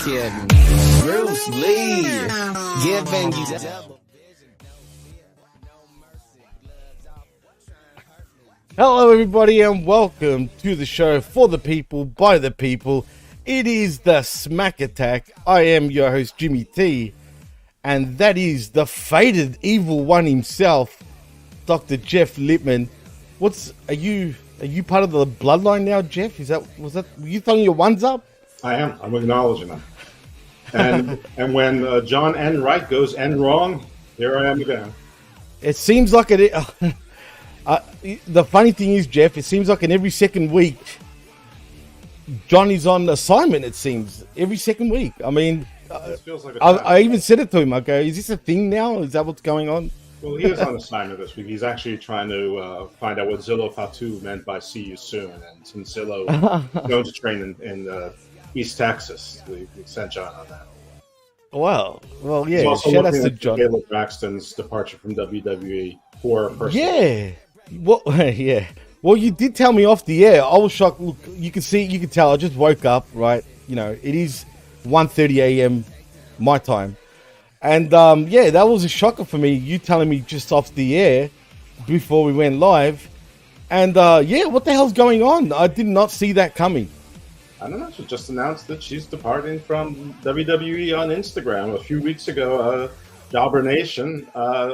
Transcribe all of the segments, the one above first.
kid. Bruce Lee giving you double. Hello everybody and welcome to the show for the people, by the people. It is the Smack Attack. I am your host Jimmy T, and that is the fated evil one himself, Dr. Jeff Lippman. Are you part of the bloodline now, Jeff? Were you throwing your ones up? I am. I'm acknowledging them. And when John N. Wright goes N wrong, here I am again. It seems like it. The funny thing is, Jeff, it seems like in every second week, Johnny's on assignment. It seems every second week. I mean, feels like I even said it to him. I go, "Is this a thing now? Is that what's going on?" Well, he is on assignment this week. He's actually trying to find out what Zillow Fatu meant by "see you soon." And since Zillow going to train in East Texas, we sent John on that. Well, yeah. He's also Shout out looking to at John. Caleb Braxton's departure from WWE for personal. Yeah. Well, yeah. Well, you did tell me off the air. I was shocked. Look, you can tell. I just woke up, right? You know, it is 1:30 a.m. my time. And, yeah, that was a shocker for me. You telling me just off the air before we went live. And, yeah, what the hell's going on? I did not see that coming. I don't know. She just announced that she's departing from WWE on Instagram a few weeks ago. Jobber Nation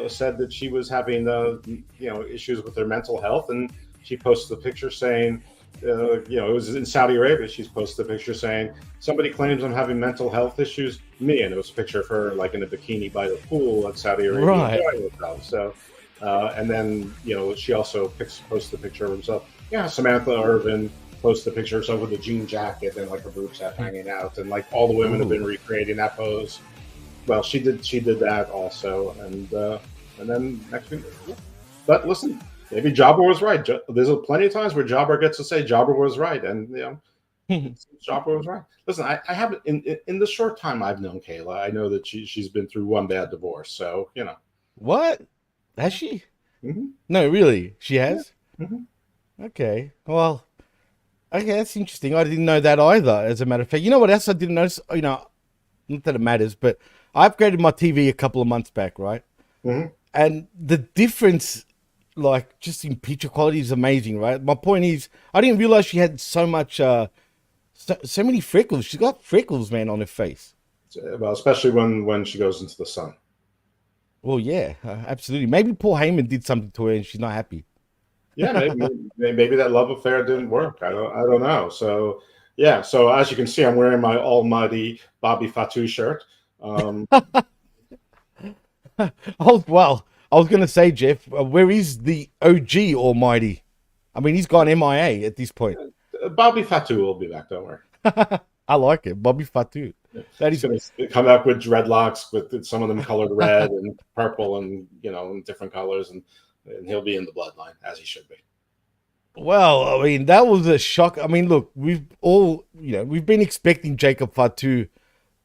said that she was having, issues with her mental health, and she posted a picture saying, it was in Saudi Arabia. She's posted a picture saying, "Somebody claims I'm having mental health issues. Me," and it was a picture of her like in a bikini by the pool at Saudi Arabia. Right. So, and then she also posted a picture of herself. Yeah, Samantha Irvin posted a picture of herself with a jean jacket and like her boobs half hanging out, and like all the women have been recreating that pose. Well, she did that also, and then next week. But listen, maybe Jobber was right. There's plenty of times where Jobber gets to say Jobber was right, and Jobber was right. Listen, I haven't in the short time I've known Kayla, I know that she's been through one bad divorce, so What? Has she? Mm-hmm. No, really? She has? Yeah. Mm-hmm. Okay. Well, okay, that's interesting. I didn't know that either, as a matter of fact. You know what else I didn't notice? Not that it matters, but I upgraded my TV a couple of months back, right? Mm-hmm. And the difference, like, just in picture quality is amazing, right? My point is, I didn't realize she had so much, so many freckles. She's got freckles, man, on her face. Well, especially when she goes into the sun. Well, yeah, absolutely. Maybe Paul Heyman did something to her and she's not happy. Yeah, maybe that love affair didn't work. I don't know. So yeah. So as you can see, I'm wearing my almighty Bobby Fatu shirt. Oh well, I was gonna say, Jeff, where is the OG Almighty? I mean, he's gone MIA at this point. Bobby Fatu will be back. Don't worry. I like it, Bobby Fatu. That He's going to come back with dreadlocks, with some of them colored red and purple, and in different colors, and he'll be in the bloodline as he should be. Well, I mean, that was a shock. I mean, look, we've been expecting Jacob Fatu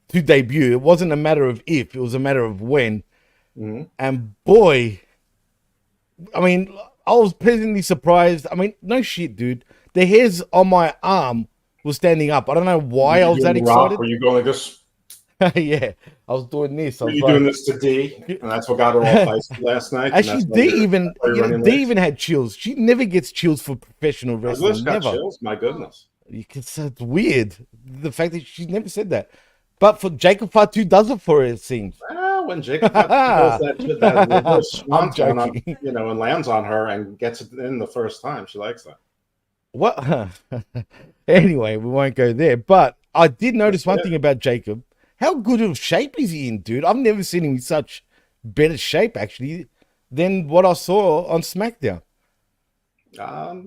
to debut. It wasn't a matter of if, it was a matter of when. Mm-hmm. And boy, I mean, I was pleasantly surprised. I mean, no shit, dude. The hairs on my arm was standing up. I don't know why I was that excited. Were you going like this? Yeah, I was doing this. Were you doing this to D? And that's what got her all feisty last night. Actually, D even had chills. She never gets chills for professional wrestling. Got Never. chills? My goodness. It's weird. The fact that she never said that. But for Jacob Fatu does it for her, it seems. Well, when Jacob Fatu does that reverse swanton on, and lands on her and gets it in the first time, she likes that. What? Anyway, we won't go there. But I did notice one thing about Jacob. How good of shape is he in, dude? I've never seen him in such better shape, actually, than what I saw on SmackDown. I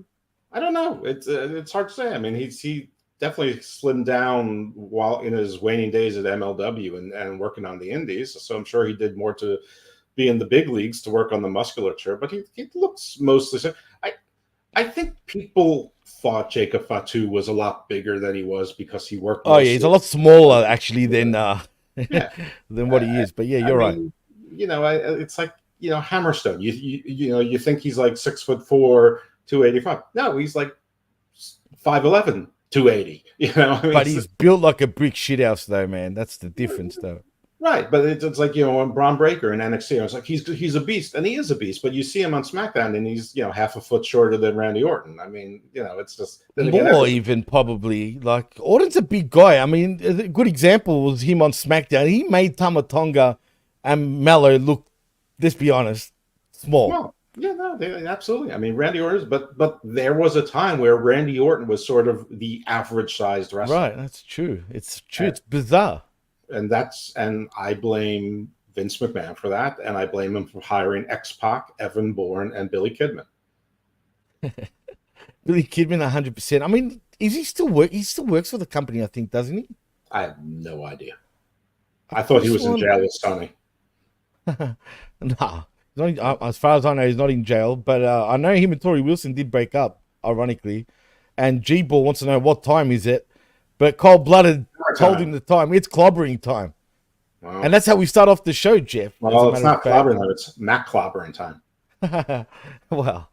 don't know. It's hard to say. I mean, he definitely slimmed down while in his waning days at MLW and working on the indies. So I'm sure he did more to be in the big leagues to work on the musculature. But he looks mostly. I think people thought Jacob Fatu was a lot bigger than he was because he worked. Oh yeah, he's a lot smaller actually than than what he is. But yeah, you're right. It's like Hammerstone. You think he's like 6'4", 285. No, he's like 5'11", 280. You know, I mean, But he's built like a brick shithouse, though, man. That's the difference, though. right. But it's like, when Braun Breaker in NXT, I was like, he's a beast, and he is a beast. But you see him on SmackDown, and he's half a foot shorter than Randy Orton. I mean, it's just More even probably. Like Orton's a big guy. I mean, a good example was him on SmackDown. He made Tama Tonga and Mello look, let's be honest, small. Well, yeah, no, absolutely. I mean, Randy Orton, but there was a time where Randy Orton was sort of the average-sized wrestler. Right, that's true. It's true. It's bizarre. And I blame Vince McMahon for that, and I blame him for hiring X-Pac, Evan Bourne, and Billy Kidman. Billy Kidman, 100%. I mean, is he still work? He still works for the company, I think, doesn't he? I have no idea. I thought he was in jail with Sonny. Nah. As far as I know, he's not in jail. But I know him and Tori Wilson did break up, ironically. And G-Ball wants to know what time is it. But Cold Blooded told him the time. It's clobbering time. Wow. And that's how we start off the show, Jeff. Well, it's not clobbering time. It's Mac clobbering time. Well,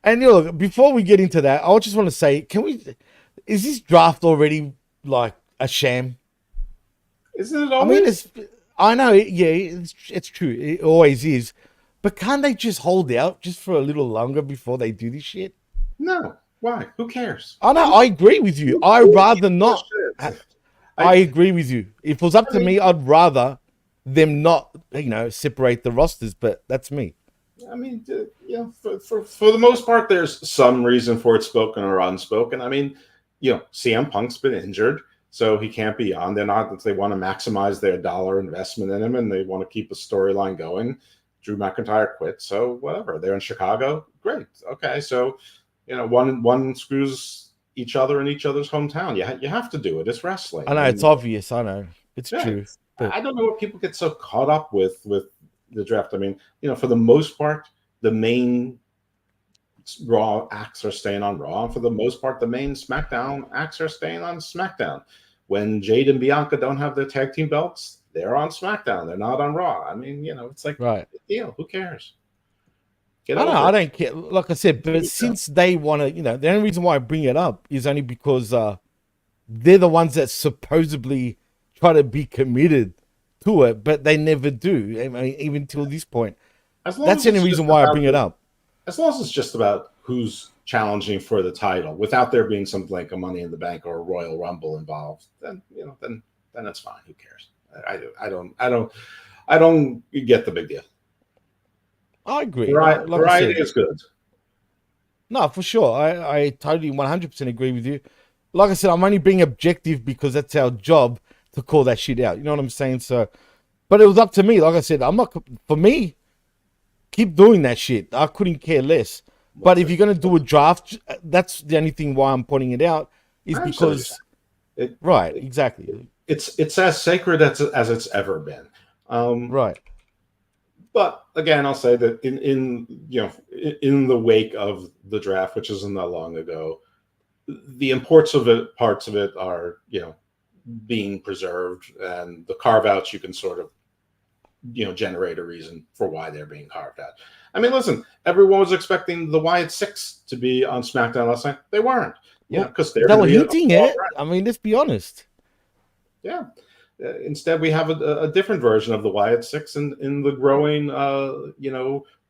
and look, before we get into that, I just want to say, is this draft already like a sham? Isn't it always? I know, it's true. It always is. But can't they just hold out just for a little longer before they do this shit? No. Why? Who cares? I know. I agree with you. I'd rather not. I agree with you. If it was up to me, I'd rather them not, separate the rosters. But that's me. I mean, for the most part, there's some reason for it, spoken or unspoken. I mean, CM Punk's been injured, so he can't be on. They want to maximize their dollar investment in him, and they want to keep a storyline going. Drew McIntyre quit, so whatever. They're in Chicago, great. Okay, so one screws each other in each other's hometown. You have to do it. It's wrestling. I know, it's obvious. I know it's true. But I don't know what people get so caught up with the draft. I mean, for the most part, the main Raw acts are staying on Raw, and for the most part, the main SmackDown acts are staying on SmackDown. When Jade and Bianca don't have their tag team belts, they're on SmackDown. They're not on Raw. I mean, it's like, right. Who cares? I don't care. Like I said, but since they want to, the only reason why I bring it up is only because they're the ones that supposedly try to be committed to it, but they never do. I mean, even till this point. That's the only reason why I bring it up. As long as it's just about who's challenging for the title, without there being something like a Money in the Bank or a Royal Rumble involved, then then it's fine. Who cares? I don't get the big deal. I agree. Variety is good. No, for sure. I totally 100% agree with you. Like I said, I'm only being objective because that's our job to call that shit out. You know what I'm saying? So, but it was up to me. Like I said, for me, keep doing that shit. I couldn't care less. But if you're going to do a draft, that's the only thing why I'm pointing it out is because, right, exactly. It's as sacred as it's ever been. Right. But again, I'll say that in the wake of the draft, which isn't that long ago, the parts of it are being preserved, and the carve outs you can sort of generate a reason for why they're being carved out. I mean, listen, everyone was expecting the Wyatt Six to be on SmackDown last night. They weren't, because they were hinting it. I mean, let's be honest. Yeah. Instead, we have a different version of the Wyatt Six in the growing,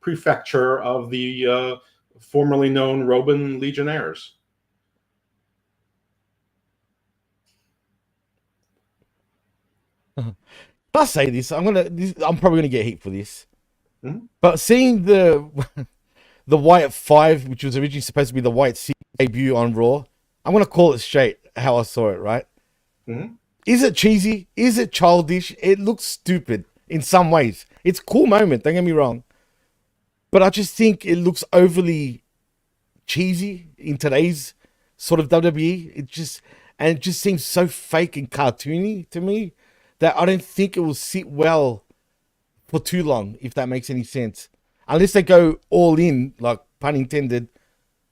prefecture of the formerly known Roman Legionnaires. If I say this, I'm probably gonna get heat for this. Mm-hmm. But seeing the Wyatt 5, which was originally supposed to be the Wyatt 6 debut on Raw, I'm gonna call it straight how I saw it. Right? Mm-hmm. Is it cheesy? Is it childish? It looks stupid in some ways. It's a cool moment, don't get me wrong. But I just think it looks overly cheesy in today's sort of WWE. It just seems so fake and cartoony to me that I don't think it will sit well for too long, if that makes any sense. Unless they go all in, like pun intended,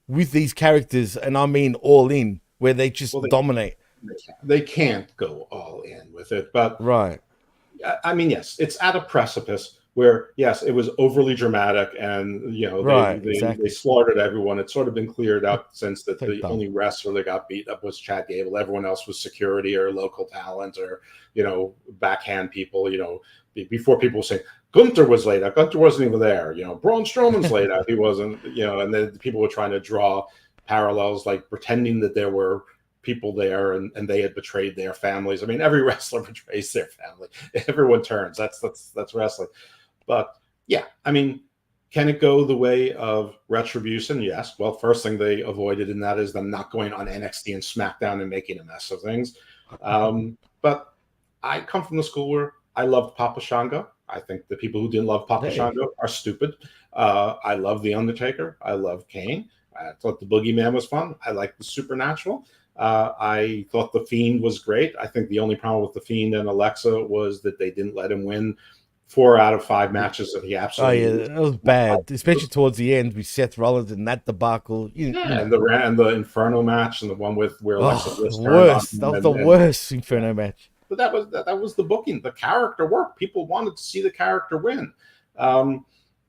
with these characters, and I mean all in, where they just dominate. They can't go all in with it, but right. I mean, yes, it's at a precipice, where yes, it was overly dramatic, and Right, they exactly. slaughtered everyone. It's sort of been cleared up since that So the dumb. only wrestler that got beat up was Chad Gable. Everyone else was security or local talent or backhand people. Before people say Gunther was laid out, Gunther wasn't even there. Braun Strowman's laid out, he wasn't. And then people were trying to draw parallels, like pretending that there were people there and they had betrayed their families. I mean, every wrestler betrays their family. Everyone turns. That's wrestling. But yeah, I mean, can it go the way of Retribution? Yes. Well, first thing they avoided in that is them not going on NXT and SmackDown and making a mess of things. But I come from the school where I loved Papa Shango. I think the people who didn't love Papa Hey. Shango are stupid. I love The Undertaker. I love Kane. I thought the Boogeyman was fun. I liked the Supernatural. I thought the Fiend was great. I think the only problem with the Fiend and Alexa was that they didn't let him win 4 out of 5 matches that he Oh yeah, absolutely. that was bad, especially towards the end with Seth Rollins and that debacle. You Yeah, know, and the Inferno match and the one with where Alexa oh, Bliss turned on worst. That him was the and worst yeah. Inferno match. But that was the booking. The character worked. People wanted to see the character win.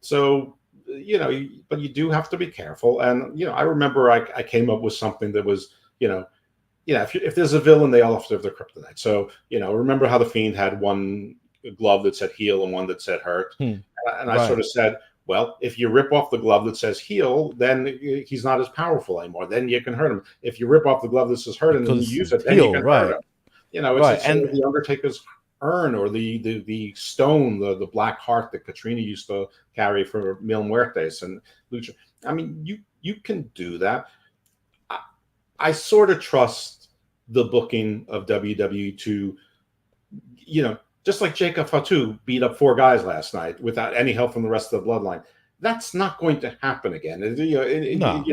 So but you do have to be careful. And I remember I came up with something that was if there's a villain, they all have to have their kryptonite. So remember how the Fiend had one glove that said heal and one that said hurt, and I Right. sort of said, well, if you rip off the glove that says heal, then he's not as powerful anymore. Then you can hurt him. If you rip off the glove that says hurt and then you Because use it, then you heal, can hurt right, him. right, It's sort and of the Undertaker's urn or the stone, the black heart that Katrina used to carry for Mil Muertes and Lucha. I mean, you can do that. I sort of trust the booking of WWE to, just like Jacob Fatu beat up 4 guys last night without any help from the rest of the bloodline. That's not going to happen again. no,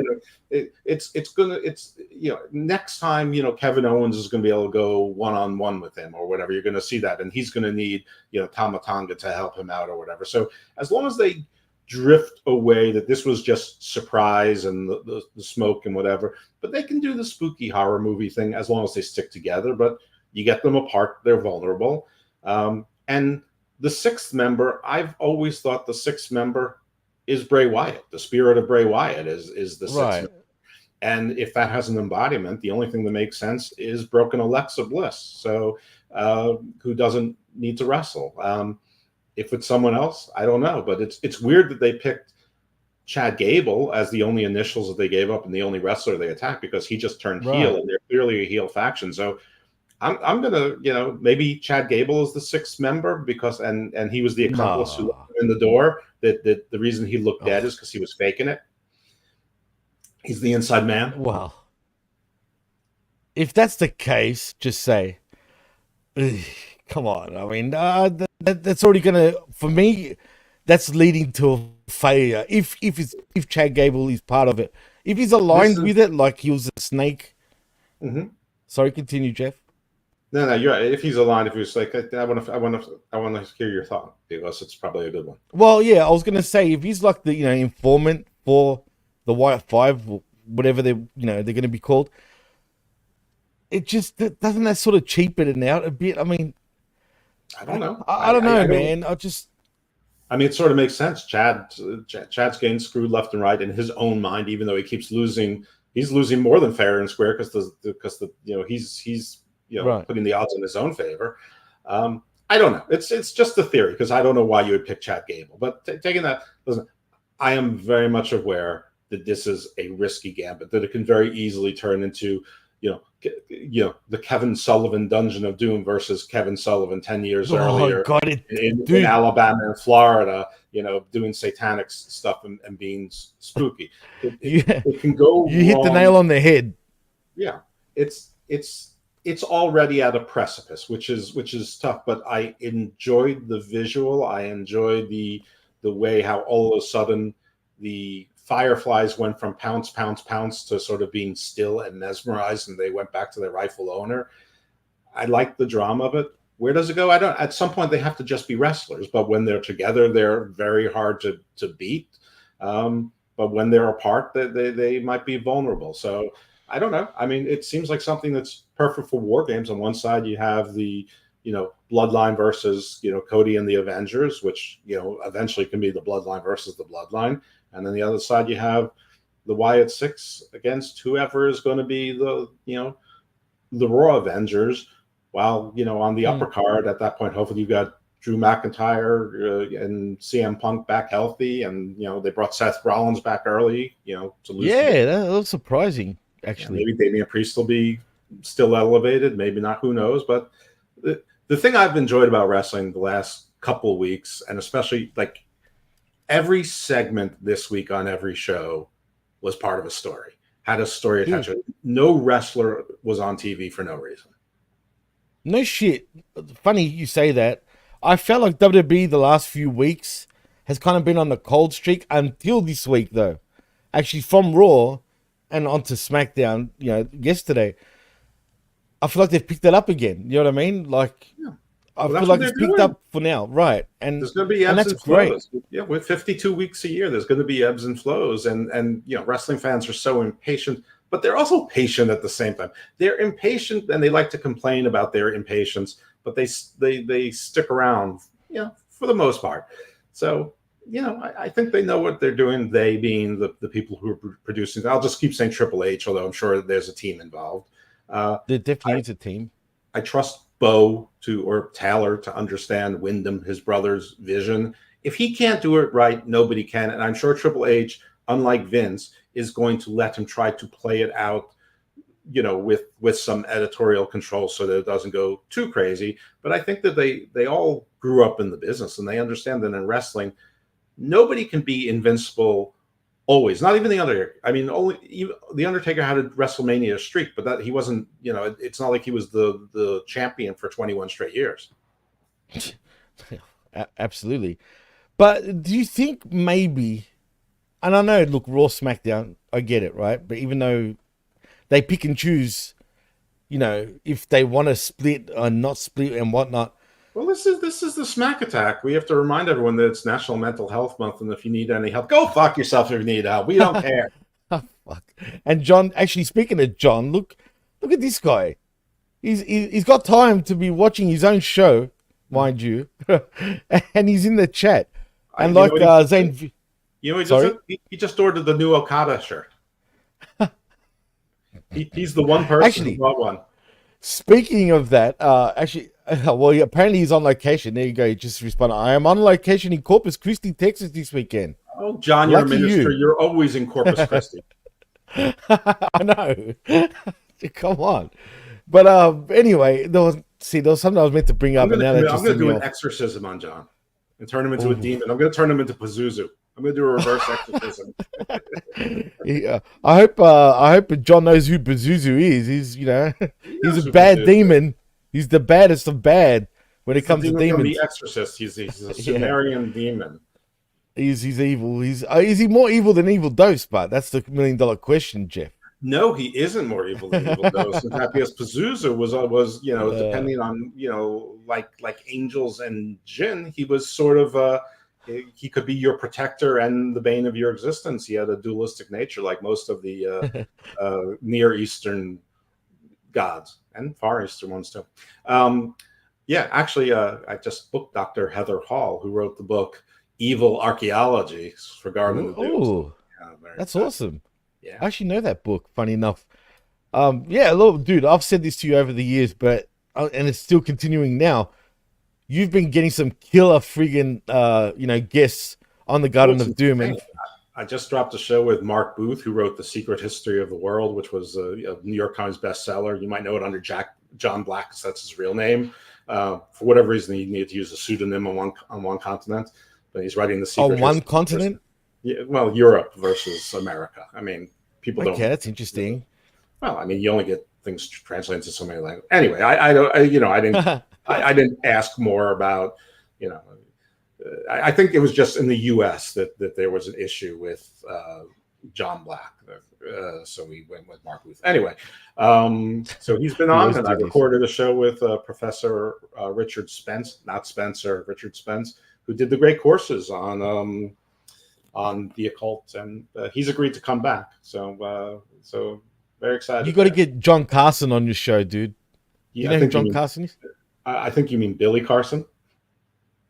It's next time Kevin Owens is going to be able to go one-on-one with him or whatever. You're going to see that, and he's going to need Tama Tonga to help him out or whatever. So as long as they drift away that this was just surprise and the smoke and whatever, but they can do the spooky horror movie thing as long as they stick together. But you get them apart, they're vulnerable. And the 6th member, I've always thought the 6th member is Bray Wyatt. The spirit of Bray Wyatt is the 6th right. member. And if that has an embodiment, the only thing that makes sense is broken Alexa Bliss. So who doesn't need to wrestle? If it's someone else, I don't know. But it's weird that they picked Chad Gable as the only initials that they gave up and the only wrestler they attacked because he just turned heel, and they're clearly a heel faction. So I'm gonna, maybe Chad Gable is the 6th member because and he was the accomplice who looked in the door. That the reason he looked dead is because he was faking it. He's the inside man. Well, if that's the case, just say, come on. I mean, that's already gonna, for me, that's leading to a failure. If Chad Gable is part of it, if he's aligned with it, like he was a snake. Mm-hmm. Sorry, continue, Jeff. No, you're right. If he's aligned, if he was like, I want to hear your thought because it's probably a good one. Well, yeah, I was gonna say if he's like the informant for the White Five, whatever they're gonna be called, it just doesn't that sort of cheapen it out a bit. I mean, I don't know. I don't know, man. I mean, it sort of makes sense. Chad's getting screwed left and right in his own mind, even though he keeps losing. He's losing more than fair and square because he's right. putting the odds in his own favor. I don't know. It's just a theory because I don't know why you would pick Chad Gable. But taking that, listen, I am very much aware that this is a risky gambit, that it can very easily turn into the Kevin Sullivan Dungeon of Doom versus Kevin Sullivan 10 years earlier in Alabama and Florida, doing satanic stuff and being spooky. It can go. You hit the nail on the head. Yeah, it's already at a precipice, which is tough. But I enjoyed the visual. I enjoyed the way how all of a sudden the Fireflies went from pounce to sort of being still and mesmerized, and they went back to their rightful owner. I like the drama of it. Where does it go? I don't. At some point, they have to just be wrestlers, but when they're together, they're very hard to beat. But when they're apart, they might be vulnerable. So I don't know. I mean, it seems like something that's perfect for war games. On one side, you have the Bloodline versus, Cody and the Avengers, which, eventually can be the Bloodline versus the Bloodline. And then the other side, you have the Wyatt Six against whoever is going to be the Raw Avengers. While, on the upper card at that point, hopefully you got Drew McIntyre and CM Punk back healthy. And, they brought Seth Rollins back early, to lose. Yeah, that was surprising, actually. Maybe Damian Priest will be still elevated. Maybe not. Who knows? But the thing I've enjoyed about wrestling the last couple of weeks, and especially like every segment this week on every show was part of a story, had a story attached to it. No wrestler was on TV for no reason. No shit. Funny you say that. I felt like WWE the last few weeks has kind of been on the cold streak until this week, though. Actually, from Raw and onto SmackDown, yesterday, I feel like they've picked it up again. You know what I mean? Like, yeah. I feel like it's picked up for now, right? And there's going to be ebbs and flows. Great. Yeah, with 52 weeks a year, there's going to be ebbs and flows, and wrestling fans are so impatient, but they're also patient at the same time. They're impatient and they like to complain about their impatience, but they stick around, for the most part. So, I think they know what they're doing. They being the people who are producing. I'll just keep saying Triple H, although I'm sure there's a team involved. There definitely is a team. I trust Bo or Taylor to understand Wyndham, his brother's vision. If he can't do it right, nobody can. And I'm sure Triple H, unlike Vince, is going to let him try to play it out, with some editorial control so that it doesn't go too crazy. But I think that they all grew up in the business and they understand that in wrestling, nobody can be invincible always. Not even the Undertaker. I mean, the Undertaker had a WrestleMania streak, but that he wasn't. It's not like he was the champion for 21 straight years. Absolutely. But do you think maybe? And I know, look, Raw, SmackDown, I get it, right? But even though they pick and choose, if they want to split or not split and whatnot. Well, this is the Smack Attack. We have to remind everyone that it's National Mental Health Month, and if you need any help, go fuck yourself if you need help. We don't care. Oh, fuck. And John, actually, speaking of John, look at this guy. He's got time to be watching his own show, mind you, and he's in the chat. And Zane, he just ordered the new Okada shirt. He's the one person who bought one. Speaking of that, apparently he's on location. There you go. He just responded. I am on location in Corpus Christi, Texas this weekend. Oh, John, you're a minister. You're always in Corpus Christi. I know. Come on. But anyway, there was something I was meant to bring up. I'm going to do an exorcism on John and turn him into a demon. I'm going to turn him into Pazuzu. I'm going to do a reverse exorcism. Yeah, I hope John knows who Pazuzu is. He's he's a bad demon. He's the baddest of bad when it comes to demons. The Exorcist. He's a Sumerian demon. He's evil. Is he more evil than Evil Dose? But that's the $1 million question, Jeff. No, he isn't more evil than Evil Dose. In fact, because Pazuzu was depending on like angels and jinn, he was sort of he could be your protector and the bane of your existence. He had a dualistic nature, like most of the Near Eastern gods and Far Eastern ones too. Actually, I just booked Dr. Heather Hall, who wrote the book Evil Archaeology for Garden. Oh, that's awesome. Yeah, I actually know that book. Funny enough. Look, dude, I've said this to you over the years, but and it's still continuing now. You've been getting some killer friggin' guests on the Garden of Doom. And I just dropped a show with Mark Booth, who wrote The Secret History of the World, which was a New York Times bestseller. You might know it under John Black, because that's his real name. For whatever reason, he needed to use a pseudonym on one continent, but he's writing The Secret. On one continent? Yeah, well, Europe versus America. I mean, people don't. Okay, that's interesting. Well, I mean, you only get things translated into so many languages. Anyway, I didn't. I didn't ask more about, I think it was just in the U.S. that there was an issue with John Black. So we went with Mark Booth. Anyway, so he's been on, and I recorded a show with Professor Richard Spence, not Spencer, Richard Spence, who did the great courses on the occult, and he's agreed to come back. So very excited. You got to get John Carson on your show, dude. Yeah, you know who John Carson is? I think you mean Billy Carson.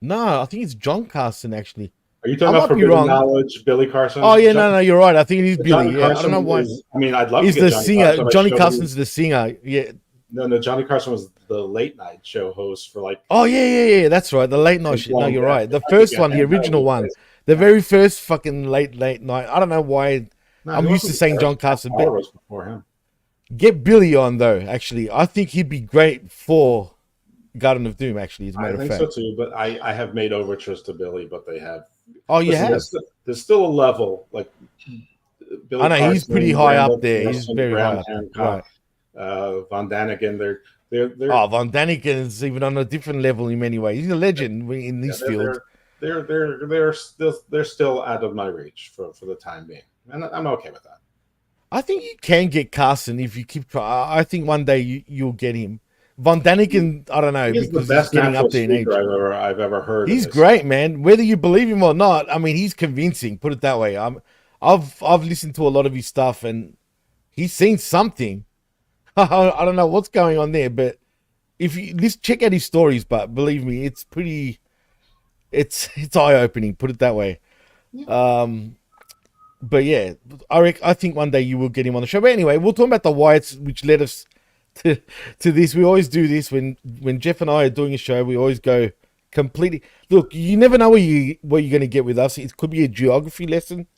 No, I think it's John Carson actually. Are you I talking about might be Forbidden wrong. Knowledge, Billy Oh Carson? yeah, no, you're right. I think it is Billy. Johnny Yeah, I don't know Carson why. is. I mean, I'd love to Is get the Johnny singer Carson on a Johnny show, but Carson's the singer? Yeah. no. Johnny Carson was the late night show host for like Oh yeah. That's right. The late night shit. No, long you're time. right. The If I could first get one, the him, that would original be one, amazing. the Yeah. very first fucking late night. I don't know why. No, I'm he used to wasn't saying there. John Carson, Paul but was before him. get Billy on though. Actually, I think he'd be great for Garden of Doom. Actually, as a matter I of think fact. so too. But I have made overtures to Billy, but they have. Oh, you Listen, have. there's still a level like Billy I know he's Carson, pretty high up Randall there. He's Thorson, very high Graham up there. Hancock, Von Daniken. They're Oh, Von Daniken's even on a different level in many ways. He's a legend in this field. they're still out of my reach for the time being, and I'm okay with that. I think you can get Carson if you keep trying. I think one day you'll get him. Von Daniken, I don't know, He's the because best he's getting natural up there in age. speaker I've ever heard. He's great, man. Whether you believe him or not, I mean, he's convincing. Put it that way. I've listened to a lot of his stuff, and he's seen something. I don't know what's going on there, but if you check out his stories, but believe me, it's pretty. It's eye opening. Put it that way. But yeah, I think one day you will get him on the show. But anyway, we'll talk about the Wyatts, which led us to this. We always do this when Jeff and I are doing a show. We always go completely. Look, you never know what you're going to get with us. It could be a geography lesson,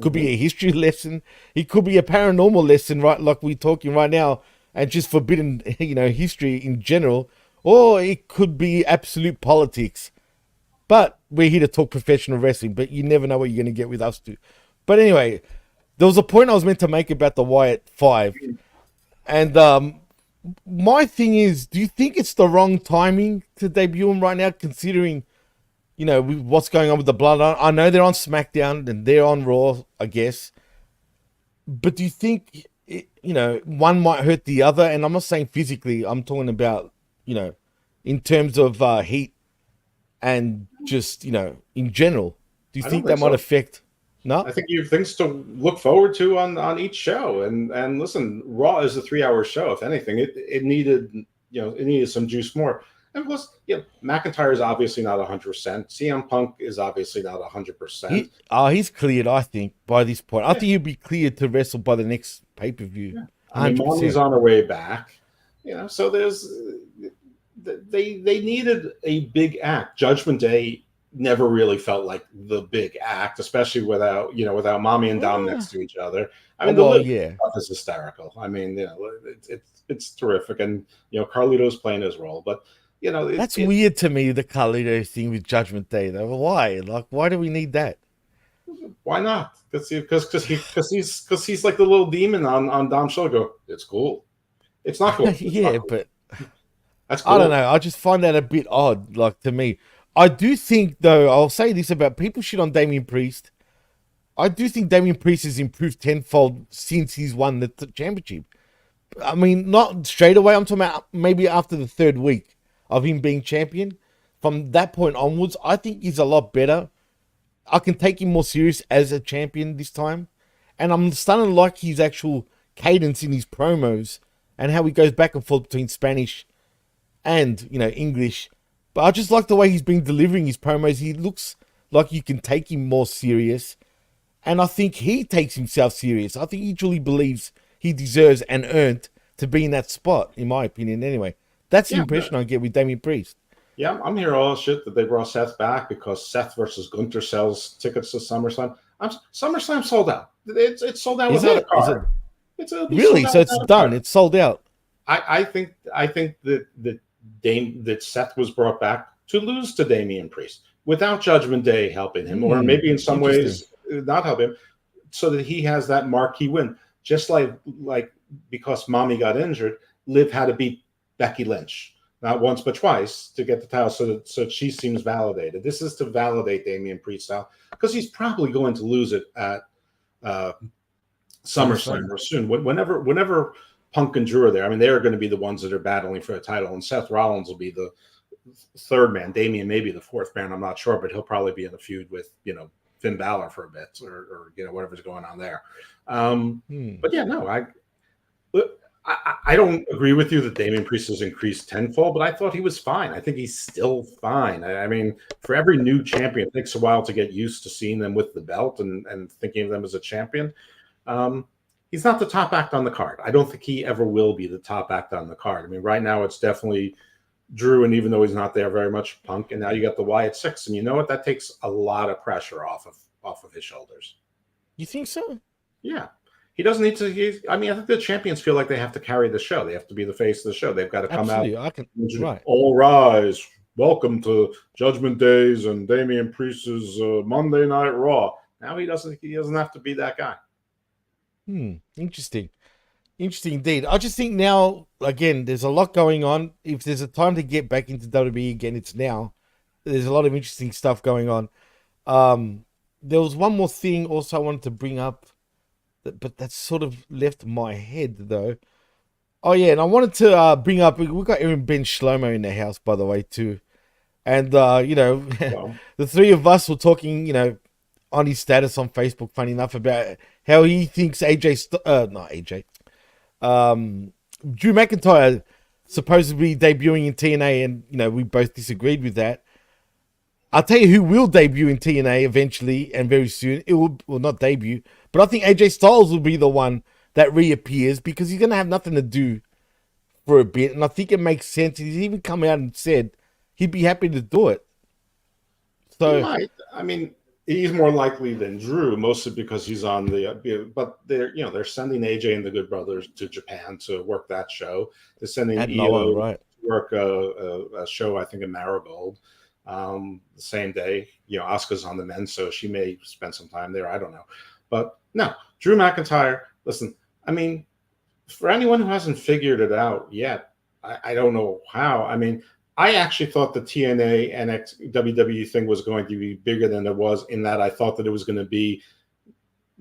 could be a history lesson, it could be a paranormal lesson, right? Like we're talking right now, and just forbidden, history in general, or it could be absolute politics. But we're here to talk professional wrestling. But you never know what you're going to get with us too. But anyway, there was a point I was meant to make about the Wyatt 5. And my thing is, do you think it's the wrong timing to debut him right now, considering, what's going on with the Bloodline? I know they're on SmackDown and they're on Raw, I guess. But do you think, one might hurt the other? And I'm not saying physically. I'm talking about, in terms of heat and just, in general. Do you think that might affect... No, I think you have things to look forward to on each show, and listen, Raw is a 3-hour show. If anything, it needed some juice more. And plus, McIntyre is obviously not 100%. CM Punk is obviously not 100%. He's cleared, I think, by this point. I think he'll be cleared to wrestle by the next pay-per-view. Yeah. I mean, Mommy's on her way back. So they needed a big act. Judgment Day never really felt like the big act, especially without Mommy and Dom next to each other. I mean, stuff is hysterical. I mean, it's terrific, and Carlito's playing his role, but that's weird to me, the Carlito thing with Judgment Day. Though, why? Like, why do we need that? Why not? Because he's like the little demon on Dom's show. Go, it's cool. It's not cool. But that's cool. I don't know. I just find that a bit odd. Like, to me. I do think, though, I'll say this about people shit on Damian Priest. I do think Damian Priest has improved tenfold since he's won the championship. I mean, not straight away. I'm talking about maybe after the 3rd week of him being champion. From that point onwards, I think he's a lot better. I can take him more serious as a champion this time. And I'm starting to like his actual cadence in his promos and how he goes back and forth between Spanish and, English. But I just like the way he's been delivering his promos. He looks like you can take him more serious. And I think he takes himself serious. I think he truly believes he deserves and earned to be in that spot, in my opinion, anyway. That's the impression I get with Damian Priest. Yeah, I'm hearing all the shit that they brought Seth back because Seth versus Gunther sells tickets to SummerSlam. SummerSlam sold out. It's sold out without a card. Really? So it's done. It's sold out. I think that Seth was brought back to lose to Damian Priest without Judgment Day helping him, or maybe in some ways not help him, so that he has that marquee win. Just like because Mommy got injured, Liv had to beat Becky Lynch, not once but twice, to get the title, so she seems validated. This is to validate Damian Priest now, because he's probably going to lose it at SummerSlam or soon. Whenever Punk and Drew are there, I mean, they are going to be the ones that are battling for the title, and Seth Rollins will be the 3rd man. Damian may be the 4th man. I'm not sure, but he'll probably be in a feud with Finn Balor for a bit, or whatever's going on there. But yeah, no, I don't agree with you that Damian Priest has increased tenfold, but I thought he was fine. I think he's still fine. I mean, for every new champion, it takes a while to get used to seeing them with the belt and thinking of them as a champion. He's not the top act on the card. I don't think he ever will be the top act on the card. I mean, right now it's definitely Drew, and even though he's not there very much, Punk, and now you got the Wyatt Six, and you know what? That takes a lot of pressure off of his shoulders. You think so? Yeah. He doesn't need to. I mean, I think the champions feel like they have to carry the show. They have to be the face of the show. They've got to come Absolutely. out. Right. All rise. Welcome to Judgment Days and Damian Priest's Monday Night Raw. Now he doesn't have to be that guy. Interesting indeed. I just think now, again, there's a lot going on. If there's a time to get back into WWE again, it's now. There's a lot of interesting stuff going on. There was one more thing also I wanted to bring up, but that's sort of left my head though. Oh yeah, and I wanted to bring up, we got Aaron Ben Shlomo in the house, by the way, too. And the three of us were talking, on his status on Facebook, funny enough, about how he thinks Drew McIntyre supposedly debuting in TNA, and we both disagreed with that. I'll tell you who will debut in TNA eventually and very soon. It will not debut, but I think AJ Styles will be the one that reappears because he's going to have nothing to do for a bit. And I think it makes sense. He's even come out and said he'd be happy to do it. So, he might. I mean, he's more likely than Drew, mostly because he's on the. But they're sending AJ and the Good Brothers to Japan to work that show. They're sending EO to work a show, I think, in Marigold. The same day, Asuka's on the men, so she may spend some time there. I don't know. But no, Drew McIntyre, listen, I mean, for anyone who hasn't figured it out yet, I don't know how. I mean, I actually thought the TNA NXT WWE thing was going to be bigger than it was, in that I thought that it was going to be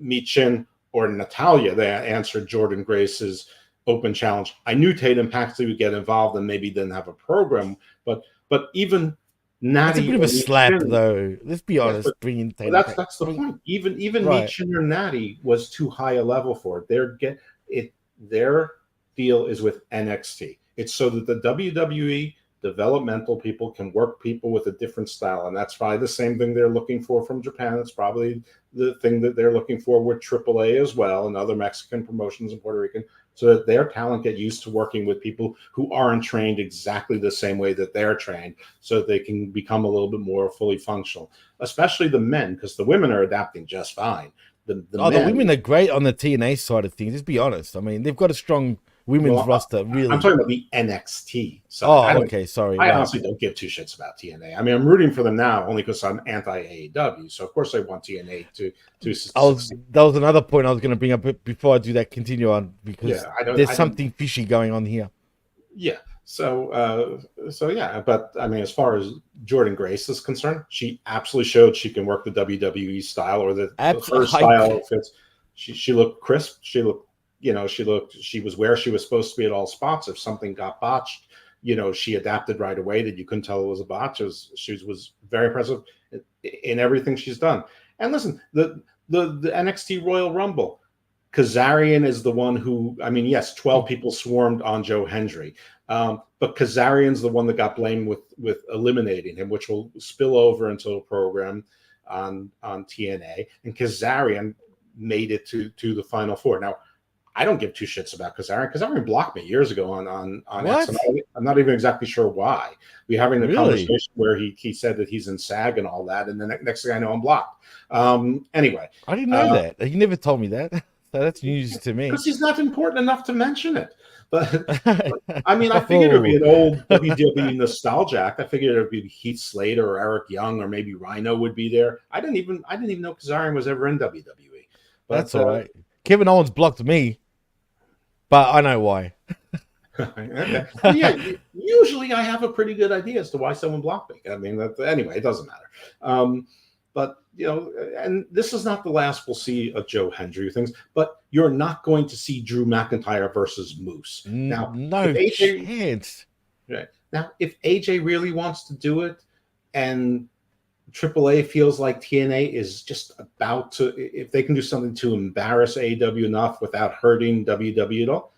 Michin or Natalya that answered Jordan Grace's open challenge. I knew Tatum Paxley would get involved and maybe didn't have a program, but even Natty, it's a bit of a slap, though. Let's be honest. Bringing Tatum, that's the point. Even Michin or Natty was too high a level for it. Their deal is with NXT. It's so that the WWE developmental people can work people with a different style, and that's probably the same thing they're looking for from Japan. It's probably the thing that they're looking for with AAA as well, and other Mexican promotions in Puerto Rican, so that their talent get used to working with people who aren't trained exactly the same way that they're trained, so that they can become a little bit more fully functional, especially the men, because the women are adapting just fine. The women are great on the TNA side of things. Let's be honest. I mean, they've got a strong women's roster, really. I'm talking about the NXT side. Okay, sorry. I honestly don't give two shits about TNA. I mean, I'm rooting for them now only because I'm anti-AEW. So, of course, I want TNA to that was another point I was going to bring up before I do that. Continue on, because there's something fishy going on here. Yeah. So yeah. But, I mean, as far as Jordan Grace is concerned, she absolutely showed she can work the WWE style, or the her style fits. She looked crisp. She looked, she was where she was supposed to be at all spots. If something got botched, she adapted right away, that you couldn't tell it was a botch. She was very impressive in everything she's done. And listen, the NXT Royal Rumble, Kazarian is the one who, I mean, yes, 12 people swarmed on Joe Hendry. But Kazarian's the one that got blamed with eliminating him, which will spill over into a program on TNA. And Kazarian made it to the Final Four. Now, I don't give two shits about Kazarian. Kazarian blocked me years ago on X, and I'm not even exactly sure why. We're having a conversation where he said that he's in SAG and all that, and the next thing I know, I'm blocked. Anyway. I didn't know that. He never told me that. So that's news to me. Because he's not important enough to mention it. But I mean, I figured it would be an old WWE nostalgia act. I figured it would be Heath Slater or Eric Young, or maybe Rhino would be there. I didn't even know Kazarian was ever in WWE. But, that's all right. Kevin Owens blocked me, but I know why. Okay. Yeah, usually I have a pretty good idea as to why someone blocked me. I mean, anyway, it doesn't matter. But, and this is not the last we'll see of Joe Hendry things, but you're not going to see Drew McIntyre versus Moose. Now, no chance. Right. Now, if AJ really wants to do it, and AAA feels like TNA is just about to, if they can do something to embarrass AEW enough without hurting WWE at all,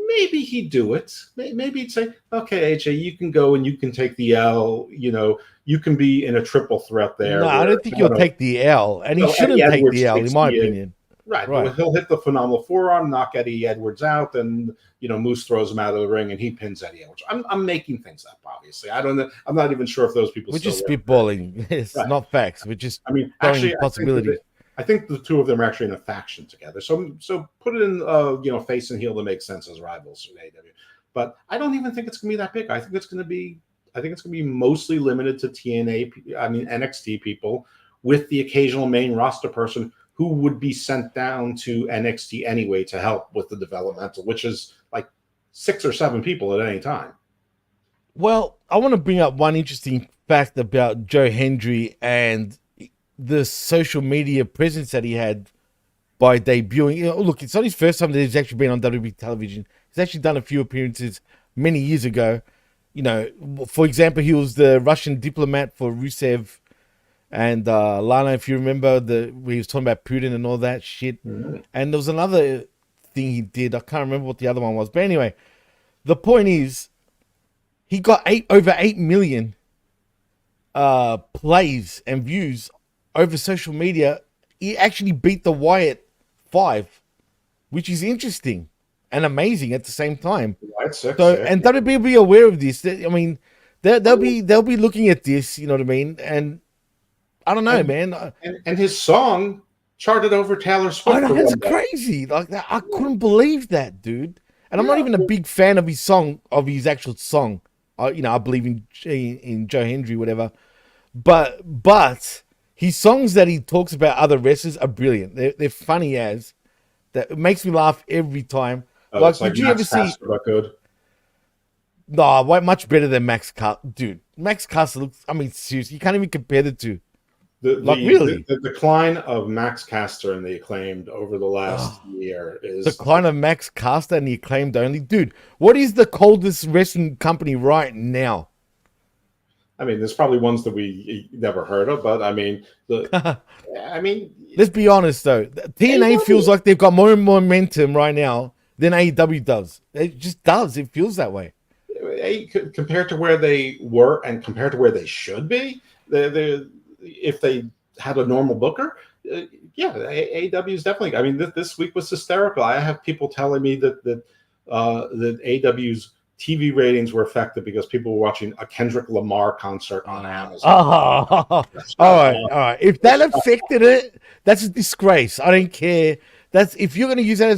maybe he'd do it. Maybe he'd say, okay, AJ, you can go and you can take the L. You can be in a triple threat there. No, I don't think he'll take the L, and he shouldn't Eddie take Edwards the L, in my takes the, opinion. Right. He'll hit the phenomenal forearm, knock Eddie Edwards out, and Moose throws him out of the ring, and he pins Eddie Edwards. I'm making things up, obviously. I don't know. I'm not even sure if those people. We're just spitballing. It's not facts. We're just actually, possibilities. I think the two of them are actually in a faction together. So put it in face and heel to make sense as rivals in AEW. But I don't even think it's going to be that big. I think it's going to be mostly limited to NXT people, with the occasional main roster person who would be sent down to NXT anyway to help with the developmental, which is like 6 or 7 people at any time. Well, I want to bring up one interesting fact about Joe Hendry and the social media presence that he had by debuting. Look, it's not his first time that he's actually been on WWE television. He's actually done a few appearances many years ago. For example, he was the Russian diplomat for Rusev and Lana, if you remember, where he was talking about Putin and all that shit. Mm-hmm. And there was another thing he did. I can't remember what the other one was. But anyway, the point is, he got over 8 million plays and views over social media. He actually beat the Wyatt 5, which is interesting and amazing at the same time. And WWE will be aware of this. I mean, they'll be looking at this. You know what I mean? And I don't know, man. And his song charted over Taylor Swift. I know, it's crazy. Like that, I couldn't believe that, dude. And I'm not even a big fan of his actual song. I believe in Joe Hendry, whatever. But his songs that he talks about other wrestlers are brilliant. They're funny as that. It makes me laugh every time. Did you ever see? Good. No, much better than Max Caster, dude. Max Caster looks. I mean, seriously, you can't even compare the two. The decline of Max Caster and the Acclaimed over the last year is the decline of Max Caster and the Acclaimed only, dude. What is the coldest wrestling company right now? I mean, there's probably ones that we never heard of, but I mean, let's be honest though. TNA feels like they've got more momentum right now than AEW does. It just does. It feels that way. Compared to where they were and compared to where they should be, if they had a normal booker, AEW is definitely. I mean, this week was hysterical. I have people telling me that AEW's TV ratings were affected because people were watching a Kendrick Lamar concert on Amazon. All right. If that affected it, that's a disgrace. I don't care. That's if you're going to use that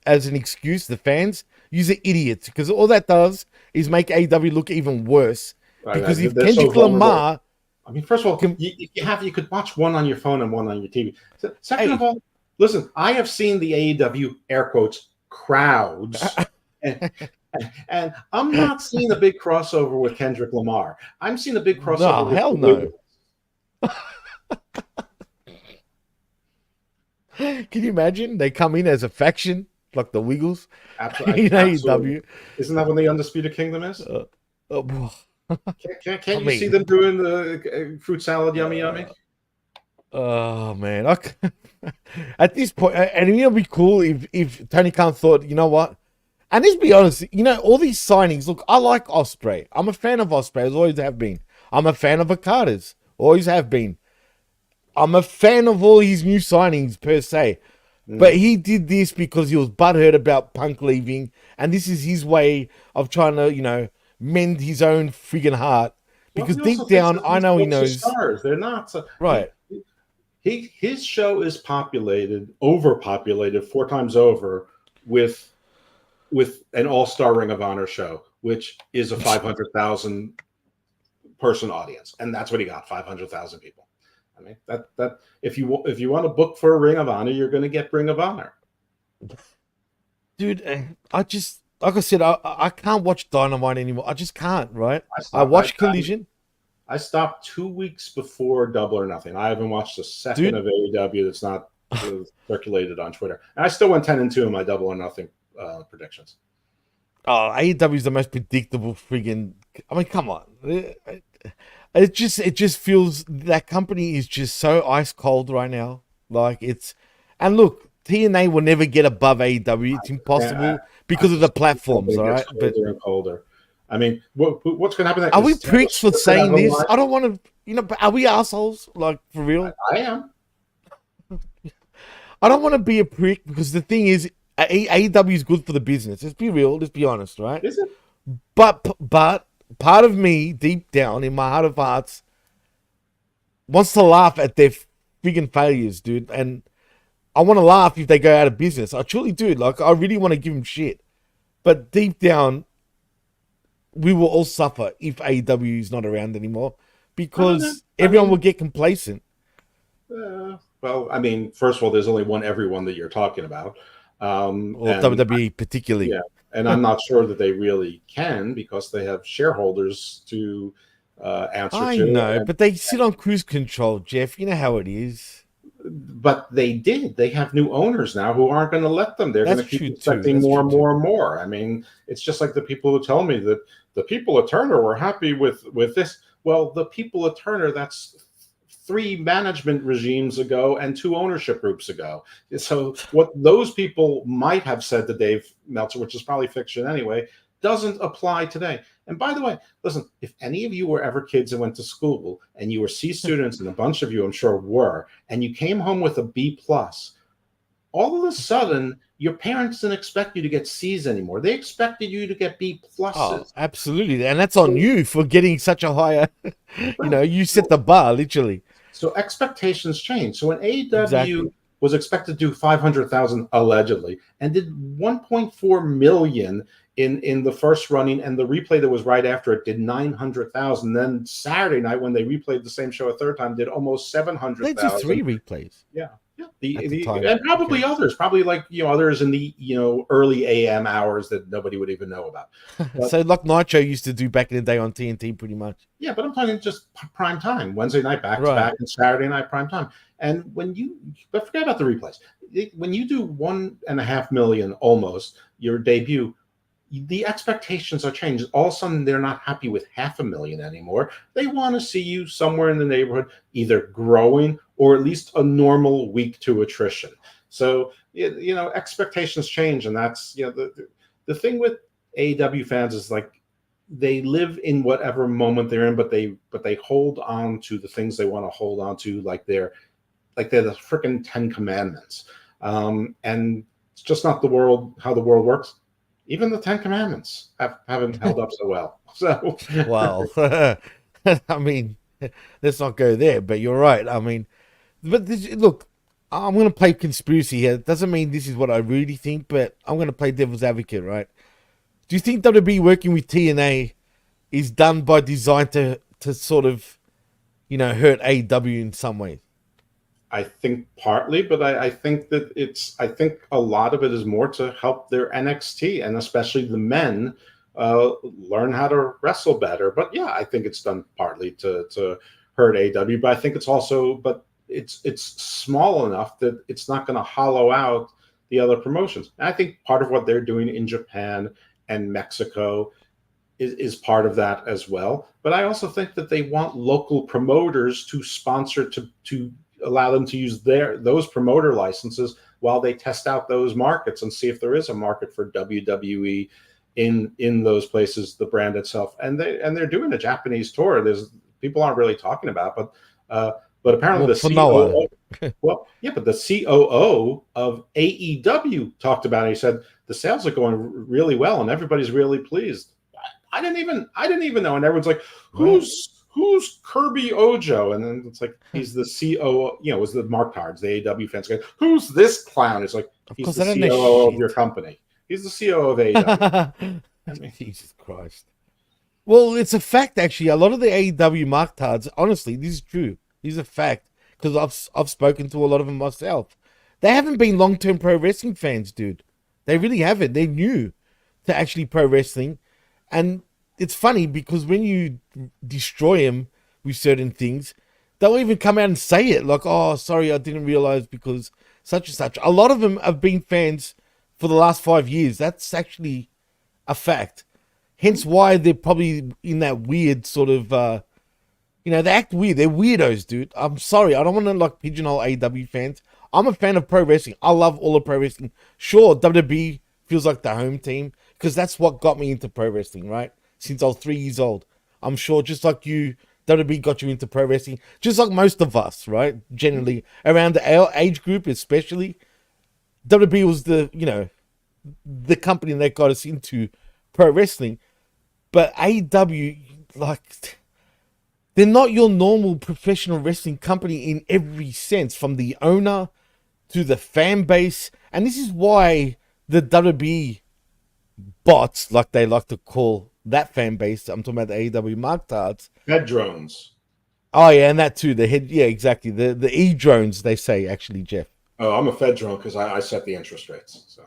as an excuse, the fans use it, idiots, because all that does is make AEW look even worse. Because if Kendrick Lamar. I mean, first of all, you could watch one on your phone and one on your TV. Second of all, listen, I have seen the AEW air quotes crowds, and I'm not seeing a big crossover with Kendrick Lamar. I'm seeing a big crossover. No, hell no. Can you imagine? They come in as a faction like the Wiggles. Absolutely. In AEW. Isn't that when the Undisputed Kingdom is? Can't you see them doing the fruit salad yummy? Oh man, at this point, and it'll be cool if Tony Khan thought, you know what? And let's be honest, all these signings. Look, I like Ospreay. I'm a fan of Ospreay. Always have been. I'm a fan of Okada's. Always have been. I'm a fan of all his new signings per se. But he did this because he was butthurt about Punk leaving, and this is his way of trying to, mend his own friggin' heart. Because deep down, I know he knows. Stars. They're not right. His show is overpopulated 4 times over with an all-star Ring of Honor show, which is a 500,000 person audience, and that's what he got, 500,000 people. I mean, that if you want to book for a Ring of Honor, you're going to get Ring of Honor. Dude, like I said, I can't watch Dynamite anymore. I just can't, right? I watched Collision. I stopped 2 weeks before Double or Nothing. I haven't watched a second of AEW that's not circulated on Twitter. And I still went 10-2 in my Double or Nothing predictions. Oh, AEW is the most predictable friggin'. I mean, come on. It just feels that company is just so ice cold right now. And look, TNA will never get above AEW. It's impossible because of the platforms, It all gets right? But colder and colder. I mean, what's going to happen next? are we Is Taylor pricks for Swift gonna have saying a this? live- I don't want to, but are we assholes? Like, for real? I am. I don't want to be a prick because the thing is, AEW is good for the business. Let's be real. Let's be honest, right? Is it? But part of me, deep down in my heart of hearts, wants to laugh at their friggin' failures, dude. And I want to laugh if they go out of business. I truly do. Like, I really want to give them shit. But deep down, we will all suffer if AEW is not around anymore because everyone will get complacent. Well, I mean, first of all, there's only one everyone that you're talking about. Or WWE particularly. Yeah, and I'm not sure that they really can because they have shareholders to answer to. I know, but they sit on cruise control, Jeff. You know how it is. But they did. They have new owners now who aren't going to let them. They're going to keep expecting more and more and more. I mean, it's just like the people who tell me that the people at Turner were happy with this. Well, the people at Turner, that's 3 management regimes ago and 2 ownership groups ago. So what those people might have said to Dave Meltzer, which is probably fiction anyway, doesn't apply today. And by the way, listen, if any of you were ever kids and went to school and you were C students, and a bunch of you I'm sure were, and you came home with a B+, all of a sudden your parents didn't expect you to get C's anymore. They expected you to get B+. Oh, absolutely. And that's on you for getting such a higher, you set the bar, literally. So expectations change. So when AEW was expected to do 500,000 allegedly and did 1.4 million in the first running, and the replay that was right after it did 900,000. Then Saturday night, when they replayed the same show a third time, did almost 700,000. They did 3 replays. Yeah. And probably others, probably like others in the early AM hours that nobody would even know about. But, so like Nitro used to do back in the day on TNT, pretty much. Yeah, but I'm talking just prime time, Wednesday night back to back, and Saturday night prime time. And but forget about the replays. When you do 1.5 million almost your debut, the expectations are changed. All of a sudden, they're not happy with 500,000 anymore. They want to see you somewhere in the neighborhood, either growing or at least a normal week to attrition. So, expectations change. And that's, the thing with AEW fans is like, they live in whatever moment they're in, but they hold on to the things they want to hold on to, like they're the freaking 10 Commandments. And it's just not how the world works. Even the 10 Commandments haven't held up so well. So, wow. I mean, let's not go there, but you're right. I mean, look, I'm going to play conspiracy here. It doesn't mean this is what I really think, but I'm going to play devil's advocate, right? Do you think WWE working with TNA is done by design to sort of, hurt AEW in some ways? I think partly, but I think that I think a lot of it is more to help their NXT and especially the men learn how to wrestle better. But yeah, I think it's done partly to hurt AEW, but I think it's also, but it's small enough that it's not going to hollow out the other promotions. And I think part of what they're doing in Japan and Mexico is part of that as well. But I also think that they want local promoters to sponsor to allow them to use those promoter licenses while they test out those markets and see if there is a market for WWE in those places, the brand itself. And they're doing a Japanese tour. People aren't really talking about, but apparently the COO, but the COO of AEW talked about it. He said the sales are going really well and everybody's really pleased. I didn't even know, and everyone's like, who's Kirby Ojo? And then it's like, he's the COO, it was the Mark Cards, the AEW fans go, who's this clown? It's like, he's the COO of your company. He's the COO of AEW. Jesus Christ. Well, it's a fact, actually. A lot of the AEW Mark Cards, honestly, this is true. This is a fact, because I've spoken to a lot of them myself. They haven't been long-term pro wrestling fans, dude. They really haven't. They're new to actually pro wrestling. And it's funny because when you destroy them with certain things, they'll even come out and say it. Like, oh, sorry, I didn't realize because such and such. A lot of them have been fans for the last 5 years. That's actually a fact. Hence why they're probably in that weird sort of, they act weird. They're weirdos, dude. I'm sorry. I don't want to pigeonhole AEW fans. I'm a fan of pro wrestling. I love all of pro wrestling. Sure, WWE feels like the home team, because that's what got me into pro wrestling, right? Since I was 3 years old. I'm sure, just like you, WWE got you into pro wrestling, just like most of us, right? Generally, around our age group, especially, WWE was the company that got us into pro wrestling. But AEW, like, they're not your normal professional wrestling company in every sense, from the owner to the fan base. And this is why the WWE bots, like they like to call that fan base, I'm talking about the AEW Marktards. Head drones. Oh yeah, and that too. The head, yeah, exactly. The E drones, they say, actually, Jeff. Oh, I'm a Fed drone because I set the interest rates. So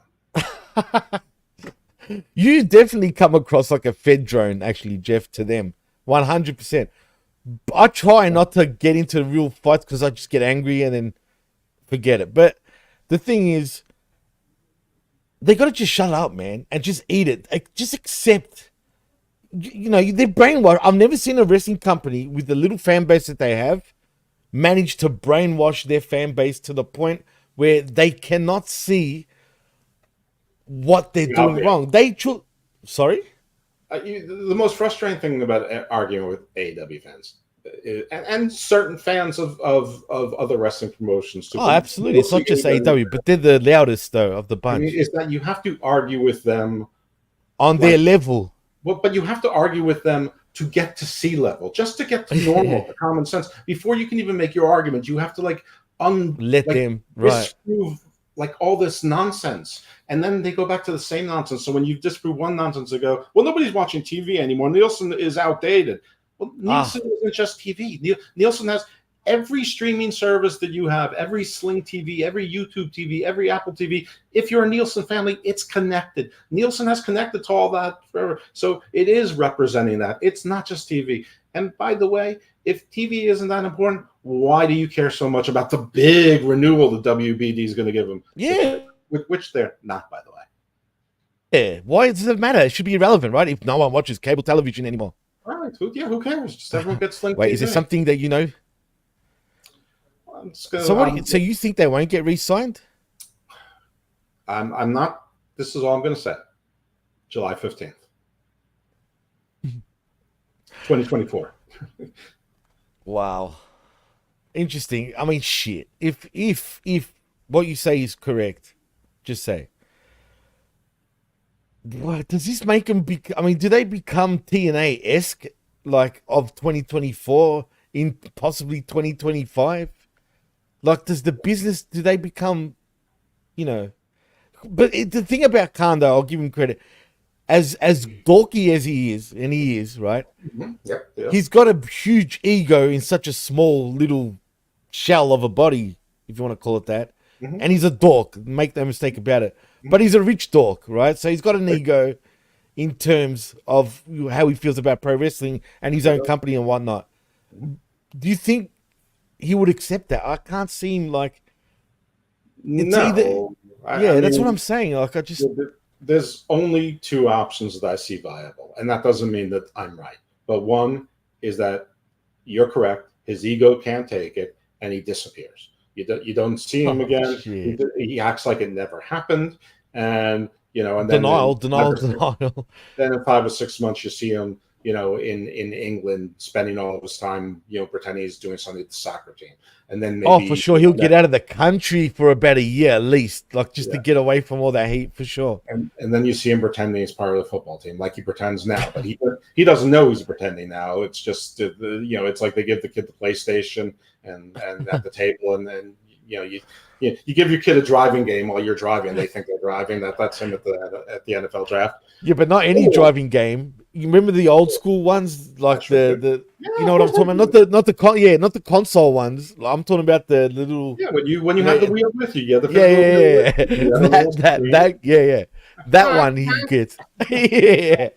You definitely come across like a Fed drone, actually, Jeff, to them. 100%. I try not to get into real fights because I just get angry and then forget it. But the thing is, they got to just shut up, man, and just eat it. Like, just accept. They're brainwashed. I've never seen a wrestling company with the little fan base that they have manage to brainwash their fan base to the point where they cannot see what they're doing wrong. Sorry? The most frustrating thing about arguing with AEW fans and certain fans of other wrestling promotions too. Oh, absolutely. It's not just AEW, but they're the loudest, though, of the bunch. Is that you have to argue with them on their level. But you have to argue with them to get to sea level, just to get to normal, to common sense. Before you can even make your argument, you have to let them disprove all this nonsense, and then they go back to the same nonsense. So when you disprove one nonsense, they go, "Well, nobody's watching TV anymore. Nielsen is outdated." Well, Nielsen isn't just TV. Nielsen has every streaming service that you have, every Sling TV, every YouTube TV, every Apple TV. If you're a Nielsen family, it's connected. Nielsen has connected to all that forever. So it is representing that. It's not just TV. And by the way, if TV isn't that important, why do you care so much about the big renewal the WBD is going to give them? Yeah. Which they're not, by the way. Yeah. Why does it matter? It should be irrelevant, right? If no one watches cable television anymore. All right. Who cares? Just everyone gets Sling Wait, TV. is there something that you know? So you think they won't get re-signed? I'm not. This is all I'm going to say. July 15th, 2024. Wow, interesting. I mean, shit. If what you say is correct, just say. What does this make them? Do they become TNA-esque, like, of 2024 in possibly 2025? Like, do they become, But the thing about Khan, though, I'll give him credit, as dorky as he is, right? Mm-hmm. Yep. He's got a huge ego in such a small little shell of a body, if you want to call it that. Mm-hmm. And he's a dork, make no mistake about it. Mm-hmm. But he's a rich dork, right? So he's got an ego in terms of how he feels about pro wrestling and his own company and whatnot. Do you think he would accept that? I can't see him like. No, that's what I'm saying. Like, there's only two options that I see viable, and that doesn't mean that I'm right. But one is that you're correct. His ego can't take it, and he disappears. You don't see him again. He acts like it never happened, and and then denial. Then in 5 or 6 months, you see him, in England, spending all of his time, pretending he's doing something with the soccer team, and then maybe, for sure he'll get out of the country for about a year at least, like just to get away from all that heat, for sure. And then you see him pretending he's part of the football team, like he pretends now, but he doesn't know he's pretending now. It's just it's like they give the kid the PlayStation and at the table, and then you give your kid a driving game while you're driving. They think they're driving. That's him at the NFL draft. Yeah, but not any driving game. You remember the old school ones, like the you know what I'm talking about? Not the console ones. I'm talking about the little. Yeah, when you have the wheel with you, that one he gets. Yeah,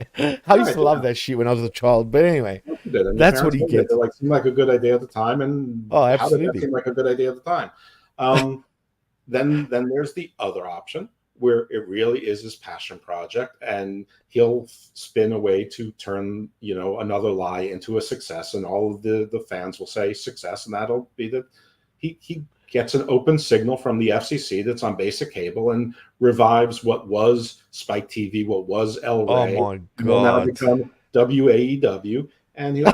I used to love that shit when I was a child. But anyway, that's what he gets. It seemed like a good idea at the time, and absolutely, how did that seem like a good idea at the time? Then there's the other option, where it really is his passion project, and he'll spin a way to turn, another lie into a success, and all of the fans will say success, and that'll be that he gets an open signal from the FCC that's on basic cable and revives what was Spike TV, what was El Oh Rey, my and will now God. become WAEW, and WAW?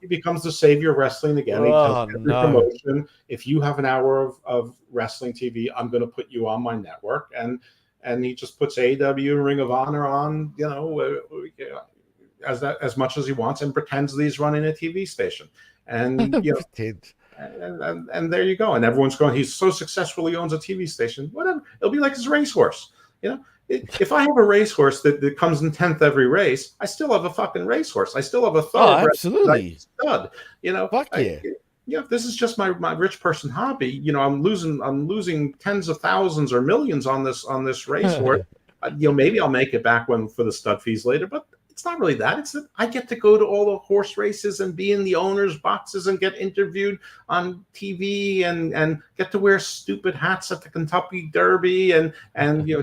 he becomes the savior of wrestling again. He tells Oh every no. promotion, if you have an hour of wrestling TV, I'm going to put you on my network, and he just puts AEW and Ring of Honor on, as much as he wants, and pretends that he's running a TV station. And Pretend. and there you go. And everyone's going, he's so successful, he owns a TV station. Whatever. It'll be like his racehorse. If I have a racehorse that comes in 10th every race, I still have a fucking racehorse. I still have a thoroughbred. Absolutely. Stud. Fuck yeah. If this is just my rich person hobby, I'm losing tens of thousands or millions on this racehorse. Maybe I'll make it back for the stud fees later, but it's not really that. It's that I get to go to all the horse races and be in the owners' boxes and get interviewed on TV and get to wear stupid hats at the Kentucky Derby and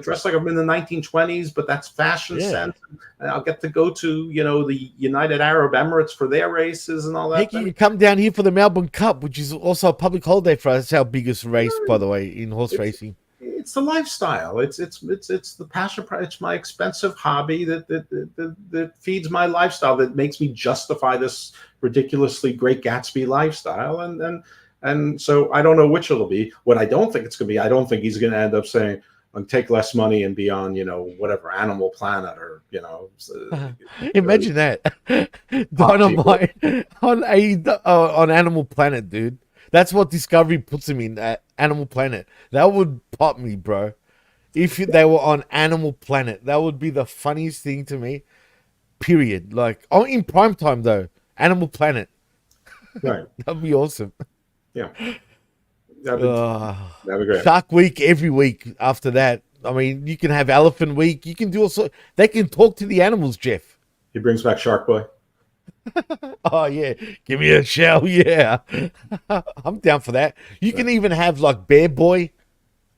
dress like I'm in the 1920s, but that's fashion sense. And I'll get to go to the United Arab Emirates for their races and all that. Heck, you can come down here for the Melbourne Cup, which is also a public holiday for us. It's our biggest race, by the way, in horse racing. It's the lifestyle. It's the passion. It's my expensive hobby that feeds my lifestyle, that makes me justify this ridiculously great Gatsby lifestyle. And so I don't know which it'll be. What I don't think it's going to be, I don't think he's going to end up saying, "I'll take less money and be on whatever Animal Planet or Imagine that Dynamite on Animal Planet, dude. That's what Discovery puts him in, Animal Planet. That would pop me, bro. If they were on Animal Planet, that would be the funniest thing to me. Period. Like, in prime time though, Animal Planet. Right. That'd be awesome. Yeah. That'd be great. Shark Week every week after that. I mean, you can have Elephant Week. You can do also. They can talk to the animals, Jeff. He brings back Shark Boy. Oh yeah, give me a shell, yeah. I'm down for that. You can even have like Bear Boy.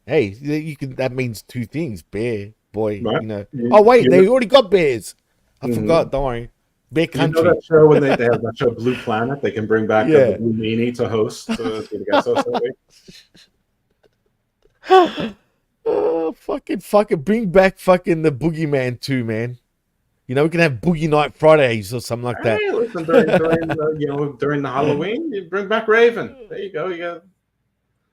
Hey, you can. That means two things, Bear Boy. Right. Oh wait, they already got bears. I forgot. Don't worry. Bear Country. You know that show when they have that show Blue Planet? They can bring back the Blue Meanie to host. Oh, fucking bring back fucking the Boogeyman too, man. We can have Boogie Night Fridays or something like that. Hey, listen, during the Halloween, you bring back Raven. There you go. You got.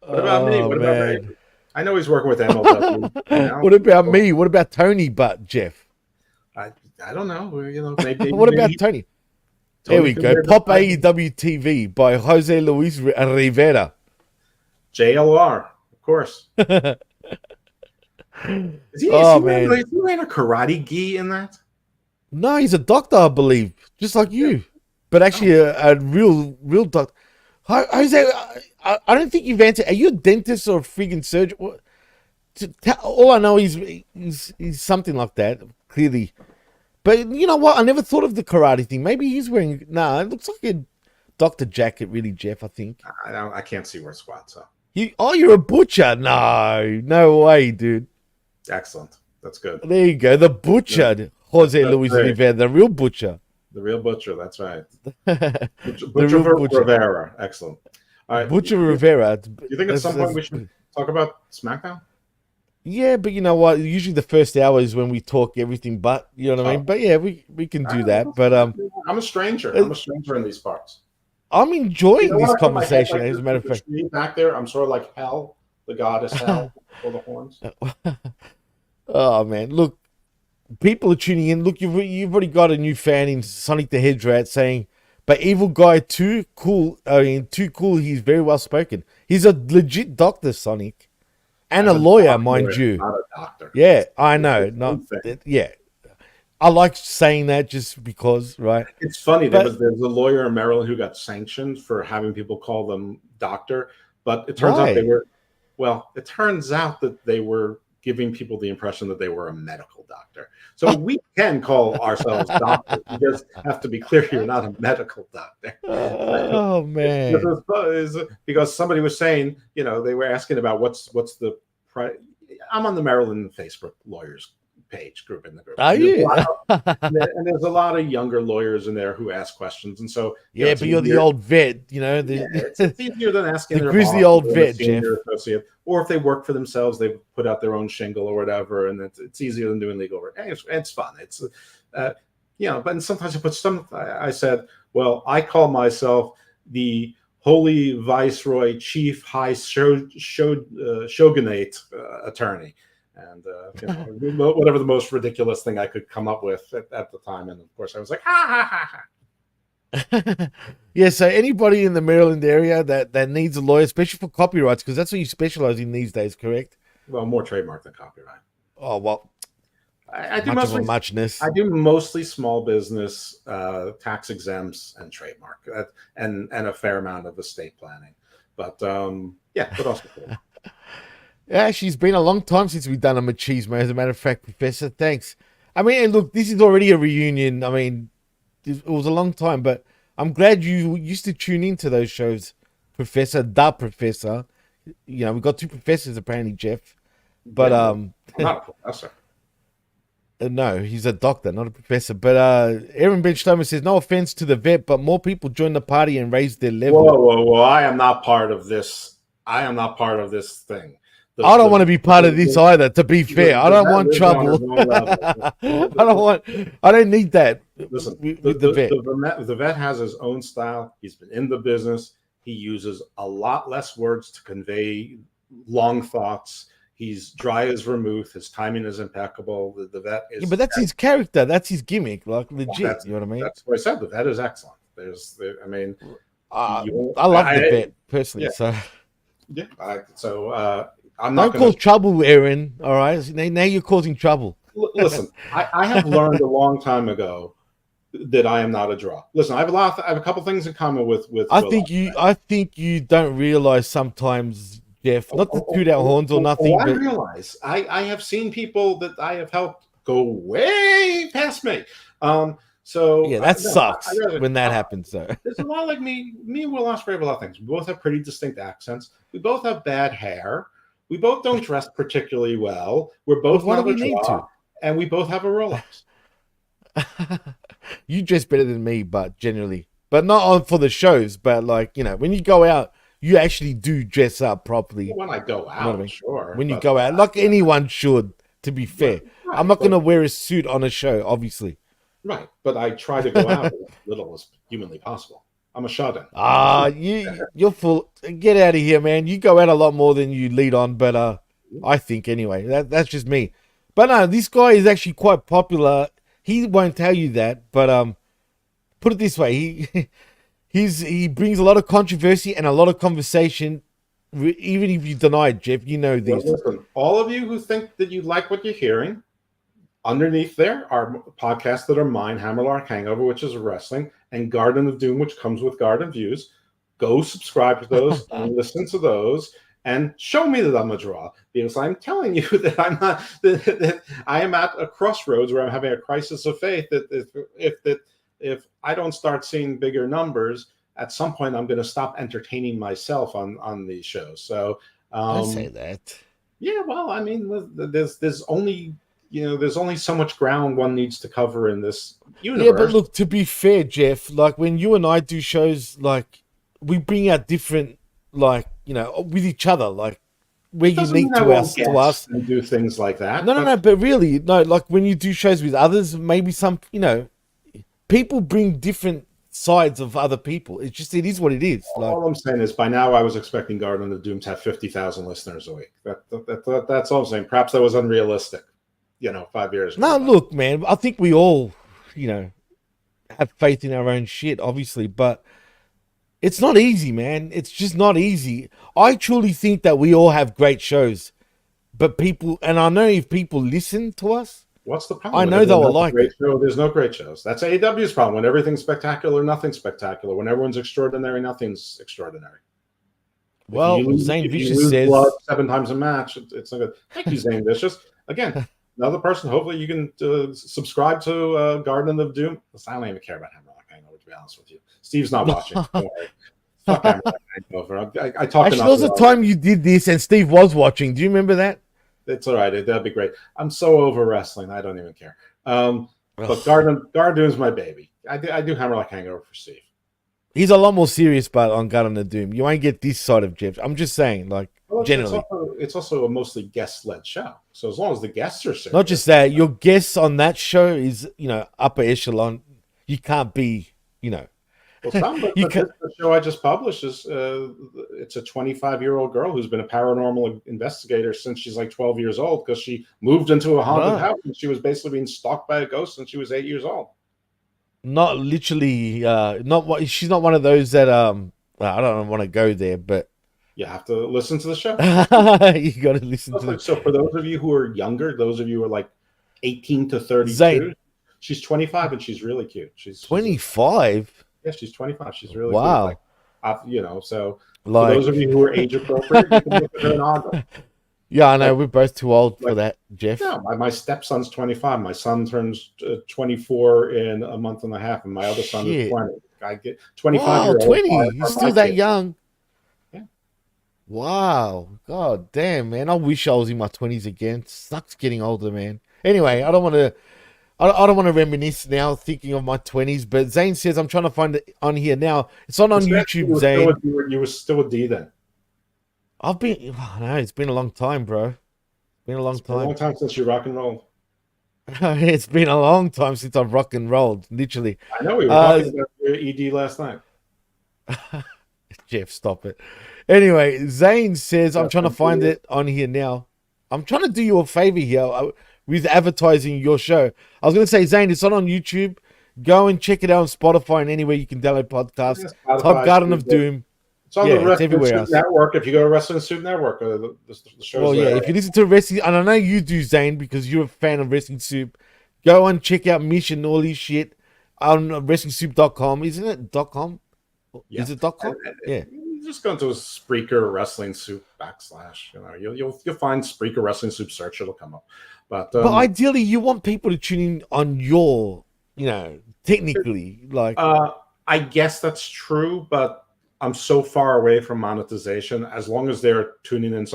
What about me? What about Raven? I know he's working with MLW. What about me? What about Tony? But Jeff, I don't know. Maybe. What about Tony? There we go. Pop AEW TV by Jose Luis Rivera. JLR, of course. Is he wearing a karate gi in that? No, he's a doctor, I believe, just like you, but actually a real doctor. Jose, I don't think you've answered. Are you a dentist or a friggin' surgeon? All I know is he's something like that, clearly. But you know what? I never thought of the karate thing. Maybe he's wearing. Nah, it looks like a doctor jacket, really, Jeff. I think. I can't see where squats are. You're a butcher? No way, dude. Excellent. That's good. There you go. The butcher, Jose Luis Rivera, the real butcher. The real butcher. That's right. Butcher Rivera. Excellent. All right. Butcher Rivera. Do you think at some point we should talk about SmackDown? Yeah, but you know what? Usually the first hour is when we talk everything but, you know what I mean? But yeah, we can do that. But I'm a stranger. I'm a stranger in these parts. I'm enjoying this conversation, as a matter of fact. Back there, I'm sort of like Hell, the goddess Hell, for the horns. Oh man, look, people are tuning in. Look, you've already got a new fan in Sonic the Hedge saying, but Evil Guy too cool. Too cool. He's very well spoken. He's a legit doctor, Sonic, and a lawyer, mind you. Not a doctor. Yeah, I know. Yeah, I like saying that just because, right? It's funny. There's a lawyer in Maryland who got sanctioned for having people call them doctor, but it turns out it turns out that they were giving people the impression that they were a medical doctor. So we can call ourselves doctors. You just have to be clear you're not a medical doctor. Oh man! Because somebody was saying, they were asking about what's the price. I'm on the Maryland Facebook lawyers page group in the group. Are you? And there's a lot of younger lawyers in there who ask questions, and so Yeah, but you're the old vet, you know. It's easier than asking the their grizzly boss old or vet, a senior Jeff. associate, or if they work for themselves, they put out their own shingle or whatever, and it's easier than doing legal work. Hey, it's fun. It's but sometimes I said, well, I call myself the Holy Viceroy Chief High Shogunate attorney. And whatever the most ridiculous thing I could come up with at the time, and of course I was like, ha ha ha ha. Yeah, so anybody in the Maryland area that needs a lawyer, especially for copyrights, because that's what you specialize in these days, correct? Well, more trademark than copyright. Oh well, I do mostly muchness. I do mostly small business, tax exempts, and trademark, and a fair amount of estate planning. But but also cool. Yeah, she's been a long time since we've done a machismo. As a matter of fact, Professor, thanks. I mean, and look, this is already a reunion. I mean, it was a long time, but I'm glad you used to tune into those shows, Professor, the Professor. You know, we've got two professors apparently, Jeff. But I'm not a professor. No, he's a doctor, not a professor. But Aaron Benchtomer says, no offense to the vet, but more people join the party and raise their level. Whoa! I am not part of this. I am not part of this thing. I don't want to be part of this either, to be fair. I don't want trouble. I don't need that. Listen, with the vet. The vet has his own style. He's been in the business. He uses a lot less words to convey long thoughts. He's dry as vermouth. His timing is impeccable. The vet is... Yeah, but that's his character. That's his gimmick. Like, legit. You know what I mean? That's what I said. The vet is excellent. I love the vet, personally. Yeah. I'm not cause trouble, Aaron. All right, now you're causing trouble. Listen, I have learned a long time ago that I am not a draw. Listen, I have a couple things in common with. I think you don't realize sometimes, Jeff. Not to toot our horns or nothing. I realize I have seen people that I have helped go way past me. So yeah, that sucks when that happens. Though there's a lot like me and Will Ospreay have a lot of things. We both have pretty distinct accents. We both have bad hair. We both don't dress particularly well. We're both not a draw, and we both have a Rolex. You dress better than me, but generally, but not on for the shows. But like, you know, when you go out, you actually do dress up properly. When I go out, you know what I mean? Sure. When you go out, like anyone should, to be fair. Right, I'm not going to wear a suit on a show, obviously. Right, but I try to go out as little as humanly possible. I'm a shut-in. You're full. Get out of here, man. You go out a lot more than you lead on, but I think anyway. That's just me. But no, this guy is actually quite popular. He won't tell you that, but put it this way: he brings a lot of controversy and a lot of conversation. Even if you deny it, Jeff, you know this. Well, listen, all of you who think that you like what you're hearing, underneath there are podcasts that are mine: Hammerlock Hangover, which is wrestling, and Garden of Doom, which comes with Garden Views. Go subscribe to those and listen to those, and show me that I'm a draw, because I'm telling you that I'm not. That I am at a crossroads where I'm having a crisis of faith. That if I don't start seeing bigger numbers, at some point I'm going to stop entertaining myself on these shows. So don't say that. Yeah, well, I mean, there's only so much ground one needs to cover in this universe. Yeah, but look, to be fair, Jeff, like when you and I do shows, like we bring out different, like, you know, with each other, like we're unique to us and do things like that. No, but really, no, like when you do shows with others, maybe some, you know, people bring different sides of other people. It is what it is. All I'm saying is, by now I was expecting Garden of Doom to have 50,000 listeners a week. That's all I'm saying. Perhaps that was unrealistic, 5 years ago. No, look, man, I think we all, have faith in our own shit, obviously, but it's not easy, man. It's just not easy. I truly think that we all have great shows, but people, and I know if people listen to us, what's the problem? I know they'll like it. There's no great shows. That's AEW's problem. When everything's spectacular, nothing's spectacular. When everyone's extraordinary, nothing's extraordinary. Well, Zane Vicious says blood 7 times a match. It's not good. Thank you, Zane Vicious. Again, another person. Hopefully, you can subscribe to Garden of Doom. Listen, I don't even care about Hammerlock Hangover, to be honest with you. Steve's not watching. Don't worry. Fuck Hammerlock Hangover. I talked. Actually, there was a time you did this, and Steve was watching. Do you remember that? It's all right. That'd be great. I'm so over wrestling. I don't even care. But Gardoon's my baby. I do Hammerlock Hangover for Steve. He's a lot more serious about on Garden of Doom. You won't get this side of Jeff. I'm just saying, like, Well, generally. it's also a mostly guest-led show. So as long as the guests are serious. Not just that, your guests on that show is, upper echelon. You can't be, Well, the show I just published is it's a 25-year-old girl who's been a paranormal investigator since she's like 12 years old because she moved into a haunted house and she was basically being stalked by a ghost since she was 8 years old. Not literally, she's not one of those that I don't want to go there, but you have to listen to the show. You got to listen to it. So for those of you who are younger, those of you who are like 18 to 32, Zane. She's 25 and she's really cute. She's 25. Yeah, she's 25. She's really wow. Cute. So for those of you who are age appropriate, you can look at her and August. Yeah, I know. We're both too old for that, Jeff. Yeah, my stepson's 25. My son turns 24 in a month and a half, and my other son is 20. I get 25. Wow, 20. He's still that young. Yeah. Wow. God damn, man. I wish I was in my 20s again. Sucks getting older, man. Anyway, I don't want to reminisce now thinking of my 20s, but Zane says I'm trying to find it on here now. It's not on YouTube, Zane. You were still a D then. It's been a long time, bro. It's been a long time since you rock and rolled. It's been a long time since I've rock and rolled, literally. I know we were talking about your ED last night. Jeff, stop it. Anyway, Zane says I'm trying to find it on here now. I'm trying to do you a favor here with advertising your show. I was going to say, Zane, it's not on YouTube. Go and check it out on Spotify and anywhere you can download podcasts. Type Garden of Doom. It's on the Wrestling Soup Network. If you go to Wrestling Soup Network, the show's well, yeah, there. if you listen to Wrestling, and I know you do, Zane, because you're a fan of Wrestling Soup, go and check out Mish and all his shit on WrestlingSoup.com. Isn't it .com? Yeah. Is it .com? Yeah. You just go into a Spreaker Wrestling Soup / you'll find Spreaker Wrestling Soup search. It'll come up. But ideally, you want people to tune in on your, technically, like. I guess that's true, but I'm so far away from monetization. As long as they're tuning in,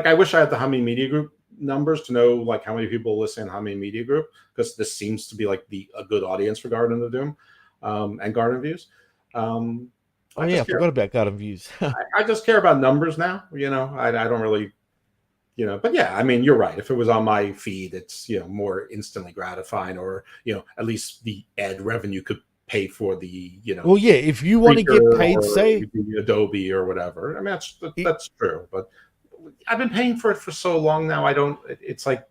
I wish I had the Humming Media Group numbers to know like how many people listen to Humming Media Group, because this seems to be like a good audience for Garden of Doom and Garden Views. I forgot about Garden Views. I just care about numbers now. I don't really. But yeah, I mean, you're right. If it was on my feed, it's, more instantly gratifying, or, at least the ad revenue could pay for the, Well, yeah, if you want to get paid, say Adobe or whatever. I mean, that's true. But I've been paying for it for so long now. It's like,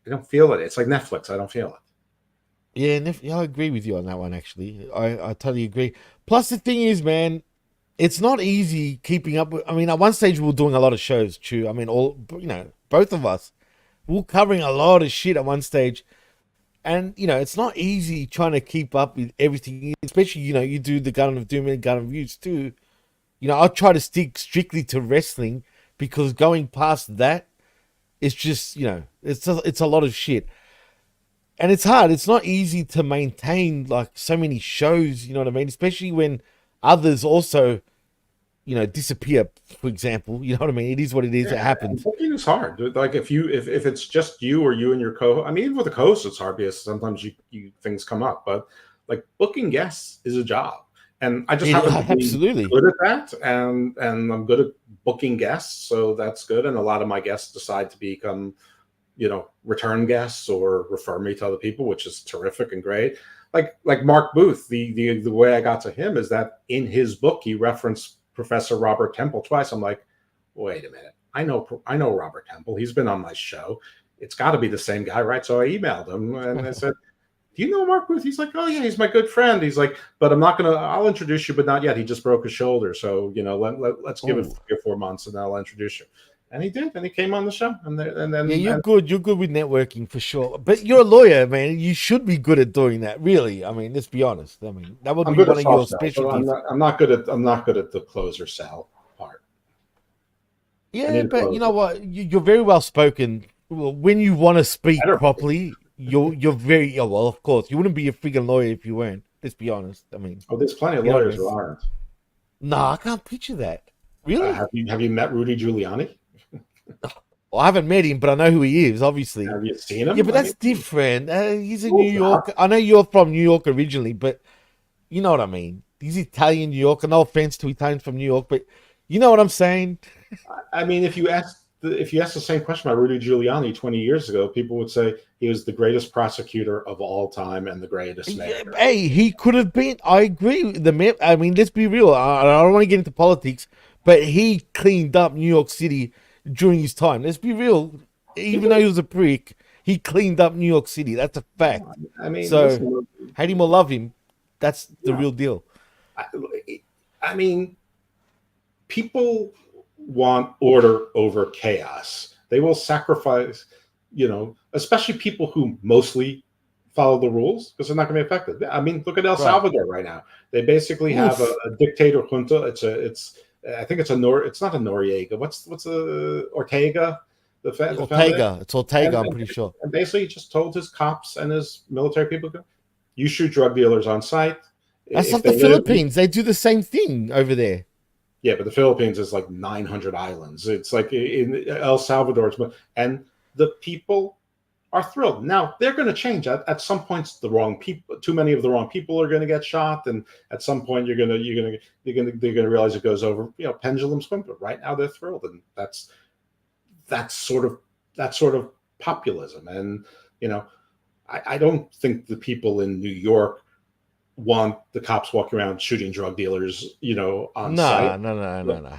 I don't feel it. It's like Netflix. I don't feel it. Yeah, I agree with you on that one, actually. I totally agree. Plus, the thing is, man, it's not easy keeping up with. I mean, at one stage we were doing a lot of shows too. I mean, both of us, we were covering a lot of shit at one stage, and it's not easy trying to keep up with everything. Especially, you do the Garden of Doom and Garden of Views too. I try to stick strictly to wrestling, because going past that, it's just it's a lot of shit, and it's hard. It's not easy to maintain like so many shows. You know what I mean? Especially when others also disappear, for example. You know what I mean? It is what it is. Yeah, it happens. Booking is hard. Like if it's just you or you and your co-host. I mean, even with a co-host, it's hard because sometimes you things come up. But like booking guests is a job, and I just happen to be good at that. And I'm good at booking guests, so that's good. And a lot of my guests decide to become, return guests or refer me to other people, which is terrific and great. Like Mark Booth. The way I got to him is that in his book he referenced Professor Robert Temple twice. I'm like, wait a minute. I know Robert Temple. He's been on my show. It's got to be the same guy, right? So I emailed him and I said, do you know Mark Booth? He's like, oh yeah, he's my good friend. He's like, but I'll introduce you, but not yet. He just broke his shoulder. So, let's give it 3 or 4 months and then I'll introduce you. And he did, and he came on the show. And then you're good. You're good with networking for sure. But you're a lawyer, man. You should be good at doing that. Really, I mean, let's be honest. I mean, that would be one of your specialties. I'm not good at the closer sell part. Yeah, but you know what? You're very well spoken. When you want to speak properly, you're very well. Of course, you wouldn't be a freaking lawyer if you weren't. Let's be honest. I mean, there's plenty of lawyers who aren't. No, I can't picture that. Really? Have you met Rudy Giuliani? Well, I haven't met him, but I know who he is, obviously. Have you seen him? Yeah, but I that's mean, different. He's in well, New York. I know you're from New York originally, but you know what I mean. He's Italian, New York. No offense to Italians from New York, but you know what I'm saying. I mean, if you ask the same question about Rudy Giuliani 20 years ago, people would say he was the greatest prosecutor of all time and the greatest Yeah, mayor. hey, he could have been. I agree with the man. I mean, let's be real. I don't want to get into politics, but he cleaned up New York City during his time. Let's be real. Even though he was a prick, he cleaned up New York City. That's a fact. I mean, So, listen, hate him or love him, that's the yeah, real deal. I, I mean, people want order over chaos. They will sacrifice, especially people who mostly follow the rules because they're not going to be affected. I mean, look at El Right. Salvador right now. They basically have Oof. a dictator junta. I think it's it's not a Noriega. What's the Ortega? The founder? Ortega. It's Ortega, I'm And, pretty sure. and basically just told his cops and his military people, you shoot drug dealers on sight. That's If like they the live- Philippines. They do the same thing over there. Yeah, but the Philippines is like 900 islands. It's like in El Salvador, and the people are thrilled. Now they're going to change. At some points, the wrong people, too many of the wrong people are going to get shot, and at some point, they're going to realize it goes over. Pendulum swing. But right now, they're thrilled, and that's sort of populism. And I don't think the people in New York want the cops walking around shooting drug dealers, on site. No.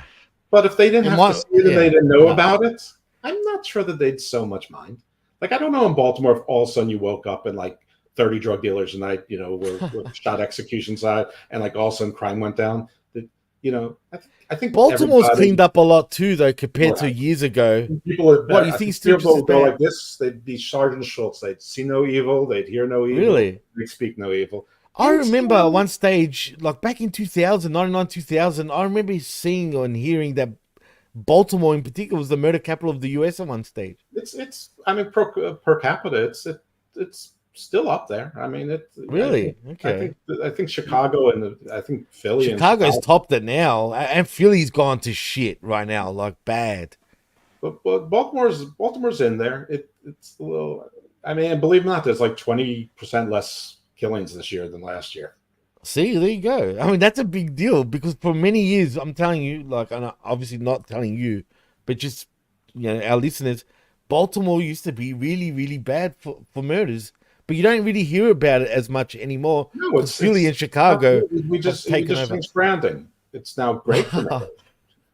But if they didn't have to see it and they didn't know about it, I'm not sure that they'd so much mind. Like, I don't know in Baltimore if all of a sudden you woke up and like 30 drug dealers a night, were shot execution side, and like all of a sudden crime went down. I think Baltimore's cleaned up a lot too, though, compared to Right. years ago. People are What, you think it's still just as would go bad? like this? They'd be Sergeant Schultz. They'd see no evil. They'd hear no evil. Really? They'd speak no evil. I And remember so- at one stage, like back in 2000, 99, 2000, I remember seeing and hearing that Baltimore in particular was the murder capital of the US at one stage. It's I mean per capita it's still up there. I mean Really? Okay. I think Chicago and I think Philly Chicago's and topped it now, and Philly's gone to shit right now, like bad. but Baltimore's in there. It's a little. I mean, and believe it or not, there's like 20% less killings this year than last year. See, there you go. I mean, that's a big deal because for many years, I'm telling you, like, I'm obviously not telling you, but just, our listeners, Baltimore used to be really, really bad for murders, but you don't really hear about it as much anymore. No, Because Philly and Chicago we just taken over. changed branding. It's now great for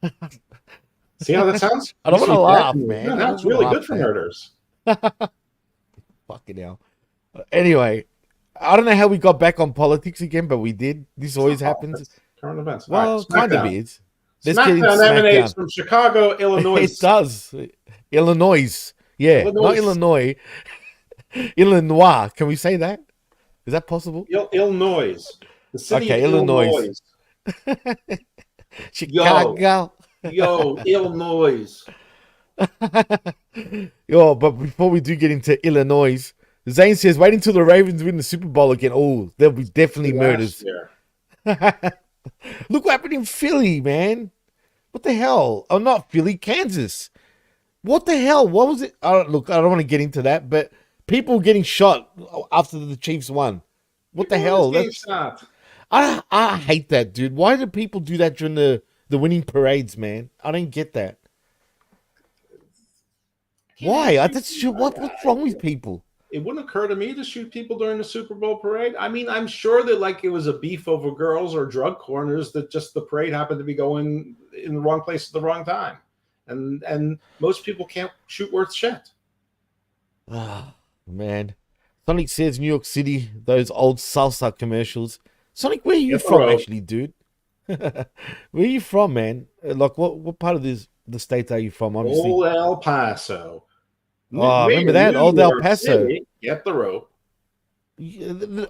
murders. See how that sounds? I don't You wanna see laugh, that? man. No, I now don't it's wanna really laugh, good for man. murders. Fucking hell. Anyway, I don't know how we got back on politics again, but we did. This always happens. That's current events. Well, All right, kind of SmackDown. is. Let's get into SmackDown emanates SmackDown. from Chicago, Illinois. It does. Illinois. Yeah, not Illinois. Illinois. Can we say that? Is that possible? Illinois. The city Okay, of Illinois. Chicago. Yo, Illinois. Yo, but before we do get into Illinois, Zane says, wait until the Ravens win the Super Bowl again. Oh, there'll be definitely murders. Look what happened in Philly, man. What the hell? Oh, not Philly, Kansas. What the hell? What was it? I don't want to get into that, but people getting shot after the Chiefs won. What the hell? I hate that, dude. Why do people do that during the winning parades, man? I don't get that. Why? What's wrong with people? It wouldn't occur to me to shoot people during the Super Bowl parade. I mean, I'm sure that like it was a beef over girls or drug corners that just the parade happened to be going in the wrong place at the wrong time. And most people can't shoot worth shit. Ah, man. Sonic says New York City, those old salsa commercials. Sonic, where are you from, actually, dude? Where are you from, man? Like, what part of the state are you from, obviously? Old El Paso. Oh, remember that? Old El Paso. City, get the rope.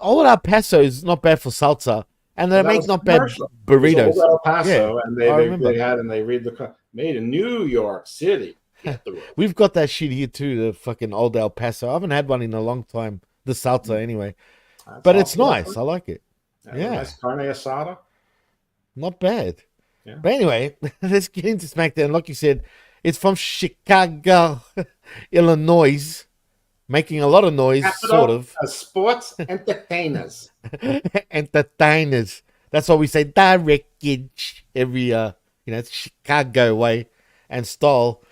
Old El Paso is not bad for salsa, and they make not bad burritos. Old El Paso, Yeah, and they read the made in New York City. Get the rope. We've got that shit here too, the fucking Old El Paso. I haven't had one in a long time, the salsa anyway. That's But it's awful. nice. I like it. Yeah. Nice carne asada. Not bad. Yeah. But anyway, let's get into SmackDown. Like you said, It's from Chicago, Illinois, making a lot of noise, sort Capital of. of sports entertainers. Entertainers. That's why we say direct every it's Chicago way and style.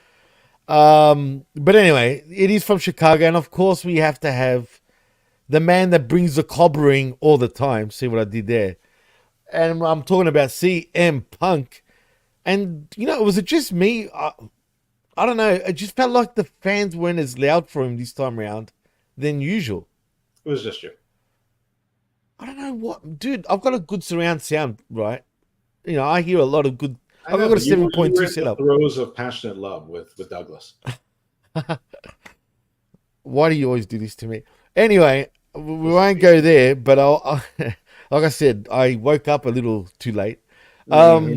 But anyway, it is from Chicago, and of course we have to have the man that brings the cobbering all the time. See what I did there? And I'm talking about CM Punk. And was it just me? I don't know. It just felt like the fans weren't as loud for him this time around than usual. It was just you. I don't know what, dude. I've got a good surround sound, right? I hear a lot of good. I've got a 7.2 setup. Throes of passionate love with Douglas. Why do you always do this to me? Anyway, we won't go there. But like I said, I woke up a little too late. But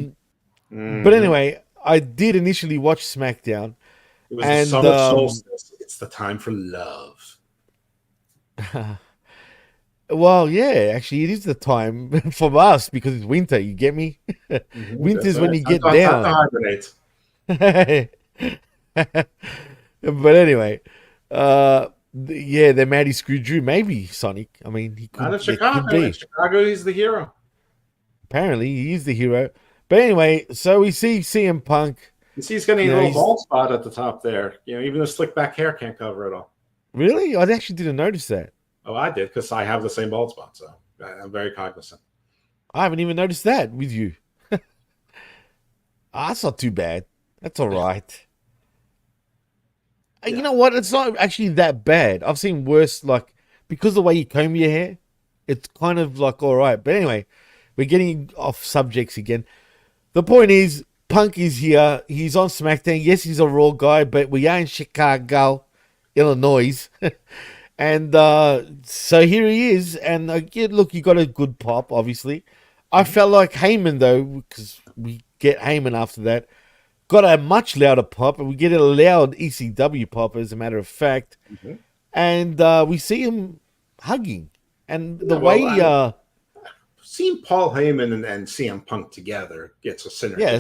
anyway, I did initially watch SmackDown. It was the summer solstice. It's the time for love. Well, yeah, actually, it is the time for us because it's winter. You get me? Winter's when you get down. But anyway, they're Maddie Screw Drew. Maybe Sonic. I mean, he could. Not in Chicago. In Chicago, he's the hero. Apparently, he is the hero. But anyway, so we see CM Punk. You see, he's getting a little bald spot at the top there. Even the slick back hair can't cover it all. Really? I actually didn't notice that. Oh, I did because I have the same bald spot, so I'm very cognizant. I haven't even noticed that with you. That's not too bad. That's all right. Yeah. You know what? It's not actually that bad. I've seen worse, like, because of the way you comb your hair, it's kind of like all right. But anyway, we're getting off subjects again. The point is, Punk is here. He's on SmackDown. Yes, he's a Raw guy, but we are in Chicago, Illinois. And so here he is. And look, you got a good pop, obviously. I felt like Heyman, though, because we get Heyman after that, got a much louder pop. And we get a loud ECW pop, as a matter of fact. Mm-hmm. And we see him hugging. And seeing Paul Heyman and CM Punk together gets a synergy. Yeah,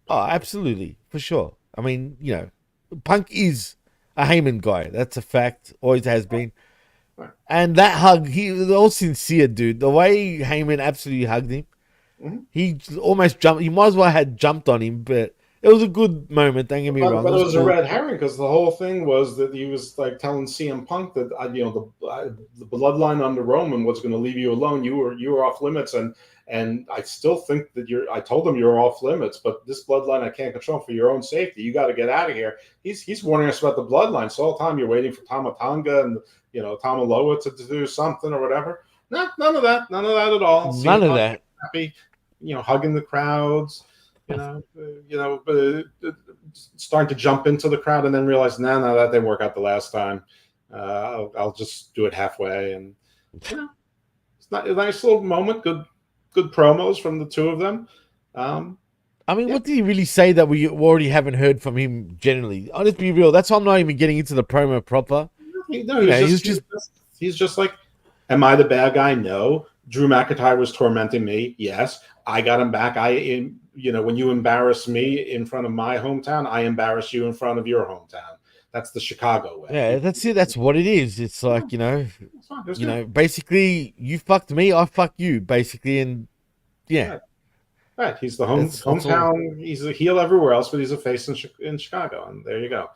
absolutely, for sure. I mean, Punk is a Heyman guy. That's a fact. Always has been. Right. And that hug, he was all sincere, dude. The way Heyman absolutely hugged him, he almost jumped. He might as well have jumped on him, but it was a good moment. Don't get me wrong. But it was a red herring because the whole thing was that he was like telling CM Punk that the bloodline under Roman was going to leave you alone. You were off limits, and I still think that I told him you're off limits, but this bloodline I can't control for your own safety. You got to get out of here. He's warning us about the bloodline. So all the time you're waiting for Tama Tonga and Tamaloa to do something or whatever. No, none of that at all. None of that. Happy, hugging the crowds. Starting to jump into the crowd and then realize, no, that didn't work out the last time. I'll just do it halfway, and it's not a nice little moment. Good promos from the two of them. What did he really say that we already haven't heard from him generally? I'll just be real. That's why I'm not even getting into the promo proper. He's just like, am I the bad guy? No. Drew McIntyre was tormenting me. Yes. I got him back. When you embarrass me in front of my hometown, I embarrass you in front of your hometown. That's the Chicago way. Yeah, that's it. That's what it is. It's like, basically you fucked me, I fuck you, basically. And yeah. Right. He's the hometown. He's a heel everywhere else, but he's a face in Chicago. And there you go.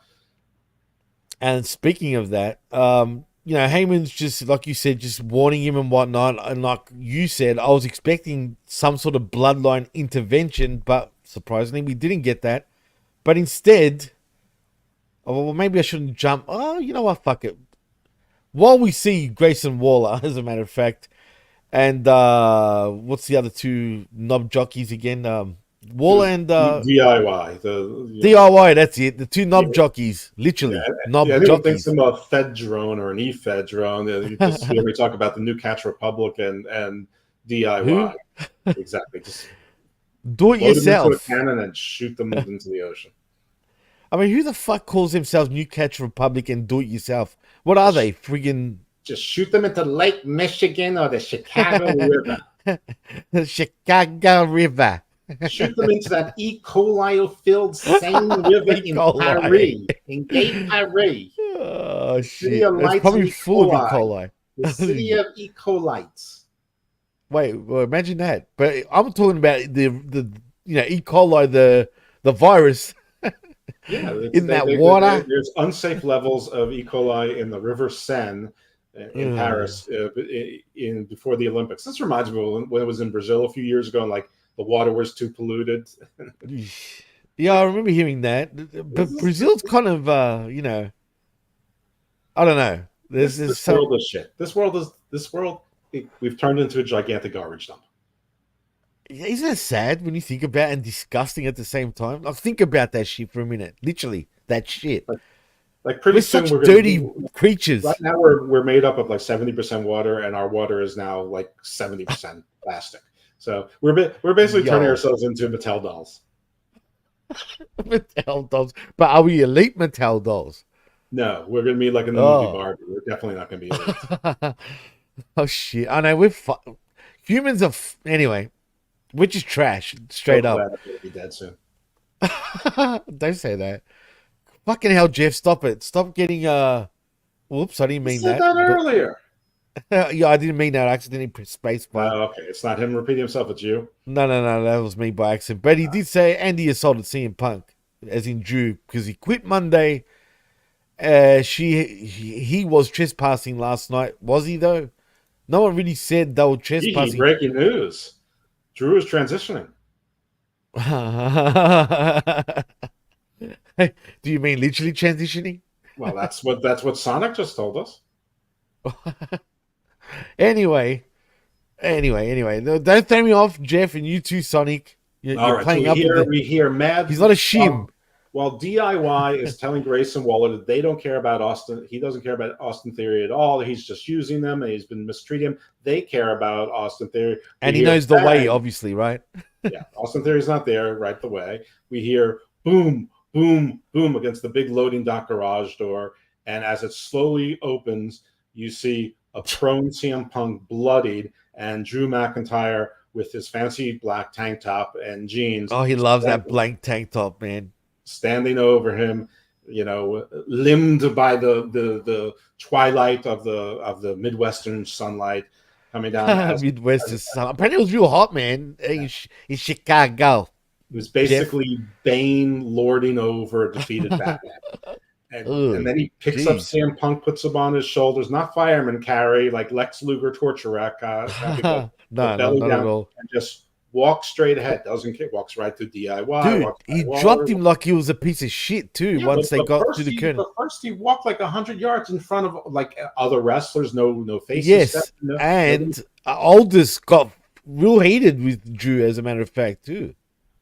And speaking of that, Heyman's just, like you said, just warning him and whatnot. And like you said, I was expecting some sort of bloodline intervention, but surprisingly, we didn't get that. But instead, well, maybe I shouldn't jump. Oh, you know what? Fuck it. While we see Grayson Waller, as a matter of fact, and what's the other two knob jockeys again? Waller and DIY. DIY, that's it. The two knob jockeys, literally. Knob jockeys. Anyone thinks I'm a Fed-drone or an E-Fed-drone. When we talk about the New Catch Republic and DIY. Who? Exactly. Just do it yourself. Them into a cannon and shoot them into the ocean. I mean, who the fuck calls themselves New Catch Republic and do it yourself? What are they? Friggin' just shoot them into Lake Michigan or the Chicago River. The Chicago River. Shoot them into that E. coli-filled Seine River E. in coli. Paris, in Gay Paris. Oh, The city shit. of It's lights probably and E. full of E. coli. coli. The city of E. colites. Wait, well, imagine that. But I'm talking about the E. coli, the virus Yeah, in that water. there's unsafe levels of E. coli in the River Seine in Paris in before the Olympics. This reminds me of when it was in Brazil a few years ago, and like the water was too polluted. Yeah, I remember hearing that. But Brazil's kind of, I don't know. This world is shit. This world. We've turned into a gigantic garbage dump. Isn't it sad when you think about it and disgusting at the same time? Like, think about that shit for a minute. Literally, that shit. Like pretty We're soon such we're dirty creatures. Right now we're made up of like 70% water, and our water is now like 70% plastic. So we're basically turning ourselves into Mattel dolls. Mattel dolls, but are we elite Mattel dolls? No, we're gonna be like in the movie Barbie. We're definitely not gonna be elite. Oh shit! I know humans are anyway. We're just trash, straight up. I'm gonna be dead soon. Don't say that. Fucking hell, Jeff! Stop it! Stop getting Whoops! I didn't mean that. Earlier. Yeah, I didn't mean that. I accidentally pressed space bar. Oh, okay. It's not him repeating himself. It's you. No, that was me by accident. But he did say Andy assaulted CM Punk, as in Drew, because he quit Monday. He was trespassing last night. Was he though? No one really said they were trespassing. Breaking news. Drew is transitioning. Do you mean literally transitioning? Well, that's what Sonic just told us. Anyway. Don't throw me off, Jeff, and you too, Sonic. You're playing up. We hear mad. He's not a shim. While DIY is telling Grayson Waller that they don't care about Austin, he doesn't care about Austin Theory at all. He's just using them, and he's been mistreating him. They care about Austin Theory, and he knows the way, obviously, right? Yeah, Austin Theory's not there right the way. We hear boom, boom, boom against the big loading dock garage door, and as it slowly opens, you see a prone CM Punk bloodied, and Drew McIntyre with his fancy black tank top and jeans. Oh, he loves that blank tank top, man. Standing over him, limbed by the twilight of the Midwestern sunlight coming down. Midwestern sun. Apparently, it was real hot, man. In Chicago. It was basically Bane lording over a defeated Batman. And then he picks up CM Punk, puts him on his shoulders, not fireman carry like Lex Luger torture rack, no, not at all. And just walks straight ahead. Doesn't care. Walks right through DIY. Dude, he dropped him like he was a piece of shit too. Once they got to the curtain. But first, he walked like 100 yards in front of like other wrestlers. No faces. Yes, and Aldous got real heated with Drew, as a matter of fact, too.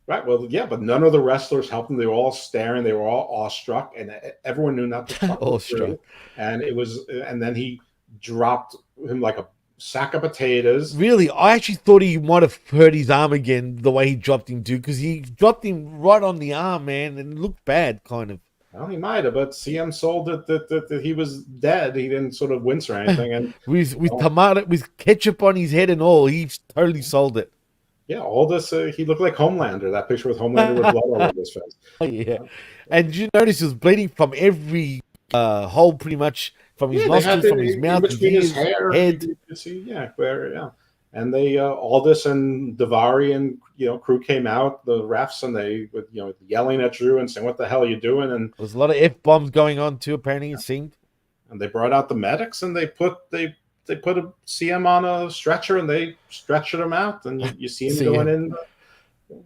Right. Well, yeah, but none of the wrestlers helped him. They were all staring. They were all awestruck, and everyone knew not to fuck with Drew. And and then he dropped him like a sack of potatoes. Really, I actually thought he might have hurt his arm again the way he dropped him too, because he dropped him right on the arm, man, and it looked bad, kind of. Well, he might have, but CM sold it that he was dead. He didn't sort of wince or anything, and with tomato, with ketchup on his head and all, he totally sold it. Yeah, all this, he looked like Homelander, that picture with Homelander with blood all over his face. Yeah. And you notice he was bleeding from every hole, pretty much, from his nostrils, from his mouth, his hair, head. And they, Aldous and Daivari and, crew came out, the refs, and they were, yelling at Drew and saying, "What the hell are you doing?" And there's a lot of F-bombs going on, too, apparently, it seemed. And they brought out the medics, and they put a CM on a stretcher, and they stretched him out, and you see him going in.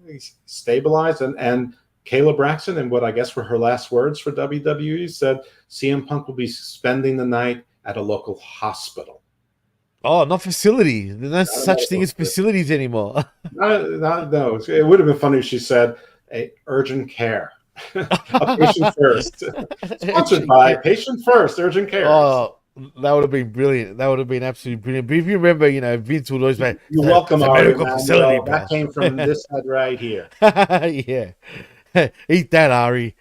He's stabilized, and Kayla Braxton, and what I guess were her last words for WWE, said CM Punk will be spending the night at a local hospital. Oh, not facility. There's no such thing as facilities anymore. No. It would have been funny if she said urgent care. A patient first. Sponsored by Patient First, Urgent Care. Oh, that would have been brilliant. That would have been absolutely brilliant. But if you remember, Vince would always say, "You're welcome, Ari, medical facility." Well, that came from this head right here. Yeah. Eat that, Ari.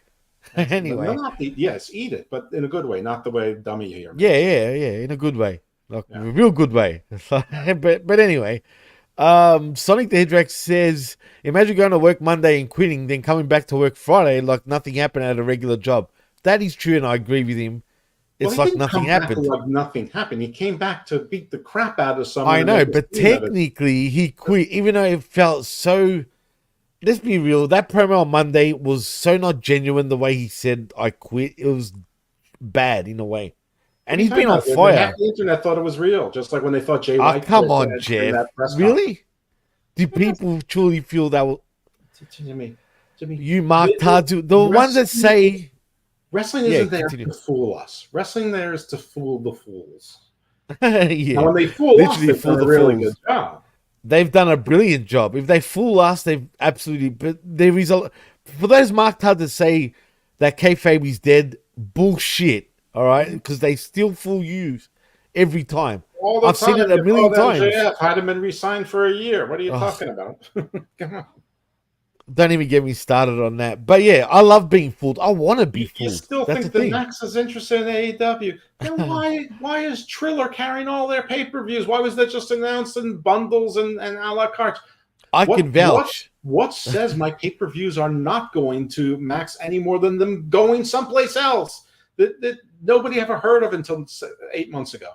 Anyway. Yes, eat it, but in a good way, not the way dummy here. Yeah, in a good way. Like, a real good way. But anyway, Sonic the Hedgehog says, imagine going to work Monday and quitting, then coming back to work Friday like nothing happened at a regular job. That is true, and I agree with him. It's like nothing happened. Like nothing happened. He came back to beat the crap out of someone. I know, but technically he quit, even though it felt so. Let's be real. That promo on Monday was so not genuine. The way he said, "I quit," it was bad in a way. And he's been on fire. Half the internet thought it was real, just like when they thought Jay White. Come on, Jeff. Really? Do people truly feel that? Jimmy, you Mark Tardu, the ones that say wrestling isn't there to fool us. Wrestling there is to fool the fools. Yeah, now, when they fool us, they've done a really good job. They've done a brilliant job. If they fool us, they've absolutely. But there is a for those Mark Tardu to say that kayfabe is dead. Bullshit. All right, because they still fool you every time. I've seen it a million times. MJF hadn't been re-signed for a year. What are you talking about? Come on. Don't even get me started on that. But yeah, I love being fooled. I want to be fooled. You still think the Max is interested in AEW? Then why is Triller carrying all their pay-per-views? Why was that just announced in bundles and a la carte? I can vouch. What says my pay-per-views are not going to Max any more than them going someplace else that nobody ever heard of until 8 months ago?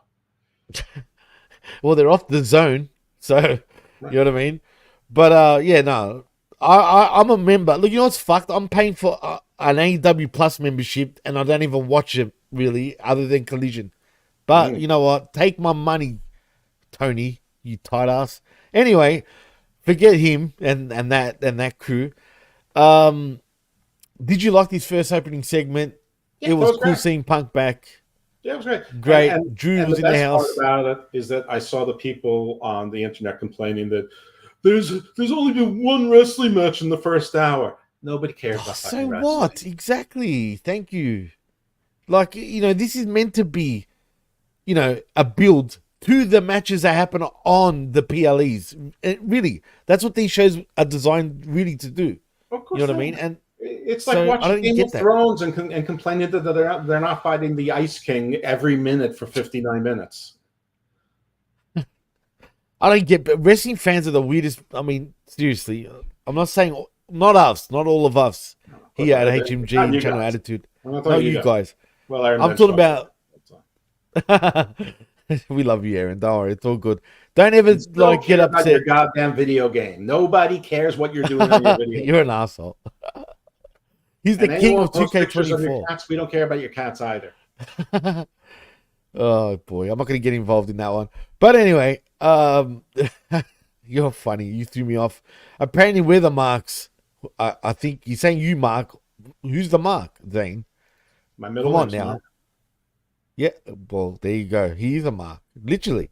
Well, they're off the zone, so right. You know what I mean. But yeah, no, I'm a member. Look, you know what's fucked? I'm paying for an AEW Plus membership, and I don't even watch it really, other than Collision. But you know what? Take my money, Tony, you tight ass. Anyway, forget him and that crew. Did you like this first opening segment? Yeah, it was cool seeing Punk back. Yeah, it was great. Great. Drew was in the house. The best part about it is that I saw the people on the internet complaining that there's only been one wrestling match in the first hour. Nobody cares about so what? Exactly. Thank you. Like, you know, this is meant to be, you know, a build to the matches that happen on the PLEs. Really, that's what these shows are designed really to do. Of course, you know what I mean? And it's like watching Game of Thrones and complaining that they're not fighting the Ice King every minute for 59 minutes. I don't get, but wrestling fans are the weirdest. I mean, seriously, I'm not saying not us, not all of us here at HMG and Channel Attitude. Not you guys. Well, I'm talking about. We love you, Aaron. Don't worry, it's all good. Don't ever get upset. Your goddamn video game. Nobody cares what you're doing on your video game. You're an asshole. He's the king of 2K24. We don't care about your cats either. Oh boy, I'm not going to get involved in that one. But anyway, you're funny. You threw me off. Apparently, we're the marks. I think you're saying you, Mark. Who's the mark, Zane? My middle name's now. Mark. Yeah, well, there you go. He's a mark, literally.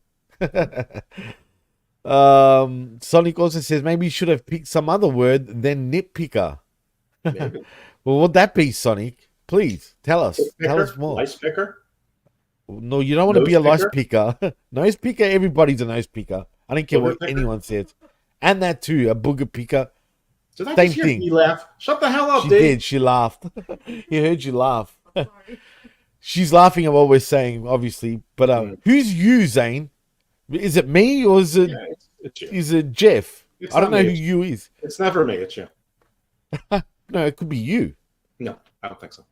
Sonic also says maybe you should have picked some other word than nitpicker. Well, would that be, Sonic? Please tell us. Tell us more. Lice picker? No, you don't want to be a lice picker. Nose picker, everybody's a nose picker. I don't care what anyone says. And that too, a booger picker. Did I just hear you laugh? Shut the hell up, She Dave. did. She laughed. He heard you laugh. She's laughing at what we're saying, obviously. But who's you, Zane? Is it me or is it? Yeah, it's you. Is it Jeff? I don't know who you is. It's never me. It's you. No, it could be you. No, I don't think so.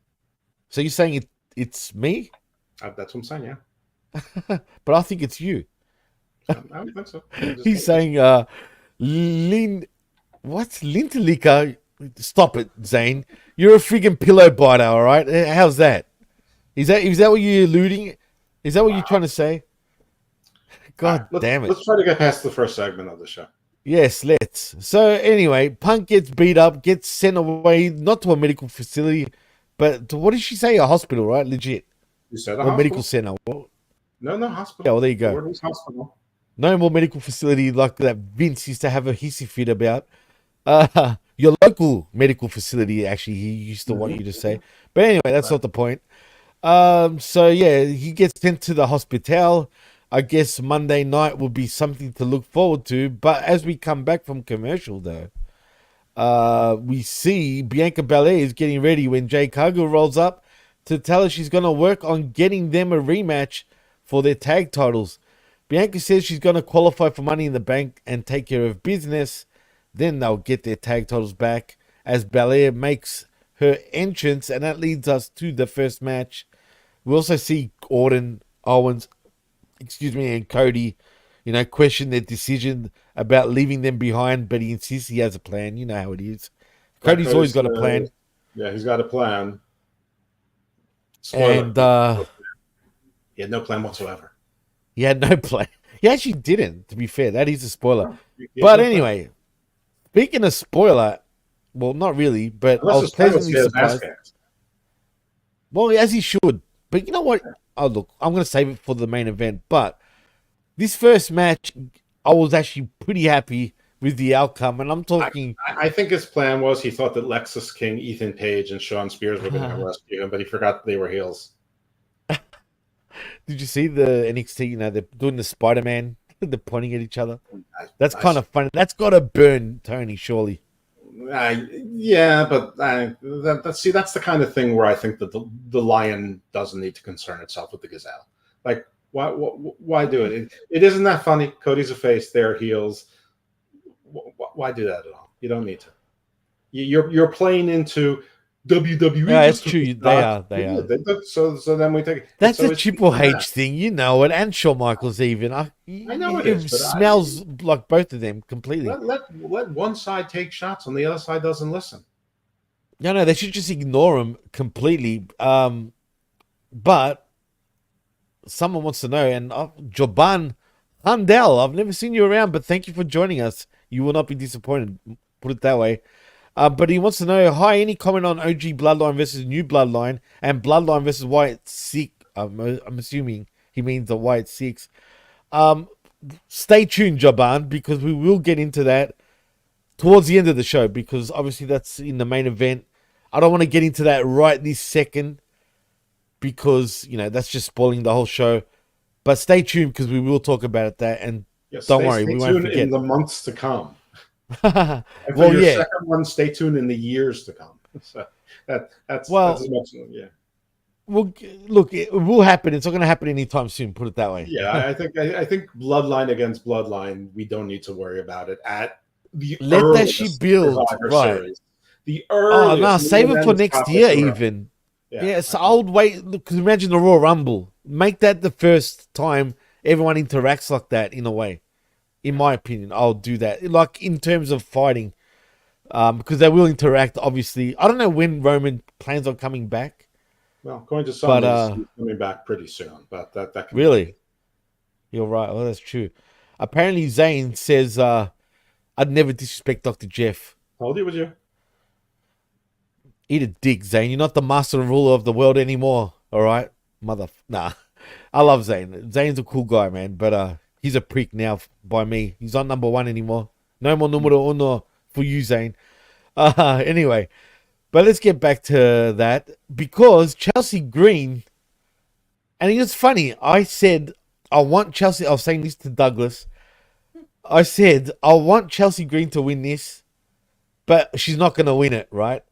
So you're saying it's me? That's what I'm saying, yeah. But I think it's you. I don't think so. He's saying, what's Lintalika? Stop it, Zane. You're a friggin' pillow biter, all right? How's that? Is that what you're alluding? Is that what you're trying to say? God damn it. Let's try to get past the first segment of the show. Yes, let's. So anyway, Punk gets beat up, gets sent away, not to a medical facility, but to, what did she say? A hospital, right? Legit. You said a medical center. Well, no, hospital. Yeah, well, there you go. Hospital. No more medical facility like that Vince used to have a hissy fit about. Your local medical facility, actually, he used to want you to say. But anyway, that's not the point. So yeah, he gets sent to the hospital. I guess Monday night will be something to look forward to. But as we come back from commercial, though, we see Bianca Belair is getting ready when Jade Cargill rolls up to tell her she's going to work on getting them a rematch for their tag titles. Bianca says she's going to qualify for Money in the Bank and take care of business. Then they'll get their tag titles back as Belair makes her entrance, and that leads us to the first match. We also see Orton, Owens, and Cody, question their decision about leaving them behind, but he insists he has a plan. You know how it is. Cody's always got a plan. Yeah, he's got a plan. Spoiler. And he had no plan whatsoever. He had no plan. He actually didn't, to be fair. That is a spoiler. But anyway, speaking of spoiler, well, not really, but I was pleasantly surprised. Well, as he should. But you know what? Oh, look, I'm going to save it for the main event. But this first match, I was actually pretty happy with the outcome. And I'm talking... I think his plan was he thought that Lexus King, Ethan Page, and Shawn Spears were going to rescue him, but he forgot they were heels. Did you see the NXT? They're doing the Spider-Man. They're pointing at each other. That's kind of funny. That's got to burn Tony, surely. Yeah, but that's the kind of thing where I think that the lion doesn't need to concern itself with the gazelle. Like, why do it? It isn't that funny. Cody's a face. They're heels. Why do that at all? You don't need to. You're playing into WWE. Yeah, it's true. They are. So then we take. That's a Triple H thing, you know it, and Shawn Michaels even. I know it smells like both of them completely. Let one side take shots, and the other side doesn't listen. No, they should just ignore them completely. But someone wants to know, and Joban Handel, I've never seen you around, but thank you for joining us. You will not be disappointed. Put it that way. But he wants to know, hi, any comment on OG Bloodline versus New Bloodline and Bloodline versus Wyatt Six? I'm assuming he means the Wyatt Six. Stay tuned, Jaban, because we will get into that towards the end of the show, because obviously that's in the main event. I don't want to get into that right this second because, that's just spoiling the whole show. But stay tuned because we will talk about that. And don't worry, we won't forget. In the months to come. And for your second one, stay tuned in the years to come. So that's as much. Yeah. Well, look, it will happen. It's not going to happen anytime soon. Put it that way. Yeah, I think Bloodline against Bloodline, we don't need to worry about it at the let that shit build. Right. Series. The earliest. Oh no, save it for next year even. Yeah, so I'll wait. Because imagine the Royal Rumble. Make that the first time everyone interacts like that in a way. In my opinion, I'll do that. Like in terms of fighting, because they will interact. Obviously, I don't know when Roman plans on coming back. Well, according to some, he's coming back pretty soon. But that can really, you're right. Oh, that's true. Apparently, Zayn says, "I'd never disrespect Dr. Jeff." How old was you? Eat a dick, Zayn. You're not the master and ruler of the world anymore. All right, Nah, I love Zayn. Zayn's a cool guy, man. But he's a prick now by me. He's not number one anymore. No more numero uno for you, Zayn. Anyway, but let's get back to that. Because Chelsea Green, and it's funny, I said, I want Chelsea, I was saying this to Douglas. I said, I want Chelsea Green to win this, but she's not going to win it, right?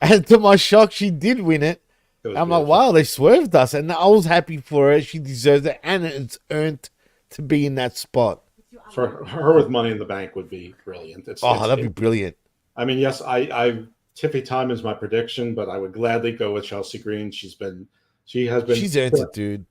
And to my shock, she did win it. I'm like, wow, they swerved us. And I was happy for her. She deserves it. And it's earned to be in that spot. For her with Money in the Bank would be brilliant. That'd be brilliant. I mean, yes, I Tiffy Time is my prediction, but I would gladly go with Chelsea Green. She's earned it, dude.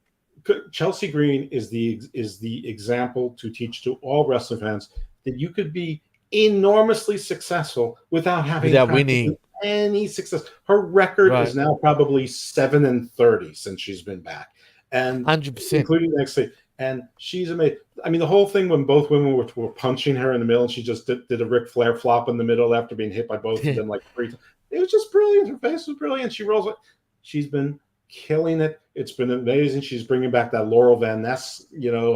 Chelsea Green is the example to teach to all wrestling fans that you could be enormously successful without winning any success. Her record is now probably 7-30 since she's been back, and 100%, including the next thing. And she's amazing. I mean, the whole thing when both women were punching her in the middle, and she just did a Ric Flair flop in the middle after being hit by both of them like 3 times. It was just brilliant. Her face was brilliant. She rolls it. She's been killing it. It's been amazing. She's bringing back that Laurel Van Ness,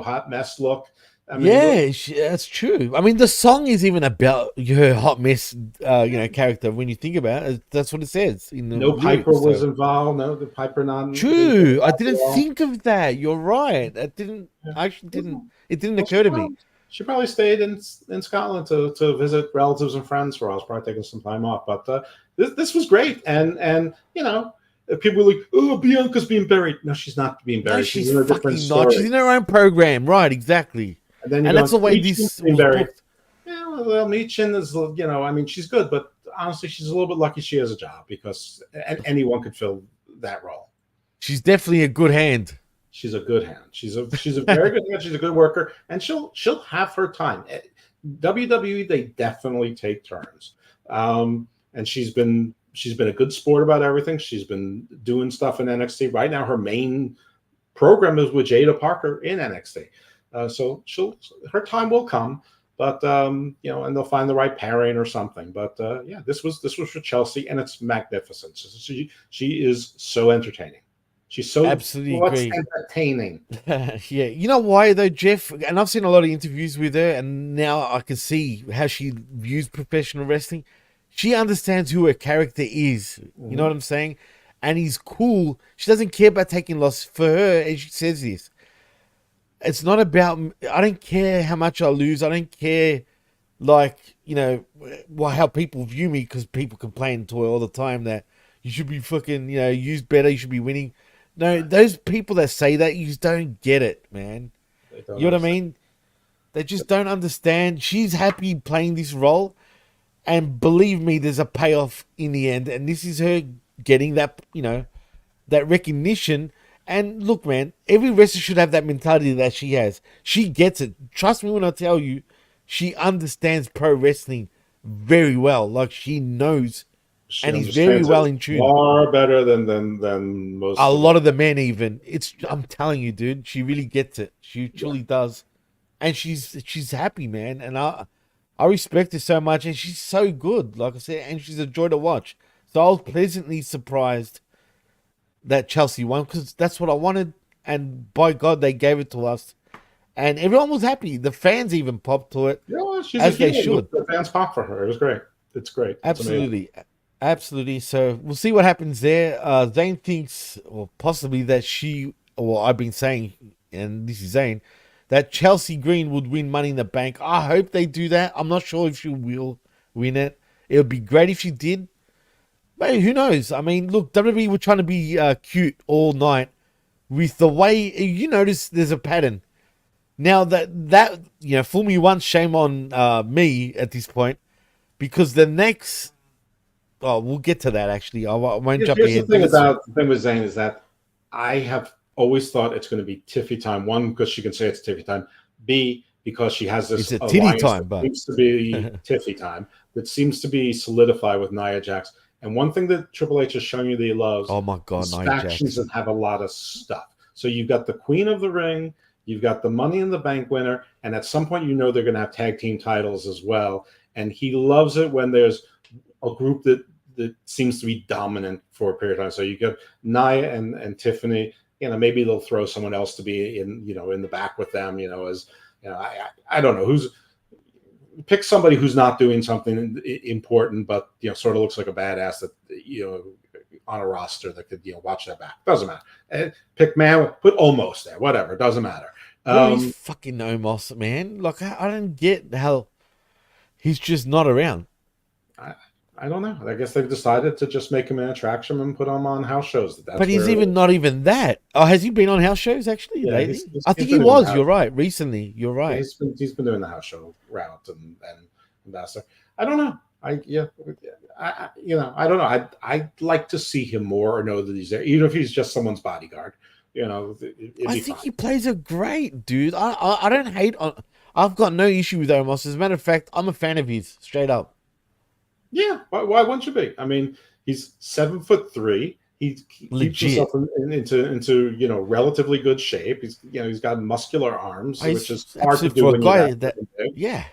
hot mess look. I mean, that's true. I mean, the song is even about her hot mess, character. When you think about it, that's what it says. No Piper was involved. No, the Piper not. True. I didn't think of that. You're right. It didn't occur to me. She probably stayed in Scotland to visit relatives and friends for us. Probably taking some time off. But this was great, and People are like, oh, Bianca's being buried. No, she's not being buried. No, she's in a different fucking story. not. She's in her own program, right? Exactly. And then and that's the way this was booked. Yeah, well, Michin is, I mean, she's good, but honestly, she's a little bit lucky she has a job because anyone could fill that role. She's definitely a good hand. She's a good hand. She's a very good hand. She's a good worker, and she'll have her time. WWE, they definitely take turns, and she's been a good sport about everything. She's been doing stuff in NXT. Right now, her main program is with Jada Parker in NXT. So her time will come, but and they'll find the right pairing or something. But yeah, this was for Chelsea, and it's magnificent. She is so entertaining. She's so absolutely entertaining. Yeah, you know why though, Jeff? And I've seen a lot of interviews with her, and now I can see how she views professional wrestling. She understands who her character is. You know what I'm saying? And he's cool. She doesn't care about taking loss. For her, and she says this, it's not about, I don't care how much I lose. I don't care, how people view me, because people complain to her all the time that you should be fucking, used better. You should be winning. No, those people that say that, you just don't get it, man. You know what I mean? They just don't understand. She's happy playing this role. And believe me, there's a payoff in the end. And this is her getting that, that recognition. And look, man, every wrestler should have that mentality that she has. She gets it. Trust me when I tell you, she understands pro wrestling very well. Like, she knows, and he's very well in tune. Far better than most. A lot of the men, even. I'm telling you, dude, she really gets it. She truly does, and she's happy, man. And I respect her so much, and she's so good. Like I said, and she's a joy to watch. So I was pleasantly surprised that Chelsea won, because that's what I wanted, and by God, they gave it to us, and everyone was happy. The fans even popped to it, as they should. The fans popped for her. It was great. It's great. Absolutely. So we'll see what happens there. Zane thinks, or possibly that I've been saying, and this is Zane, that Chelsea Green would win Money in the Bank. I hope they do that. I'm not sure if she will win it. It would be great if she did. But who knows? I mean, look, WWE were trying to be cute all night with the way, you notice there's a pattern. Now that fool me once, shame on me at this point, because the next, we'll get to that actually. I won't jump ahead. The thing with Zayn is that I have always thought it's going to be Tiffy time. One, because she can say it's Tiffy time. B, because she has this it's a titty time, but seems to be Tiffy time. That seems to be solidified with Nia Jax. And one thing that Triple H has shown you that he loves, oh my God, is factions that have a lot of stuff. So you've got the Queen of the Ring, you've got the Money in the Bank winner, and at some point they're going to have tag team titles as well. And he loves it when there's a group that seems to be dominant for a period of time. So you got Nia and Tiffany. Maybe they'll throw someone else to be in the back with them. I don't know who's. Pick somebody who's not doing something important, but sort of looks like a badass that on a roster that could watch that back. Doesn't matter. And pick put Omos there. Whatever, doesn't matter. He's fucking Omos, man. Like I don't get how he's just not around. I don't know. I guess they've decided to just make him an attraction and put him on house shows. But he's not even that. Oh, has he been on house shows actually? Yeah, I think he was. You're right. Recently, you're right. Yeah, he's been doing the house show route and ambassador. I don't know. I don't know. I'd like to see him more or know that he's there, even if he's just someone's bodyguard. I think he plays a great dude. I don't hate on. I've got no issue with Omos. As a matter of fact, I'm a fan of his. Straight up. Yeah, why wouldn't you be? I mean, he's 7'3". He keeps himself into relatively good shape. He's got muscular arms, which is hard to do when you're that big. Yeah.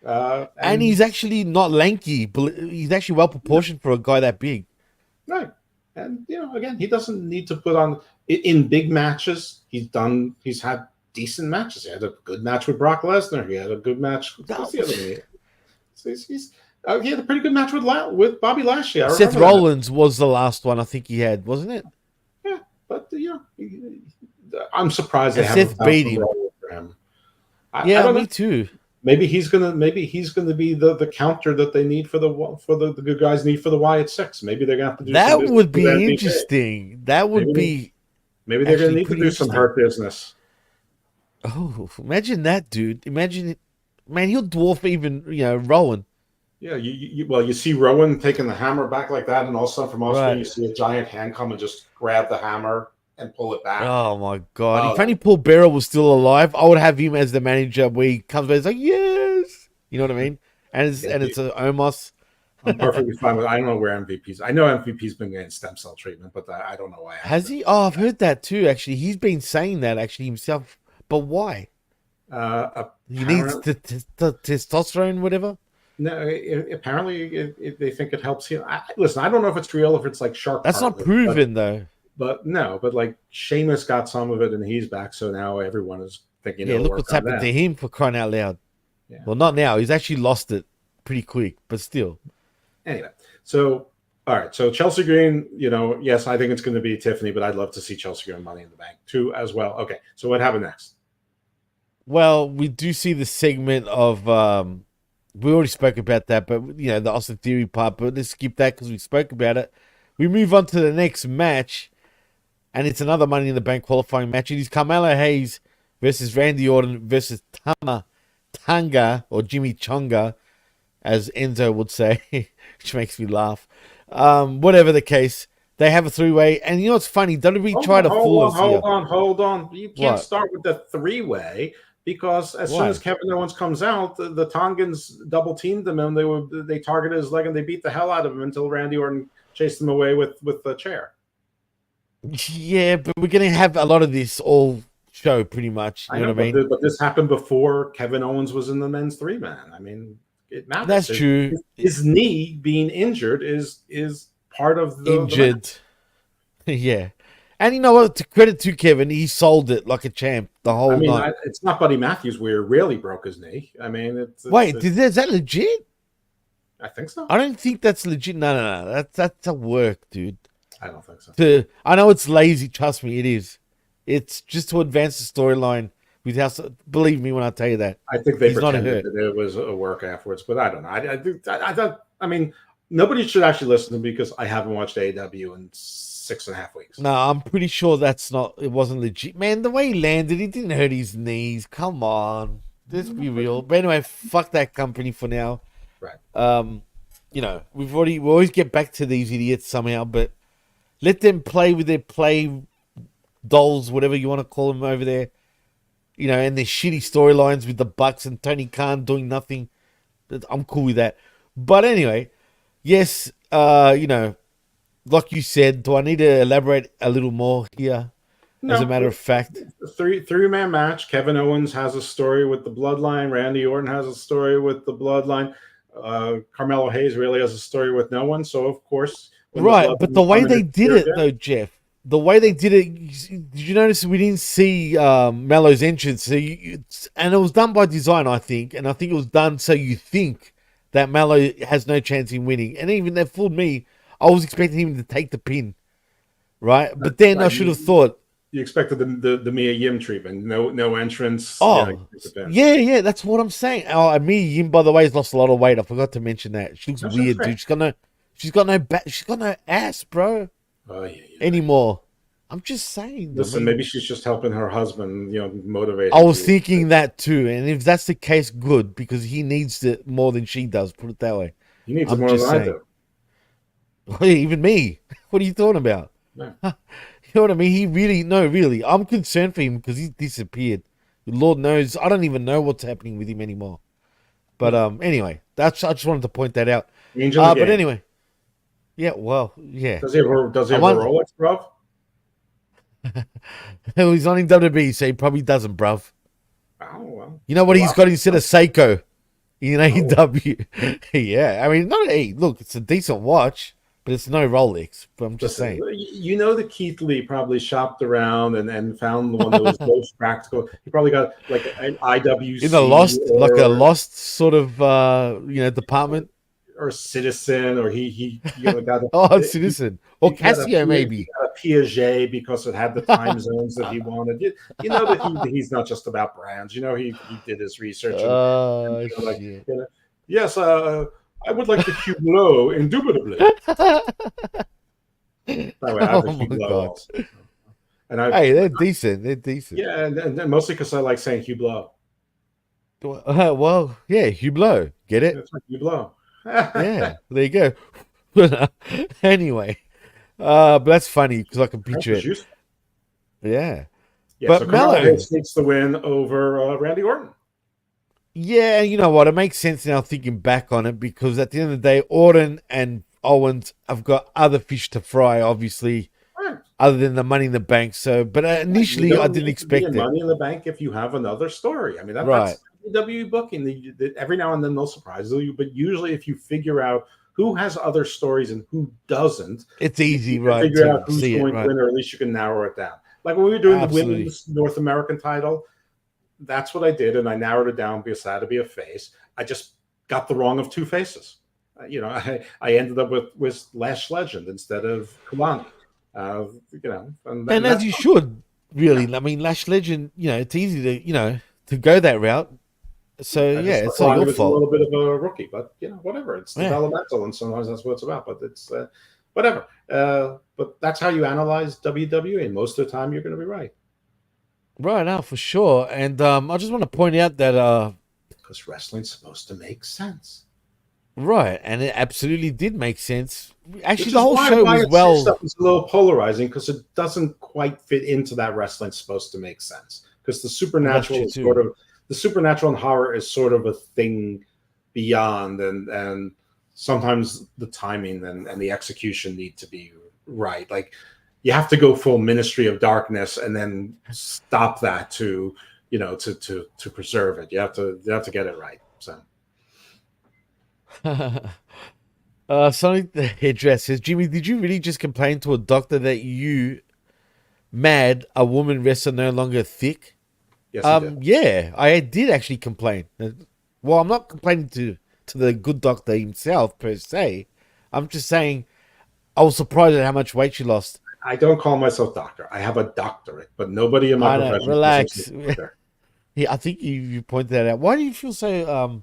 And he's actually not lanky. He's actually well proportioned for a guy that big. Right. And again, he doesn't need to put on in big matches. He's had decent matches. He had a good match with Brock Lesnar. He had a good match. What's the other one? He had a pretty good match with Bobby Lashley. Seth Rollins was the last one I think he had, wasn't it? Yeah, but I'm surprised they haven't Seth beat him. For him. Me too. maybe he's gonna be the counter that they need for the good guys need for the Wyatt Six. Maybe they're gonna have to do some That business would with be MVP. interesting. That would Maybe be maybe they're gonna actually need to pretty do some interesting. hurt business. Oh, imagine that, dude. Imagine it. Man, he'll dwarf even, Rowan. Yeah, you see Rowan taking the hammer back like that, and all of a sudden from off screen Right. you see a giant hand come and just grab the hammer and pull it back. Oh, my God. Oh, If only Paul Bearer was still alive, I would have him as the manager where he comes back. He's like, yes. You know what I mean? And it's a Omos. I'm perfectly fine with. I don't know where MVP's. I know MVP's been getting stem cell treatment, but I don't know why. Has he? Oh, I've heard that too, actually. He's been saying that, actually, himself. But why? He needs the testosterone, whatever? No, apparently they think it helps heal. Listen, I don't know if it's real, if it's like shark. That's not proven, though. But no, but like Sheamus got some of it and he's back, so now everyone is thinking. Yeah, look what's happened to him, for crying out loud. Yeah. Well, not now. He's actually lost it pretty quick, but still. Anyway, so all right, so Chelsea Green, yes, I think it's going to be Tiffany, but I'd love to see Chelsea Green Money in the Bank too as well. Okay, so what happened next? Well, we do see the segment of we already spoke about that, but the Austin Theory part. But let's skip that because we spoke about it. We move on to the next match, and it's another Money in the Bank qualifying match. It is Carmelo Hayes versus Randy Orton versus Tanga or Jimmy Chonga, as Enzo would say, which makes me laugh. Whatever the case, they have a three-way, and you know what's funny? WWE tried to fool us here. Hold on. You can't What? start with the three-way. Because as soon as Kevin Owens comes out, the Tongans double teamed him and they targeted his leg and they beat the hell out of him until Randy Orton chased him away with the chair. Yeah, but we're gonna have a lot of this all show pretty much. You know what I mean? But this happened before Kevin Owens was in the men's three-man. I mean, it matters. That's true. His knee being injured is part of the injured. Yeah. And you know what? To credit to Kevin, he sold it like a champ the whole night. It's not Buddy Matthews where he really broke his knee. I mean, is that legit? I think so. I don't think that's legit. No. That's a work, dude. I don't think so. I know it's lazy. Trust me, it is. It's just to advance the storyline. Believe me when I tell you that. I think they pretended that it was a work afterwards, but I don't know. I mean, nobody should actually listen to me because I haven't watched AEW in 6.5 weeks. No, I'm pretty sure it wasn't legit. Man, the way he landed, he didn't hurt his knees. Come on. Let's be real. But anyway, fuck that company for now. Right. We always get back to these idiots somehow, but let them play with their play dolls, whatever you want to call them over there. And their shitty storylines with the Bucks and Tony Khan doing nothing. I'm cool with that. But anyway, yes, like you said, do I need to elaborate a little more here? No, as a matter of fact, three-man match. Kevin Owens has a story with the Bloodline. Randy Orton has a story with the Bloodline. Carmelo Hayes really has a story with no one. So of course, right. But the way they did it, though, Jeff, the way they did it, did you notice we didn't see Mello's entrance? And it was done by design, I think, and I think it was done so you think that Mello has no chance in winning, and even that fooled me. I was expecting him to take the pin, right? But then I should have thought you expected the Mia Yim treatment, no entrance. Oh, yeah, that's what I'm saying. Oh, Mia Yim, by the way, has lost a lot of weight. I forgot to mention that. She looks weird, dude. She's got no ass, bro. Oh yeah. Anymore. I'm just saying. Listen, maybe she's just helping her husband, motivate. I was thinking that too, and if that's the case, good, because he needs it more than she does. Put it that way. He needs it more than I do. Even me. What are you talking about? Yeah. You know what I mean? Really. I'm concerned for him because he's disappeared. Lord knows, I don't even know what's happening with him anymore. But anyway, I just wanted to point that out. But anyway, yeah. Well, yeah. Does he have a Rolex, bruv? He's not in WWE, so he probably doesn't, bruv. Oh well. You know what he's got instead of Seiko in AEW? Yeah, I mean, look, it's a decent watch. But it's no Rolex. But I'm just saying. You know that Keith Lee probably shopped around and found one of those most practical. He probably got like an IWC in a lost sort of department. or Citizen, or he got Oh, Citizen or he got Casio, he maybe. got a Piaget because it had the time zones that he wanted. You know that he's not just about brands. You know, he did his research and Oh like, shit! yes, I would like the Hublot, indubitably. By the way, I have a Oh my Hublot god! also, and I Hey, they're decent. They're decent. yeah, and mostly because I like saying Hublot. Well, yeah, Hublot. Get it? It's like Hublot. Yeah, there you go. Anyway, but that's funny because I can French picture is it. useful. Yeah, Yeah, so but Carmelo Mello, Hayes takes the win over Randy Orton. yeah, you know what? It makes sense now thinking back on it because at the end of the day, Orton and Owens have got other fish to fry, obviously, Right. other than the Money in the Bank. So, but You initially, I don't didn't need to be expect in it. Money in the Bank if you have another story. I mean, Right. that's WWE booking. Every now and then they'll surprise you, but usually if you figure out who has other stories and who doesn't, It's you easy, can right, figure out to who's see it, going to right? win, or at least you can narrow it down. Like when we were doing the Absolutely. women's North American title, that's what I did, and I narrowed it down because I had to be a face. I just got the wrong of two faces. I ended up with Lash Legend instead of Kulani. And And as that's you should, yeah. really. I mean, Lash Legend, it's easy to, to go that route. So, I yeah, just thought it's not Kulani your was a fault. little bit of a rookie, but whatever. It's Yeah. developmental, and sometimes that's what it's about. But it's whatever. But that's how you analyze WWE, and most of the time you're going to be right Right now, for sure. And I just want to point out that, because wrestling's supposed to make sense. right, and it absolutely did make sense. Actually, Which the is whole show why was its new well. stuff is a little polarizing because it doesn't quite fit into that wrestling's supposed to make sense. Because Well, that's true too. the supernatural and horror is sort of a thing beyond, and sometimes the timing and the execution need to be right. Like you have to go full Ministry of Darkness and then stop that to to preserve it. You have to get it right. So. Sonic the Headdress says, Jimmy, did you really just complain to a doctor that you mad a woman wrestler no longer thick? Yes, he did. Yeah, I did actually complain. Well, I'm not complaining to the good doctor himself per se. I'm just saying I was surprised at how much weight she lost. I don't call myself doctor. I have a doctorate, but nobody in my I know, profession calls relax. themselves a doctor. Yeah, I think you pointed that out. Why do you feel so?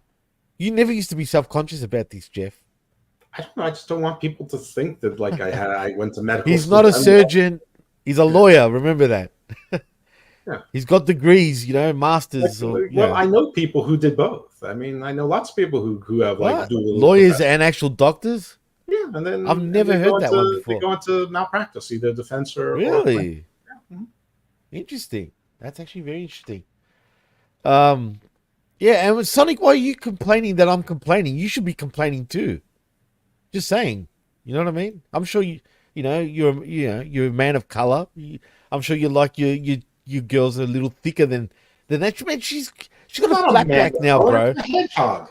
You never used to be self conscious about this, Jeff. I don't know. I just don't want people to think that like I went to medical He's school. not a surgeon. He's a lawyer. Remember that. Yeah. He's got degrees, masters. Well, I know people who did both. I mean, I know lots of people who have like What? dual Lawyers professions. and actual doctors? Yeah, and then I've never heard that one they before. go into malpractice, either defense or claim. Really? Yeah. Mhm. Interesting. That's actually very interesting. Um, yeah, and with Sonic, why are you complaining that I'm complaining? You should be complaining too. Just saying. You know what I mean? I'm sure you're a man of color. I'm sure you like your girls a little thicker than that. Man, she's got a Not flat man back of now, color, bro. it's a hedgehog.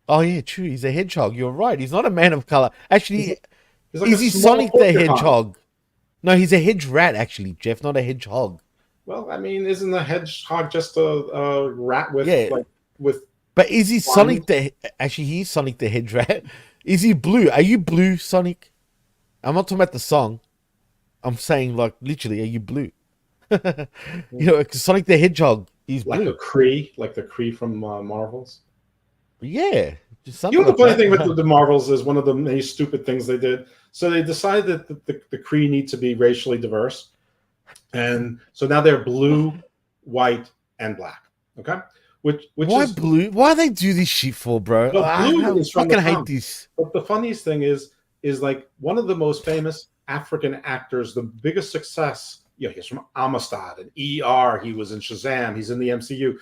Oh yeah, true. He's a hedgehog. You're right. He's not a man of color. Actually, He's like is a he small Sonic the porcupine. Hedgehog? No, he's a hedge rat, actually, Jeff, not a hedgehog. Well, I mean, isn't a hedgehog just a rat with Yeah, with but is he spines? Sonic the? Actually, he's Sonic the Hedge Rat. Is he blue? Are you blue, Sonic? I'm not talking about the song. I'm saying like literally, are you blue? 'Cause Sonic the Hedgehog is Like a blue. Kree, like the Kree from Marvels? Yeah, just You something know, the like funny thing with that. the Marvels is one of the many stupid things they did. So they decided that the Kree need to be racially diverse, and so now they're blue, white, and black. Okay, which Why is blue? Why they do this shit for, bro? well, blue I is from the fucking hate comic. this. But the funniest thing is like one of the most famous African actors, the biggest success. He's from Amistad and ER. He was in Shazam. He's in the MCU,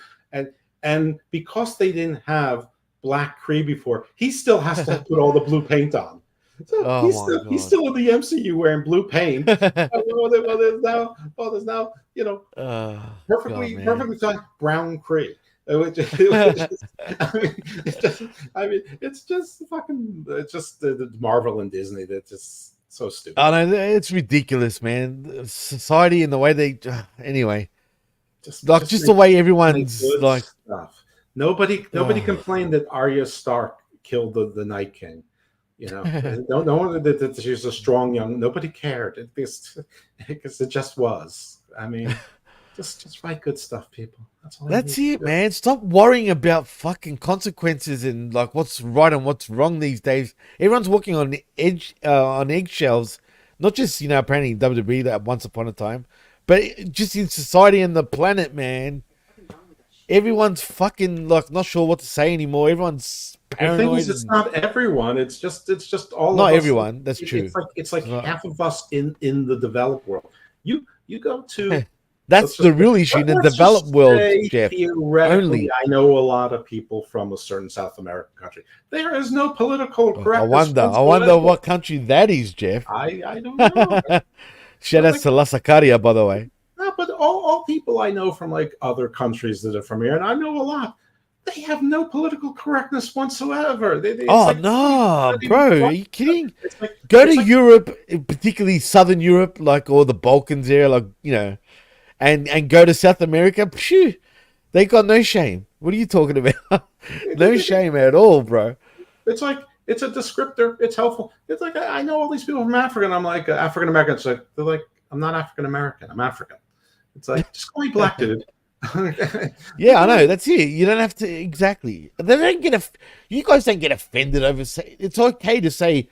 and because they didn't have Black Kree before, he still has to put all the blue paint on. So Oh my he's god. still in the MCU wearing blue paint. There's now Oh god, man. perfectly fine brown Kree. I mean, it's just fucking, it's just the Marvel and Disney that's just so stupid. I know it's ridiculous, man. Society and the way they, anyway, like just the Make way everyone's good like, stuff. Nobody complained that Arya Stark killed the Night King. No one that she was a strong young. Nobody cared because it just was. I mean, just write good stuff, people. That's all. That's it, man. Stop worrying about fucking consequences and like what's right and what's wrong these days. Everyone's walking on on eggshells. Not just apparently WWE that once upon a time, but just in society and the planet, man. Everyone's fucking like not sure what to say anymore. Everyone's paranoid. The thing is, it's not everyone. It's just all. Not of us. everyone. That's true. It's like half of us in the developed world. You go to. That's the real issue in the developed world, Jeff. Theoretically, I know a lot of people from a certain South American country. There is no political correctness. I wonder what country that is, Jeff. I don't know. Shout out to La Sacaria, by the way. No, but all people I know from like other countries that are from here, and I know a lot, they have no political correctness whatsoever. No, bro, are you kidding? Go to Europe, particularly Southern Europe, or the Balkans area, and go to South America. Phew, they got no shame. What are you talking about? No shame at all, bro. It's like it's a descriptor. It's helpful. It's like I know all these people from Africa, and I'm like African American. It's like they're like I'm not African American. I'm African. It's like just call me black, dude. Yeah, I know. That's it. You don't have to exactly. They don't get you guys don't get offended over. It's okay to say,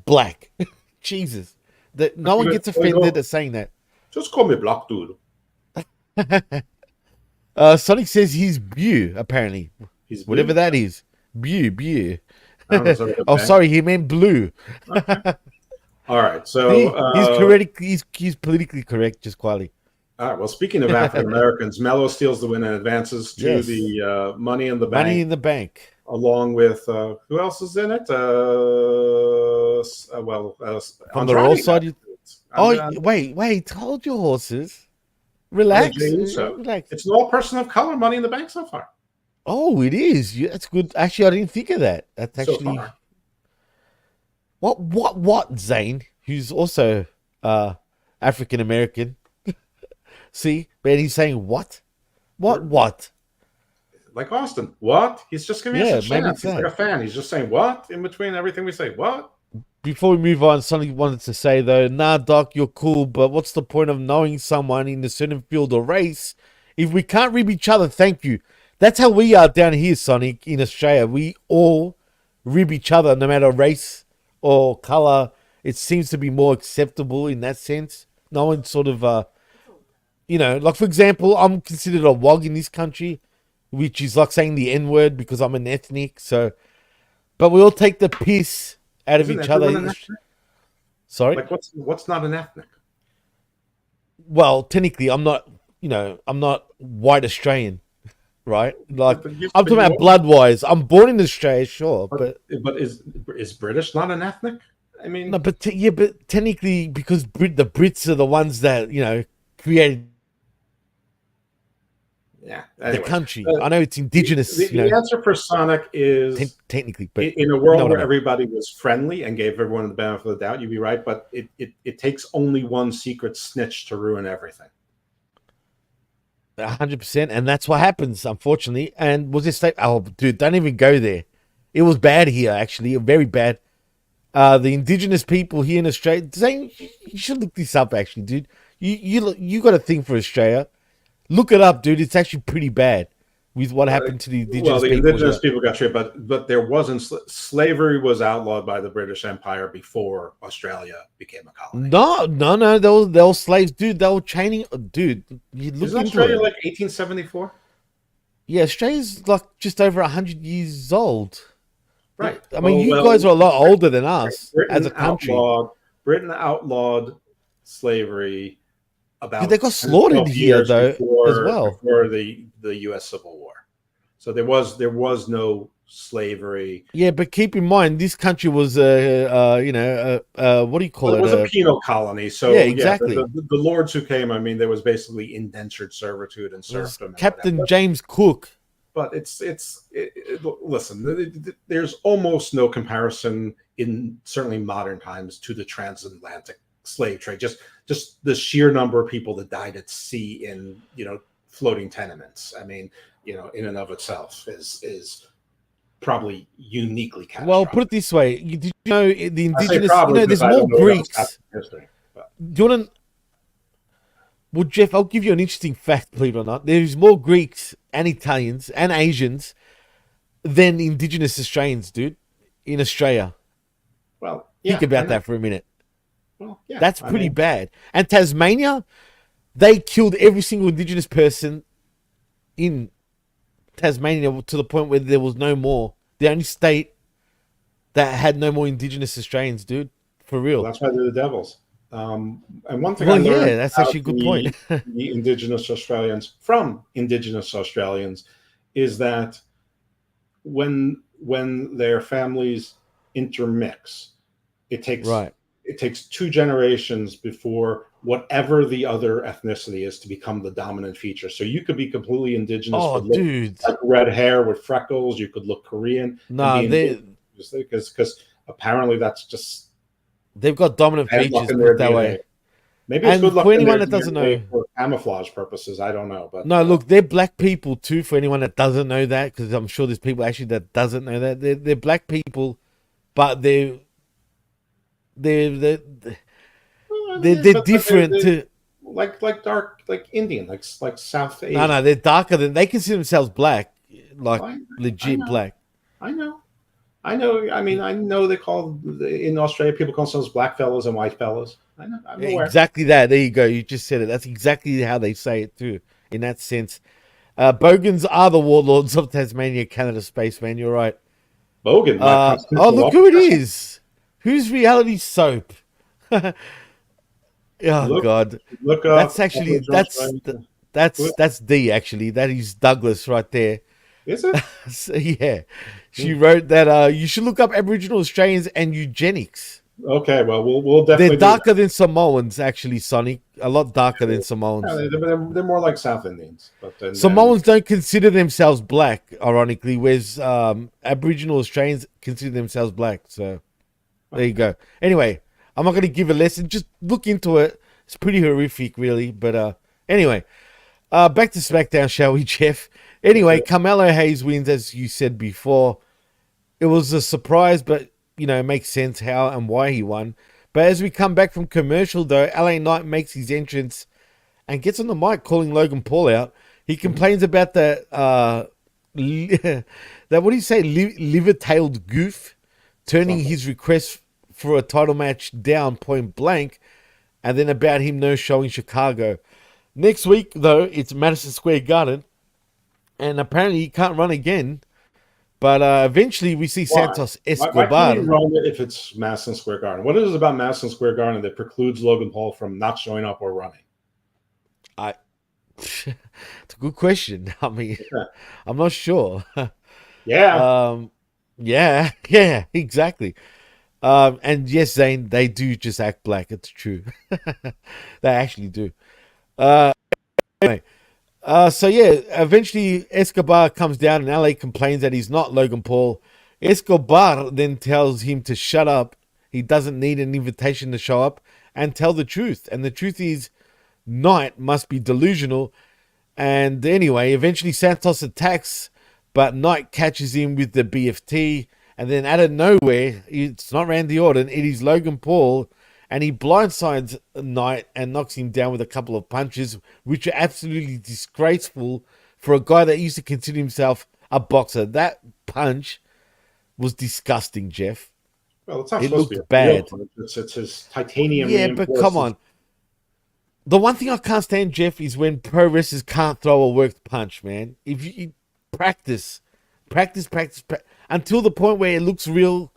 black. Jesus, that no one gets offended at saying that. Just call me black, dude. Sonic says he's Bew. Apparently, he's whatever that is. Bew. Oh, sorry, he meant blue. Okay. All right, so he's correct. He's politically correct, just quietly. All right. Well, speaking of African Americans, Mello steals the win and advances to the Money in the Bank. Money in the Bank, along with who else is in it? From the Raw side. Wait! Hold your horses. Relax. Relax. It's an all person of color Money in the Bank so far. Oh, it is. That's good. Actually, I didn't think of that. That's actually so what Zane, who's also African American. See, man, he's saying what? Like Austin, what? He's just giving us a chance. He's like a fan. He's just saying what in between everything we say. What? Before we move on, something wanted to say though. Nah, Doc, you're cool, but what's the point of knowing someone in a certain field or race if we can't rib each other? Thank you. That's how we are down here, Sonic, in Australia. We all rib each other, no matter race or color. It seems to be more acceptable in that sense. No one sort of, like for example, I'm considered a wog in this country, which is like saying the N-word because I'm an ethnic. So, but we all take the piss out of each other. Sorry? Like what's not an ethnic? Well, technically, I'm not white Australian, right? Like I'm talking about blood-wise. I'm born in Australia, sure, but is British not an ethnic? I mean, no, but technically, because the Brits are the ones that created. Yeah, anyway, the country. I know it's indigenous. The answer for Sonic is technically, but in a world where everybody was friendly and gave everyone the benefit of the doubt, you'd be right. But it takes only one secret snitch to ruin everything. 100%, and that's what happens, unfortunately. And was this? Oh, dude, don't even go there. It was bad here, actually, very bad. The indigenous people here in Australia. Zane, you should look this up, actually, dude. You got a thing for Australia. Look it up, dude. It's actually pretty bad with what happened to the indigenous people. Well, the indigenous people got treated, but there wasn't slavery was outlawed by the British Empire before Australia became a colony. No. They were slaves, dude. They were chaining, dude. Isn't Australia like 1874? Yeah, Australia's like just over 100 years old. Right. I mean, you guys are a lot older than us as a country. Britain outlawed slavery. About they got slaughtered here though as well before the U.S. Civil War, so there was no slavery. Yeah, but keep in mind this country was what do you call it? It was a penal colony. So yeah, exactly. The lords who came, I mean, there was basically indentured servitude and serfdom. Captain James Cook. But listen. There's almost no comparison in certainly modern times to the transatlantic slave trade. Just the sheer number of people that died at sea in floating tenements. I mean, in and of itself is probably uniquely catastrophic. Well, put it this way: did you know the I say indigenous? probably There's because I more don't know what else Greeks. happened in history. But. Do you want to? Well, Jeff, I'll give you an interesting fact. Believe it or not, there's more Greeks and Italians and Asians than indigenous Australians, dude, in Australia. Well, yeah, think about that for a minute. Well, yeah, that's pretty bad. And Tasmania, they killed every single indigenous person in Tasmania to the point where there was no more. The only state that had no more indigenous Australians, dude, for real. Well, that's why they're the devils. And one thing well, I learned, yeah, that's actually a good point. the indigenous Australians from indigenous Australians is that when their families intermix, it takes 2 generations before whatever the other ethnicity is to become the dominant feature. So you could be completely indigenous, dude, like red hair with freckles. You could look Korean. Nah, because apparently that's just they've got dominant features that way. Maybe it's good luck for anyone that doesn't know, for camouflage purposes. I don't know, but no, look, they're black people too. For anyone that doesn't know that, because I'm sure there's people actually that doesn't know that they're black people, but they're different to like dark, like Indian, like South Asian. No, they're darker than they consider themselves black, like legit black. I know. I mean, I know they call in Australia people call themselves black fellas and white fellas. I know. I'm aware. Exactly that. There you go. You just said it. That's exactly how they say it too. In that sense, Bogans are the warlords of Tasmania, Canada, spaceman. You're right. Bogan. Oh, look who it is. Who's reality soap? God, look up. That's actually that's D. Actually, that is Douglas right there. Is it? Yeah, she wrote that you should look up Aboriginal Australians and eugenics. Okay, well, we'll definitely. They're darker than Samoans, actually, Sonic. A lot darker than Samoans. Yeah, they're more like South Indians. But Samoans don't consider themselves black, ironically, whereas Aboriginal Australians consider themselves black. So there you go. Anyway, I'm not going to give a lesson. Just look into it. It's pretty horrific, really. But anyway, back to SmackDown, shall we, Jeff? Anyway, Carmelo Hayes wins, as you said before. It was a surprise, but, it makes sense how and why he won. But as we come back from commercial, though, LA Knight makes his entrance and gets on the mic calling Logan Paul out. He complains about that, what do you say, liver-tailed goof, turning his request for a title match down point blank, and then about him no-showing Chicago. Next week, though, it's Madison Square Garden. And apparently he can't run again. But eventually we see Santos Escobar. Why can't he run if it's Madison Square Garden? What is it about Madison Square Garden that precludes Logan Paul from not showing up or running? It's a good question. I mean, I'm not sure. Yeah. Yeah, exactly. And yes, Zane, they do just act black. It's true. They actually do. Anyway. So yeah, eventually Escobar comes down and LA complains that he's not Logan Paul. Escobar then tells him to shut up. He doesn't need an invitation to show up and tell the truth. And the truth is, Knight must be delusional. And anyway, eventually Santos attacks, but Knight catches him with the BFT. And then out of nowhere, it's not Randy Orton, it is Logan Paul. And he blindsides Knight and knocks him down with a couple of punches, which are absolutely disgraceful for a guy that used to consider himself a boxer. That punch was disgusting, Jeff. Well, it's not it supposed looked to be bad. It's his titanium. Yeah, but come on. The one thing I can't stand, Jeff, is when pro wrestlers can't throw a worked punch, man. If you practice until the point where it looks real.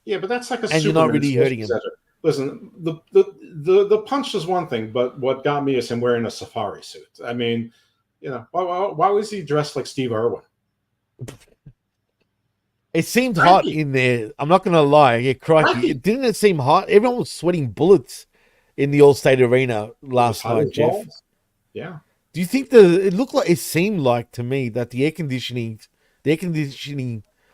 Yeah, but that's like a and you're not really hurting him. Listen, the punch is one thing, but what got me is him wearing a safari suit. I mean, why was he dressed like Steve Irwin? It seemed hot in there. I'm not going to lie. Yeah, crikey. Didn't it seem hot? Everyone was sweating bullets in the Allstate Arena last night, Jeff. Yeah. Do you think it seemed like to me that the air conditioning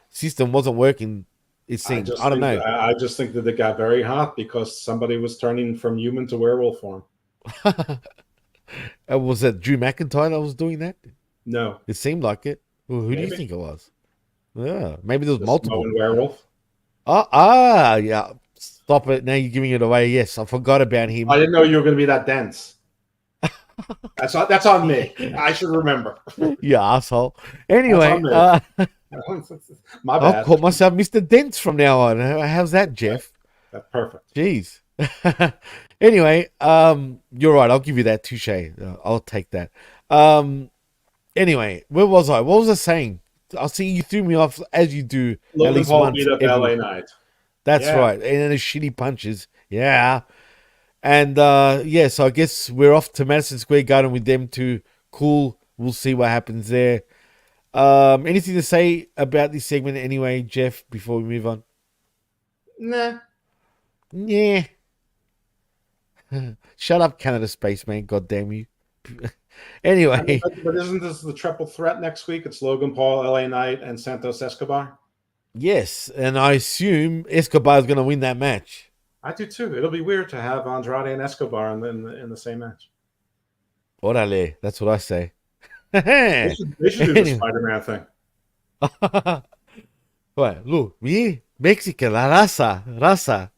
system wasn't working? It seems. I don't know. I just think that it got very hot because somebody was turning from human to werewolf form. Was that Drew McIntyre that was doing that? No. It seemed like it. Well, who do you think it was? Yeah, maybe there's The multiple. Samoan werewolf. Yeah. Stop it. Now you're giving it away. Yes, I forgot about him. I didn't know you were going to be that dense. That's on me. I should remember. You asshole. Anyway, That's on me. My I'll bad. call myself Mr. Dents from now on. How's that, Jeff? That's perfect. Jeez. Anyway, you're right. I'll give you that. Touche. I'll take that. Anyway, where was I? What was I saying? I see you threw me off as you do at Logan least Paul once. beat up LA Knight. That's Yeah. right. And then the shitty punches. Yeah. And so I guess we're off to Madison Square Garden with them too. Cool. We'll see what happens there. Anything to say about this segment anyway, Jeff, before we move on? Nah. Yeah. Shut up, Canada Spaceman. God damn you. Anyway. But isn't this the triple threat next week? It's Logan Paul, LA Knight, and Santos Escobar. Yes, and I assume Escobar is going to win that match. I do too. It'll be weird to have Andrade and Escobar in the same match. Orale, that's what I say. They should do the Spider-Man thing. What? Look, me, Mexican, la raza.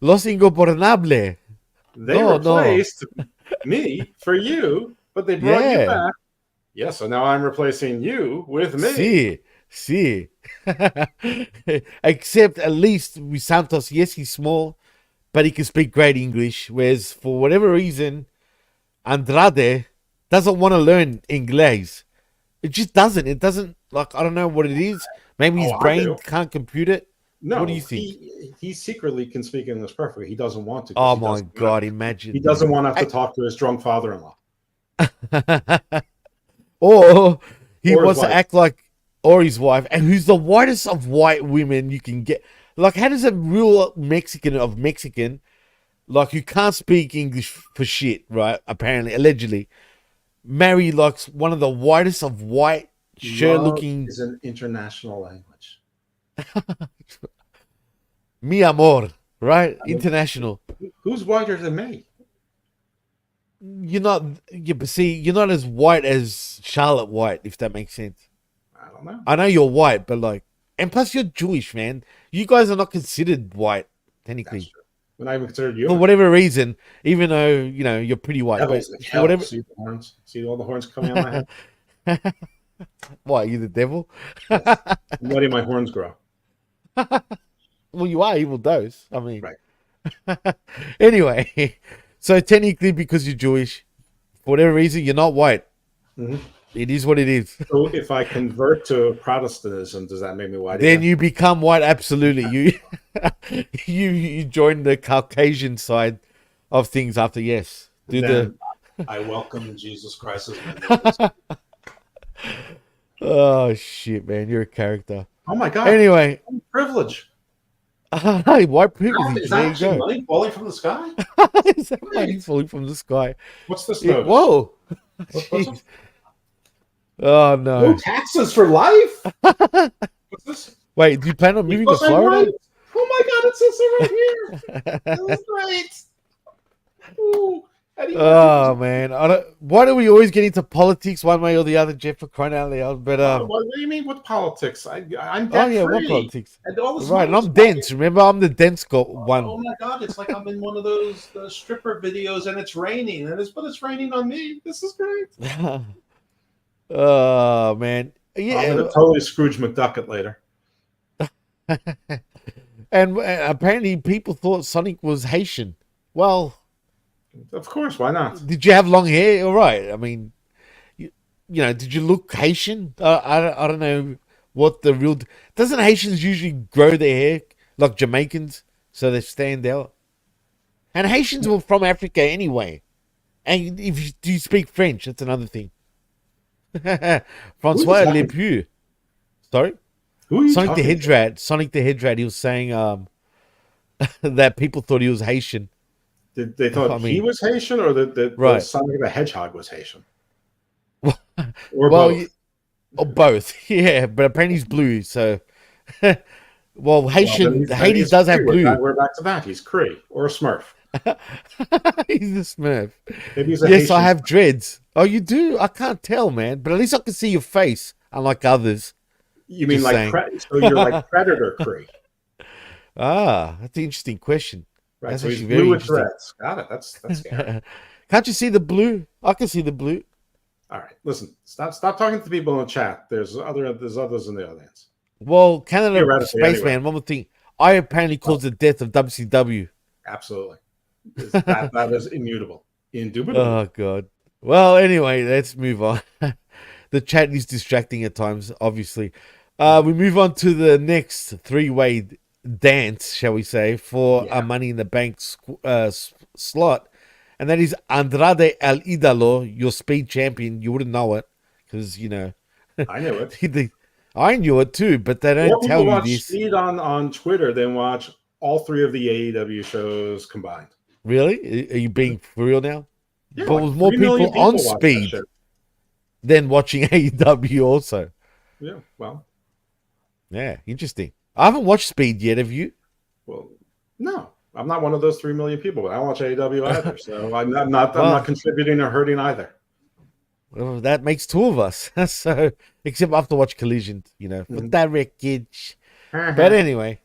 Los ingobernables. They replaced me for you, but they brought you back. Yeah, so now I'm replacing you with me. See. Except at least with Santos, yes, he's small, but he can speak great English. Whereas for whatever reason, Andrade doesn't want to learn English. It just doesn't. It doesn't, like, I don't know what it is. Maybe his brain can't compute it. No, what do you think? He secretly can speak English perfectly. He doesn't want to. Oh my God, imagine. He doesn't want to have to talk to his drunk father-in-law. Or he wants to act like, or his wife, and who's the whitest of white women you can get. Like, how does a real Mexican, like, who can't speak English for shit, right? Apparently, allegedly, marry, like, one of the whitest of white, shirt-looking... Love is an international language. Mi amor, right? International. Who's whiter than me? You're not, but see, you're not as white as Charlotte White, if that makes sense. I don't know. I know you're white, but like, and plus you're Jewish, man. You guys are not considered white, technically. We're not even considered you. For whatever reason, even though, you know, you're pretty white. But for whatever... See the horns? See all the horns coming on my head? Why, you the devil? Yes. I'm letting my horns grow. Well, you are evil dose. I mean, right. Anyway, so technically, because you're Jewish, for whatever reason, you're not white. Mm-hmm. It is what it is. So if I convert to Protestantism, does that make me white? Then you become white. Absolutely, you join the Caucasian side of things after yes. I welcome Jesus Christ as my Oh shit, man, you're a character. Oh my God! Anyway, privilege. White privilege. Is that actually money falling from the sky? Is that money falling from the sky? What's this? Whoa! What's Oh no! No taxes for life. What's this? Wait, do you plan on moving to Florida? Oh my God! It says it right here. That's great. Ooh, oh man, why do we always get into politics one way or the other, Jeff? For crying out loud! But what do you mean with politics? I'm what politics? And all right, and I'm dense. Remember, I'm the dense one. Oh my God! It's like I'm in one of those stripper videos, and it's raining, but it's raining on me. This is great. Oh man, yeah. I'm gonna totally Scrooge McDuck it later. And apparently, people thought Sonic was Haitian. Well, of course, why not? Did you have long hair? All right. I mean, you know, did you look Haitian? I don't know what the real. Doesn't Haitians usually grow their hair like Jamaicans so they stand out? And Haitians were from Africa anyway. And do you speak French? That's another thing. Francois Lepieux. Sorry? Sonic the Hedgehog. Sonic the Hedgehog. He was saying that people thought he was Haitian. They thought he was Haitian, or that Sonic the Hedgehog was Haitian? Or both? Both. Yeah, but apparently he's blue. So, Haiti does have blue. We're back to that. He's Cree or a Smurf. He's a Smurf. Maybe he's yes, I have dreads. Oh, you do? I can't tell, man. But at least I can see your face, unlike others. You mean Just like saying. so you're like Predator Kree, That's an interesting question. right? That's So he's actually blue very with interesting. threads. Got it. That's scary. Can't you see the blue? I can see the blue. All right, listen. Stop talking to people in the chat. There's others in the audience. Well, Canada Theoretically, anyway. Spaceman, one more thing. I apparently caused the death of WCW. Absolutely. That is immutable. Indubitable. Oh, God. Well, anyway, let's move on. The chat is distracting at times, obviously. We move on to the next three-way dance, shall we say, for a Money in the Bank slot. And that is Andrade El Idolo, your speed champion. You wouldn't know it because, I knew it. I knew it too, but they don't More tell people you watch this. Speed on Twitter than watch all three of the AEW shows combined. Really? Are you being for real now? Yeah, but like with more 3 million people on watch that Speed shit. than watching AEW also. Yeah, well. Yeah, interesting. I haven't watched Speed yet, have you? Well, no. I'm not one of those 3 million people, but I don't watch AEW either. So I'm not contributing or hurting either. Well, that makes two of us. So, except I have to watch Collision, for that wreckage. But anyway,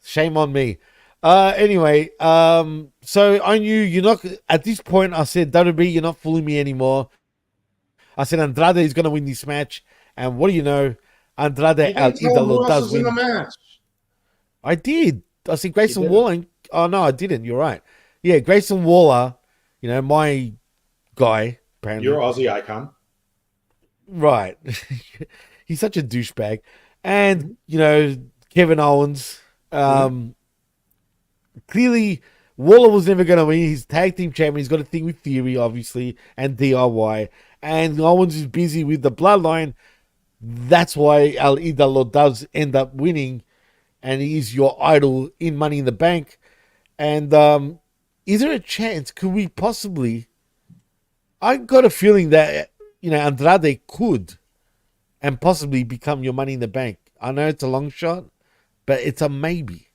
shame on me. Anyway, so I knew you're not, at this point, I said, WWE, you're not fooling me anymore. I said, Andrade is going to win this match. And what do you know? Andrade El Idolo does win. In the match. I did. I said Grayson Waller. Oh, no, I didn't. You're right. Yeah, Grayson Waller, my guy, apparently. You're Aussie icon. Right. He's such a douchebag. And, Kevin Owens. Clearly, Waller was never going to win. He's tag team champion. He's got a thing with Theory, obviously, and DIY. And Owens is busy with the bloodline. That's why El Idolo does end up winning. And he's your idol in Money in the Bank. And is there a chance? Could we possibly? I got a feeling that Andrade could, and possibly become your Money in the Bank. I know it's a long shot, but it's a maybe.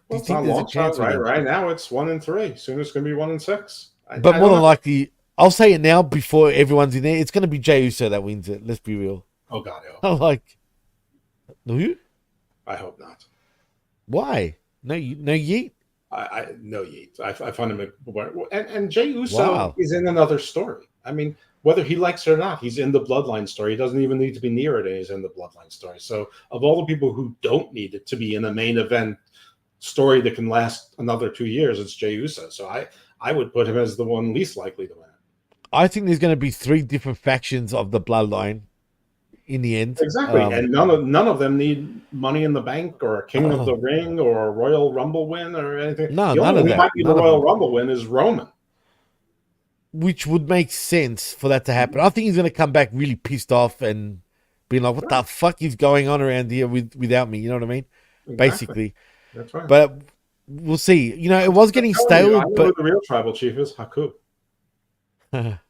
Well, it's not a long shot, right? Right now, it's 1 in 3. Soon it's going to be 1 in 6. But more than likely, I'll say it now before everyone's in there. It's going to be Jey Uso that wins it. Let's be real. Oh God, I'm who? I hope not. Why? No Yeet. I no Yeet. I find him and Jey Uso is in another story. I mean, whether he likes it or not, he's in the Bloodline story. He doesn't even need to be near it, and he's in the Bloodline story. So, of all the people who don't need it to be in a main event story that can last another 2 years, it's Jey Uso. So, I would put him as the one least likely to win it. I think there's going to be 3 different factions of the Bloodline in the end. Exactly. And none of them need Money in the Bank or a King of the Ring or a Royal Rumble win or anything. No, the none only of who that. might be the Royal Rumble win is Roman. Which would make sense for that to happen. I think he's going to come back really pissed off and being like, what the fuck is going on around here without me? You know what I mean? Exactly. Basically. That's right. But we'll see. It was getting stale. I know who the real tribal chief is, Haku. But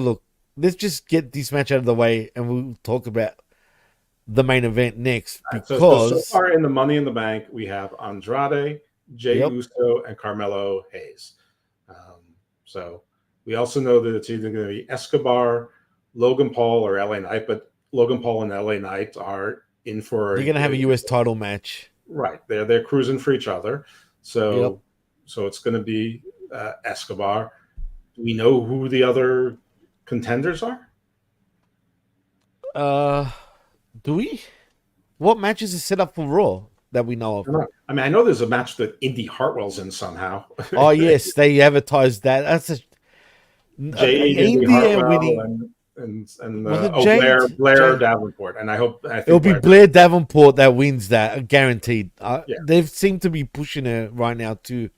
look, let's just get this match out of the way and we'll talk about the main event next. Because so far in the Money in the Bank, we have Andrade, Jey Uso, and Carmelo Hayes. So we also know that it's either going to be Escobar, Logan Paul, or LA Knight, but Logan Paul and LA Knight are in for. They're going to have a US title match. Right. They're cruising for each other. So it's going to be Escobar. Do we know who the other contenders are? Do we? What matches is set up for Raw that we know of? I know there's a match that Indy Hartwell's in somehow. Oh yes, they advertised that. That's Indy Hartwell winning and Blair Davenport, and I think it'll be Blair Davenport that wins that, guaranteed. They seem to be pushing her right now too.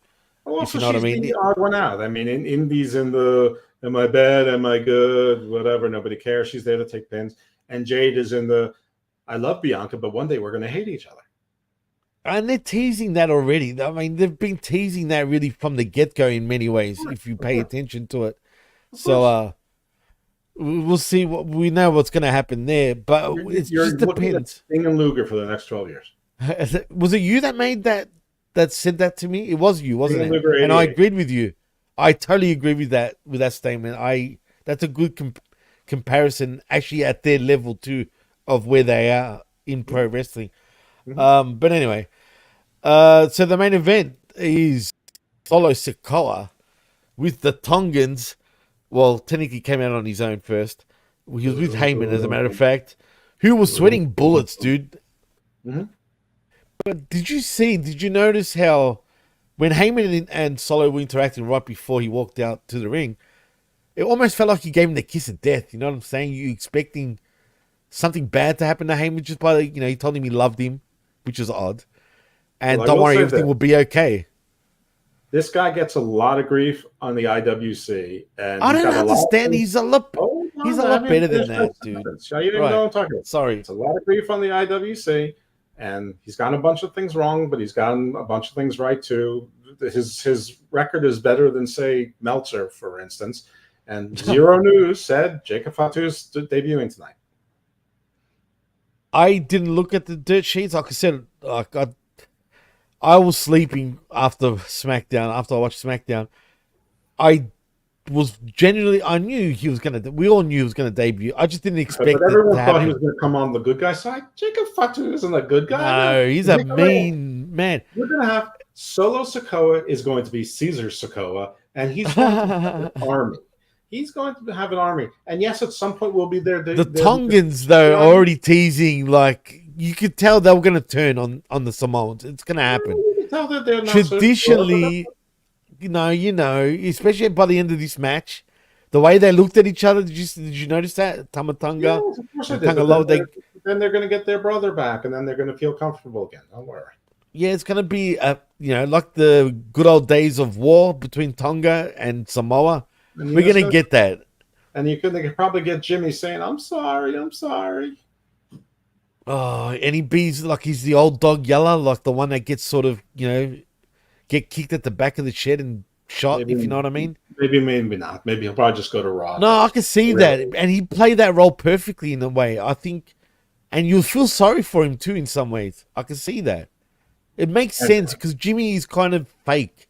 Well, also she's the odd one out. I mean, Indy's in the am I bad, am I good, whatever. Nobody cares. She's there to take pins, and Jade is in the I love Bianca, but one day we're going to hate each other. And they're teasing that already. I mean, they've been teasing that really from the get-go in many ways, if you pay attention to it. So, we'll see. We know what's going to happen there, but it just depends. Sting and Luger for the next 12 years. Was it you that made that said that to me? It was you, wasn't it? And I agreed with you. I totally agree with that statement. That's a good comparison actually at their level too of where they are in pro wrestling. But anyway, so the main event is Solo Sikoa with the Tongans. Well, technically came out on his own first. He was with Heyman, as a matter of fact, who was sweating bullets, dude. But did you notice how when Heyman and Solo were interacting right before he walked out to the ring, it almost felt like he gave him the kiss of death. You know what I'm saying? You expecting something bad to happen to Heyman just by, he told him he loved him, which is odd. And Well, don't worry, everything will be okay. This guy gets a lot of grief on the IWC, and I don't understand. He's a lot better than that, dude. You didn't know what I'm talking about. Sorry. It's a lot of grief on the IWC, and he's gotten a bunch of things wrong, but he's gotten a bunch of things right too. His record is better than, say, Meltzer, for instance. And Zero News said Jacob Fatu is debuting tonight. I didn't look at the dirt sheets. Like I said, I was sleeping after SmackDown. After I watched SmackDown, I knew he was gonna. We all knew he was gonna debut. I just didn't expect. But everyone thought he was gonna come on the good guy side. Jacob Fatu isn't a good guy. No, he's a mean man. We're gonna have Solo Sikoa is going to be Caesar Sikoa, and he's going to have an army. He's going to have an army, and yes, at some point we'll be there. The Tongans, though, are already teasing. Like, you could tell they were going to turn on the Samoans. It's going to happen. You can tell that they're not traditionally. Especially by the end of this match, the way they looked at each other. Did you notice that? Tamatonga, yes, of course I did. Then they're going to get their brother back, and then they're going to feel comfortable again. Don't worry. Yeah, it's going to be like the good old days of war between Tonga and Samoa. And we're going to get that. And they could probably get Jimmy saying, I'm sorry. Oh, and he bees like he's the old dog yeller, like the one that gets sort of, get kicked at the back of the shed and shot, if you know what I mean. Maybe not. Maybe he'll probably just go to Raw. No, I can see that. And he played that role perfectly in a way, I think. And you'll feel sorry for him too in some ways. I can see that. It makes sense because Jimmy is kind of fake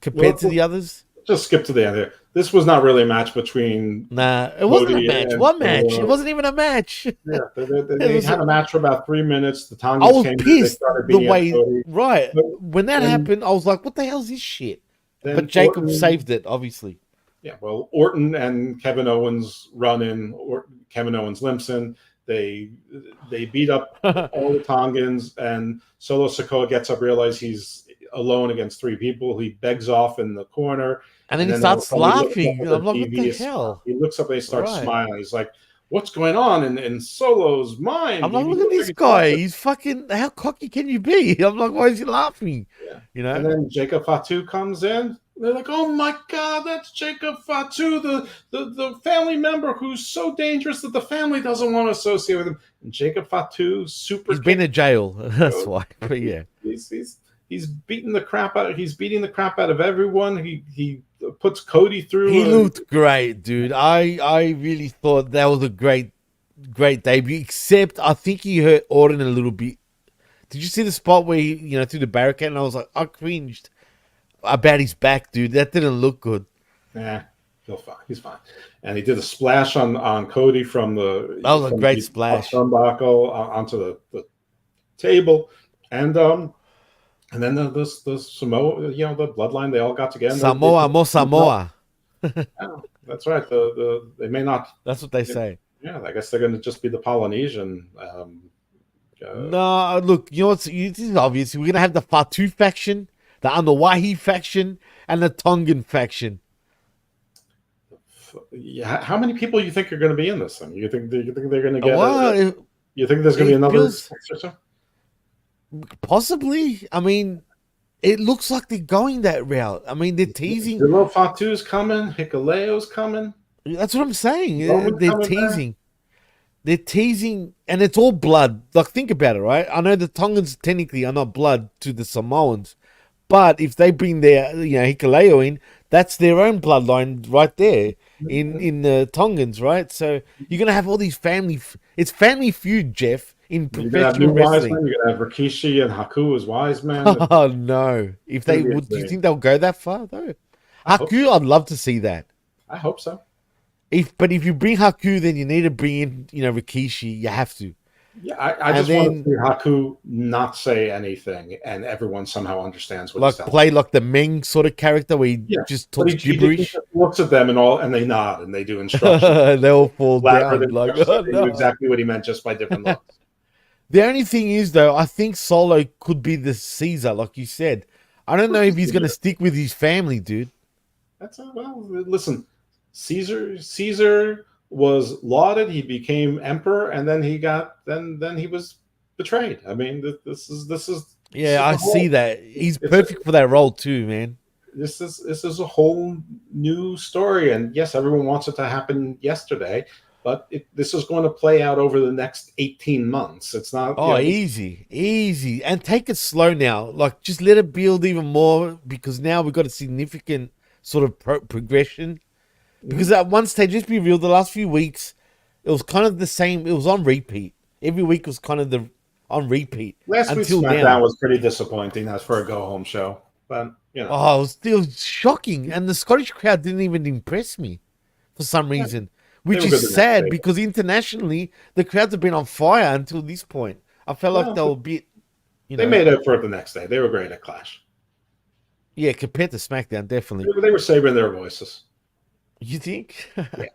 compared to the others. Just skip to the end here. This was not really a match between. Nah, it wasn't a match. What match? It wasn't even a match. Yeah, they had a match for about 3 minutes. The Tongans I was pissed the way. Right. But when that happened, I was like, what the hell's this shit? But Jacob saved it, obviously. Yeah, well, Orton and Kevin Owens run in. Kevin Owens limps in. They beat up all the Tongans, and Solo Sikoa gets up, realizes he's alone against 3 people. He begs off in the corner. And then he starts laughing. I'm like, what the hell? He looks up and he starts smiling. He's like, what's going on in Solo's mind? I'm like, look at this guy. He's fucking, how cocky can you be? I'm like, why is he laughing? Yeah. And then Jacob Fatu comes in. They're like, oh my God, that's Jacob Fatu, the family member who's so dangerous that the family doesn't want to associate with him. And Jacob Fatu, he's been in jail. That's why. But yeah. He's beating the crap out of everyone. He puts Cody through. He looked great, dude. I really thought that was a great debut, except I think he hurt Orton a little bit. Did you see the spot where he, through the barricade? And I was like, I cringed about his back, dude. That didn't look good. Nah, he's fine. And he did a splash on Cody from that was a great splash. Turnbuckle onto the table. And then the Samoa, the bloodline, they all got together. Samoa. Yeah, that's right. They may not. That's what they say. Yeah, I guess they're going to just be the Polynesian. No, look, this is obvious. We're going to have the Fatu faction, the Anawahi faction, and the Tongan faction. Yeah, how many people you think are going to be in this thing? You think they're going to get? You think there's going to be another? Possibly. I mean, it looks like they're going that route. I mean, they're teasing. Zero Fatu's coming. Hikuleo's coming. That's what I'm saying. They're teasing. They're teasing, and it's all blood. Like, think about it, right? I know the Tongans technically are not blood to the Samoans, but if they bring their, Hikuleo in, that's their own bloodline right there in the Tongans, right? So you're gonna have all these family. It's family feud, Jeff. In professional wrestling, you're gonna have Rikishi and Haku as wise men. Oh no! If they would, do you think they'll go that far though? Haku, I'd love to see that. I hope so. But if you bring Haku, then you need to bring in, Rikishi. You have to. Yeah, I And just want then to see Haku not say anything, and everyone somehow understands what he's like telling. play like the Meng sort of character where he Yeah, just but talks he gibberish. just looks at them and they nod and they do instructions. They all fall Elaborate down like, instructions. oh They knew no. exactly what he meant just by different looks. The only thing is, though, I think Solo could be the Caesar, like you said. I don't know if he's going to stick with his family, dude. Well. Listen, Caesar was lauded. He became emperor, and then he was betrayed. I mean, this Yeah, is I the see whole. that. He's It's perfect for that role, too, man. this is a whole new story, and yes, everyone wants it to happen yesterday, but this is going to play out over the next 18 months. It's not. Oh, easy. And take it slow now. Like, just let it build even more because now we've got a significant sort of progression. Because at one stage, just be real, the last few weeks, it was kind of the same. It was on repeat. Every week was kind of on repeat Last week's until SmackDown now. was pretty disappointing as for a go home show, but Oh, it was shocking. And the Scottish crowd didn't even impress me for some reason, they which were good the is next sad day. because internationally, the crowds have been on fire until this point. I felt like Well, they were a bit, they made up for it the next day. They were great at Clash. yeah, compared to SmackDown, definitely. They were savoring their voices. You think? Yeah.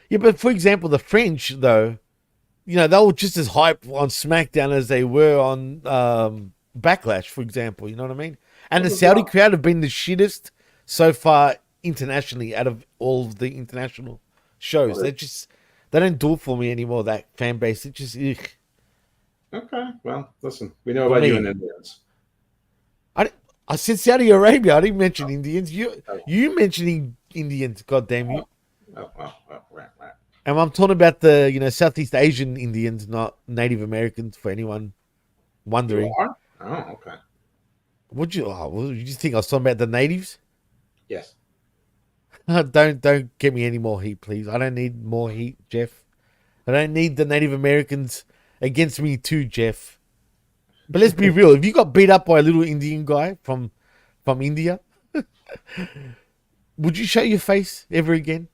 Yeah, but for example, the French, though, they were just as hype on SmackDown as they were on Backlash, for example. You know what I mean? And the Saudi crowd have been the shittest so far internationally out of all of the international shows. They don't do it for me anymore, that fan base. It just, ugh. Okay, well, listen, we know For about you me. and Indians. I said Saudi Arabia. I didn't mention Indians. Oh, You mentioning Indians, goddamn you. right. And I'm talking about the, Southeast Asian Indians, not Native Americans, for anyone wondering. You are? Oh, okay. What did you think I was talking about the natives? Yes. Don't get me any more heat, please. I don't need more heat, Jeff. I don't need the Native Americans against me too, Jeff. But let's be real. If you got beat up by a little Indian guy from India, would you show your face ever again?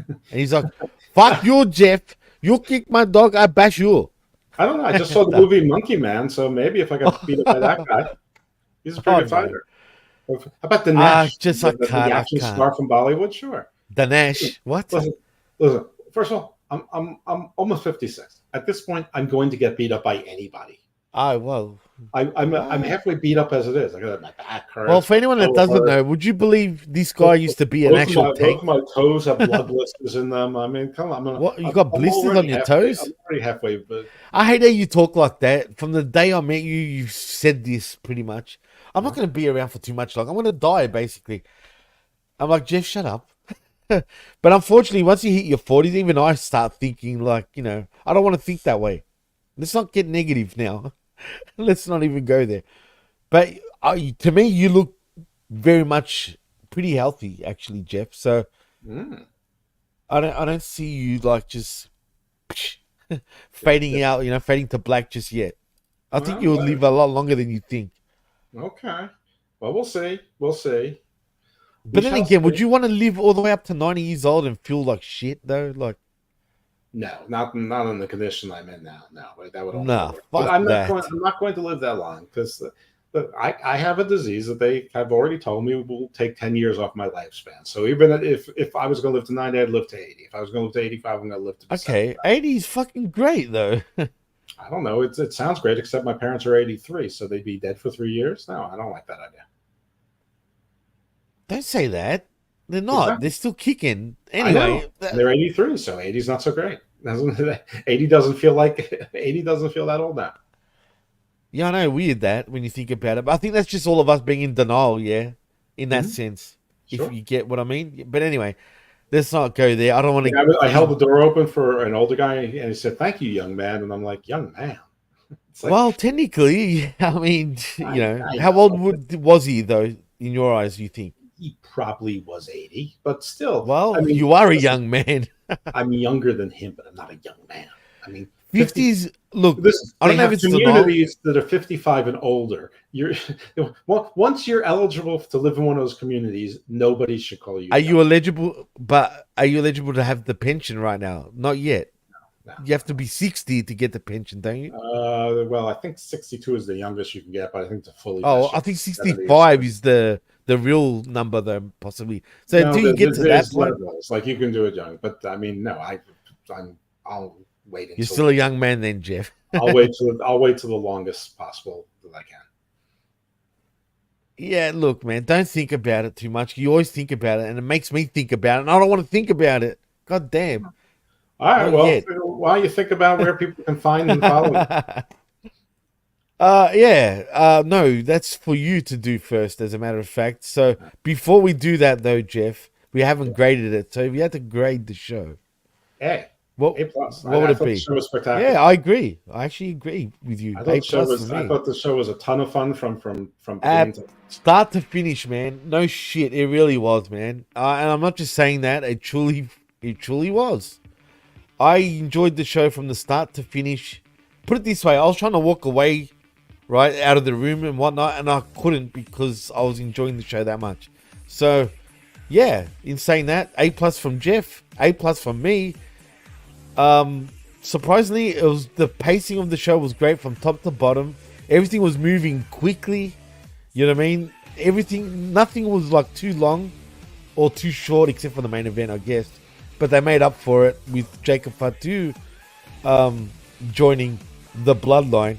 And he's like, fuck you, Jeff. You kick my dog, I bash you. I don't know. I just saw the movie Monkey Man, so maybe if I got beat up by that guy, he's a pretty good fighter. How about the Nash? The action star from Bollywood? Sure. The Nash. What? Listen. First of all, I'm almost 56. At this point, I'm going to get beat up by anybody. Oh, well. I'm halfway beat up as it is. I got my back hurt. Well, for anyone that doesn't know, would you believe this guy used to be an actual tank? Both my toes have blood blisters in them. I mean, come on. What? You got blisters on your toes? I'm already halfway. But I hate how you talk like that. From the day I met you, you've said this pretty much. I'm not going to be around for too much long. I'm going to die, basically. I'm like, Jeff, shut up. But unfortunately, once you hit your 40s, even I start thinking like, I don't want to think that way. Let's not get negative now. Let's not even go there. But to me, you look very much pretty healthy, actually, Jeff. So I don't see you like just fading out, fading to black just yet. I think you'll live a lot longer than you think. Okay. Well, we'll see. We'll see. But then again, would you want to live all the way up to 90 years old and feel like shit though? Like, no, not in the condition I'm in now. No, that would nah. But I'm not going to live that long because I have a disease that they have already told me will take 10 years off my lifespan. So even if I was going to live to 90, I'd live to 80. If I was going to live to 85, I'm going to live to 75. 80 is fucking great though. I don't know. It sounds great, except my parents are 83, so they'd be dead for 3 years. No, I don't like that idea. Don't say that. They're not. Exactly. They're still kicking. Anyway, they're 83, so 80 is not so great. 80 doesn't feel that old now. Yeah, I know. Weird that when you think about it. But I think that's just all of us being in denial, yeah, in that sense, Sure. if you get what I mean. But anyway, let's not go there. I don't want to. I held the door open for an older guy, and he said, "Thank you, young man." And I'm like, "Young man." Like, well, technically, I mean, how old was he though? In your eyes, you think? He probably was 80, but still. Well, I mean, you are a young man. I'm younger than him, but I'm not a young man. I mean, 50s. Look, I They don't know if have it's the norm. communities that are 55 and older. Once you're eligible to live in one of those communities, nobody should call you. Are you eligible? But are you eligible to have the pension right now? Not yet. No. You have to be 60 to get the pension, don't you? Well, I think 62 is the youngest you can get, but I think to fully. Oh, I think 65 is the real number, though, possibly. So No, until you get to that point, levels. Like you can do it young, but I mean, no, I'll wait. you're still a young man, then, Jeff. I'll wait till the longest possible that I can. Yeah, look, man, don't think about it too much. You always think about it, and it makes me think about it, and I don't want to think about it. God damn. All right, while you think about where people can find and follow you. No, that's for you to do first, as a matter of fact. So before we do that, though, Jeff, we haven't graded it. So if you had to grade the show, A. What A plus. What would it be? The show was spectacular. Yeah, I agree. I actually agree with you. I thought the show was a ton of fun from beginning to start to finish, man. No shit, it really was, man. And I'm not just saying that; it truly was. I enjoyed the show from the start to finish. Put it this way: I was trying to walk away, right, out of the room and whatnot, and I couldn't because I was enjoying the show that much. So, yeah, in saying that, A+ from Jeff, A+ from me. Surprisingly, it was the pacing of the show was great from top to bottom. Everything was moving quickly. You know what I mean? Nothing was like too long or too short, except for the main event, I guess. But they made up for it with Jacob Fatu joining the Bloodline.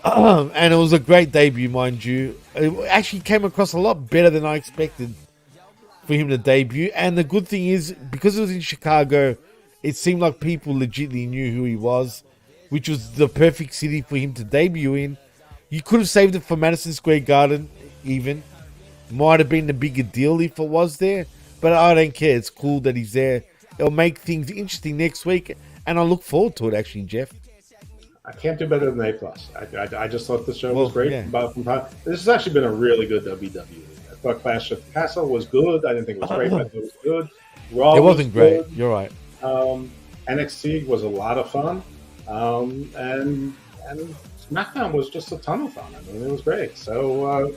And it was a great debut, mind you. It actually came across a lot better than I expected for him to debut. And the good thing is, because it was in Chicago, it seemed like people legitimately knew who he was, which was the perfect city for him to debut in. You could have saved it for Madison Square Garden, even. Might have been a bigger deal if it was there. But I don't care. It's cool that he's there. It'll make things interesting next week. And I look forward to it, actually, Jeff. I can't do better than A+. I just thought the show was great. Yeah. This has actually been a really good WWE. I thought Clash of the Castle was good. I didn't think it was great, but I thought it was good. Raw it wasn't great. Good. You're right. NXT was a lot of fun. And SmackDown was just a ton of fun. I mean, it was great. So,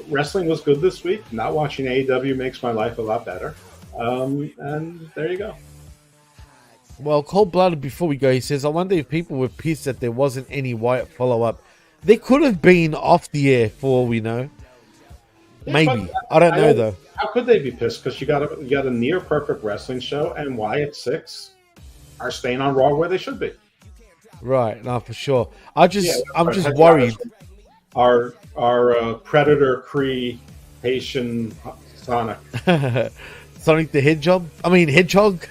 wrestling was good this week. Not watching AEW makes my life a lot better. And there you go. Well, Cold-Blooded, before we go, he says, I wonder if people were pissed that there wasn't any Wyatt follow-up. They could have been off the air for all we know. Yeah, maybe. I don't know, though. How could they be pissed? Because you got a near-perfect wrestling show, and Wyatt 6 are staying on Raw where they should be. Right, no, for sure. I'm just worried. Our Predator, Kree, Haitian, Sonic. Sonic the Hedgehog? I mean, Hedgehog?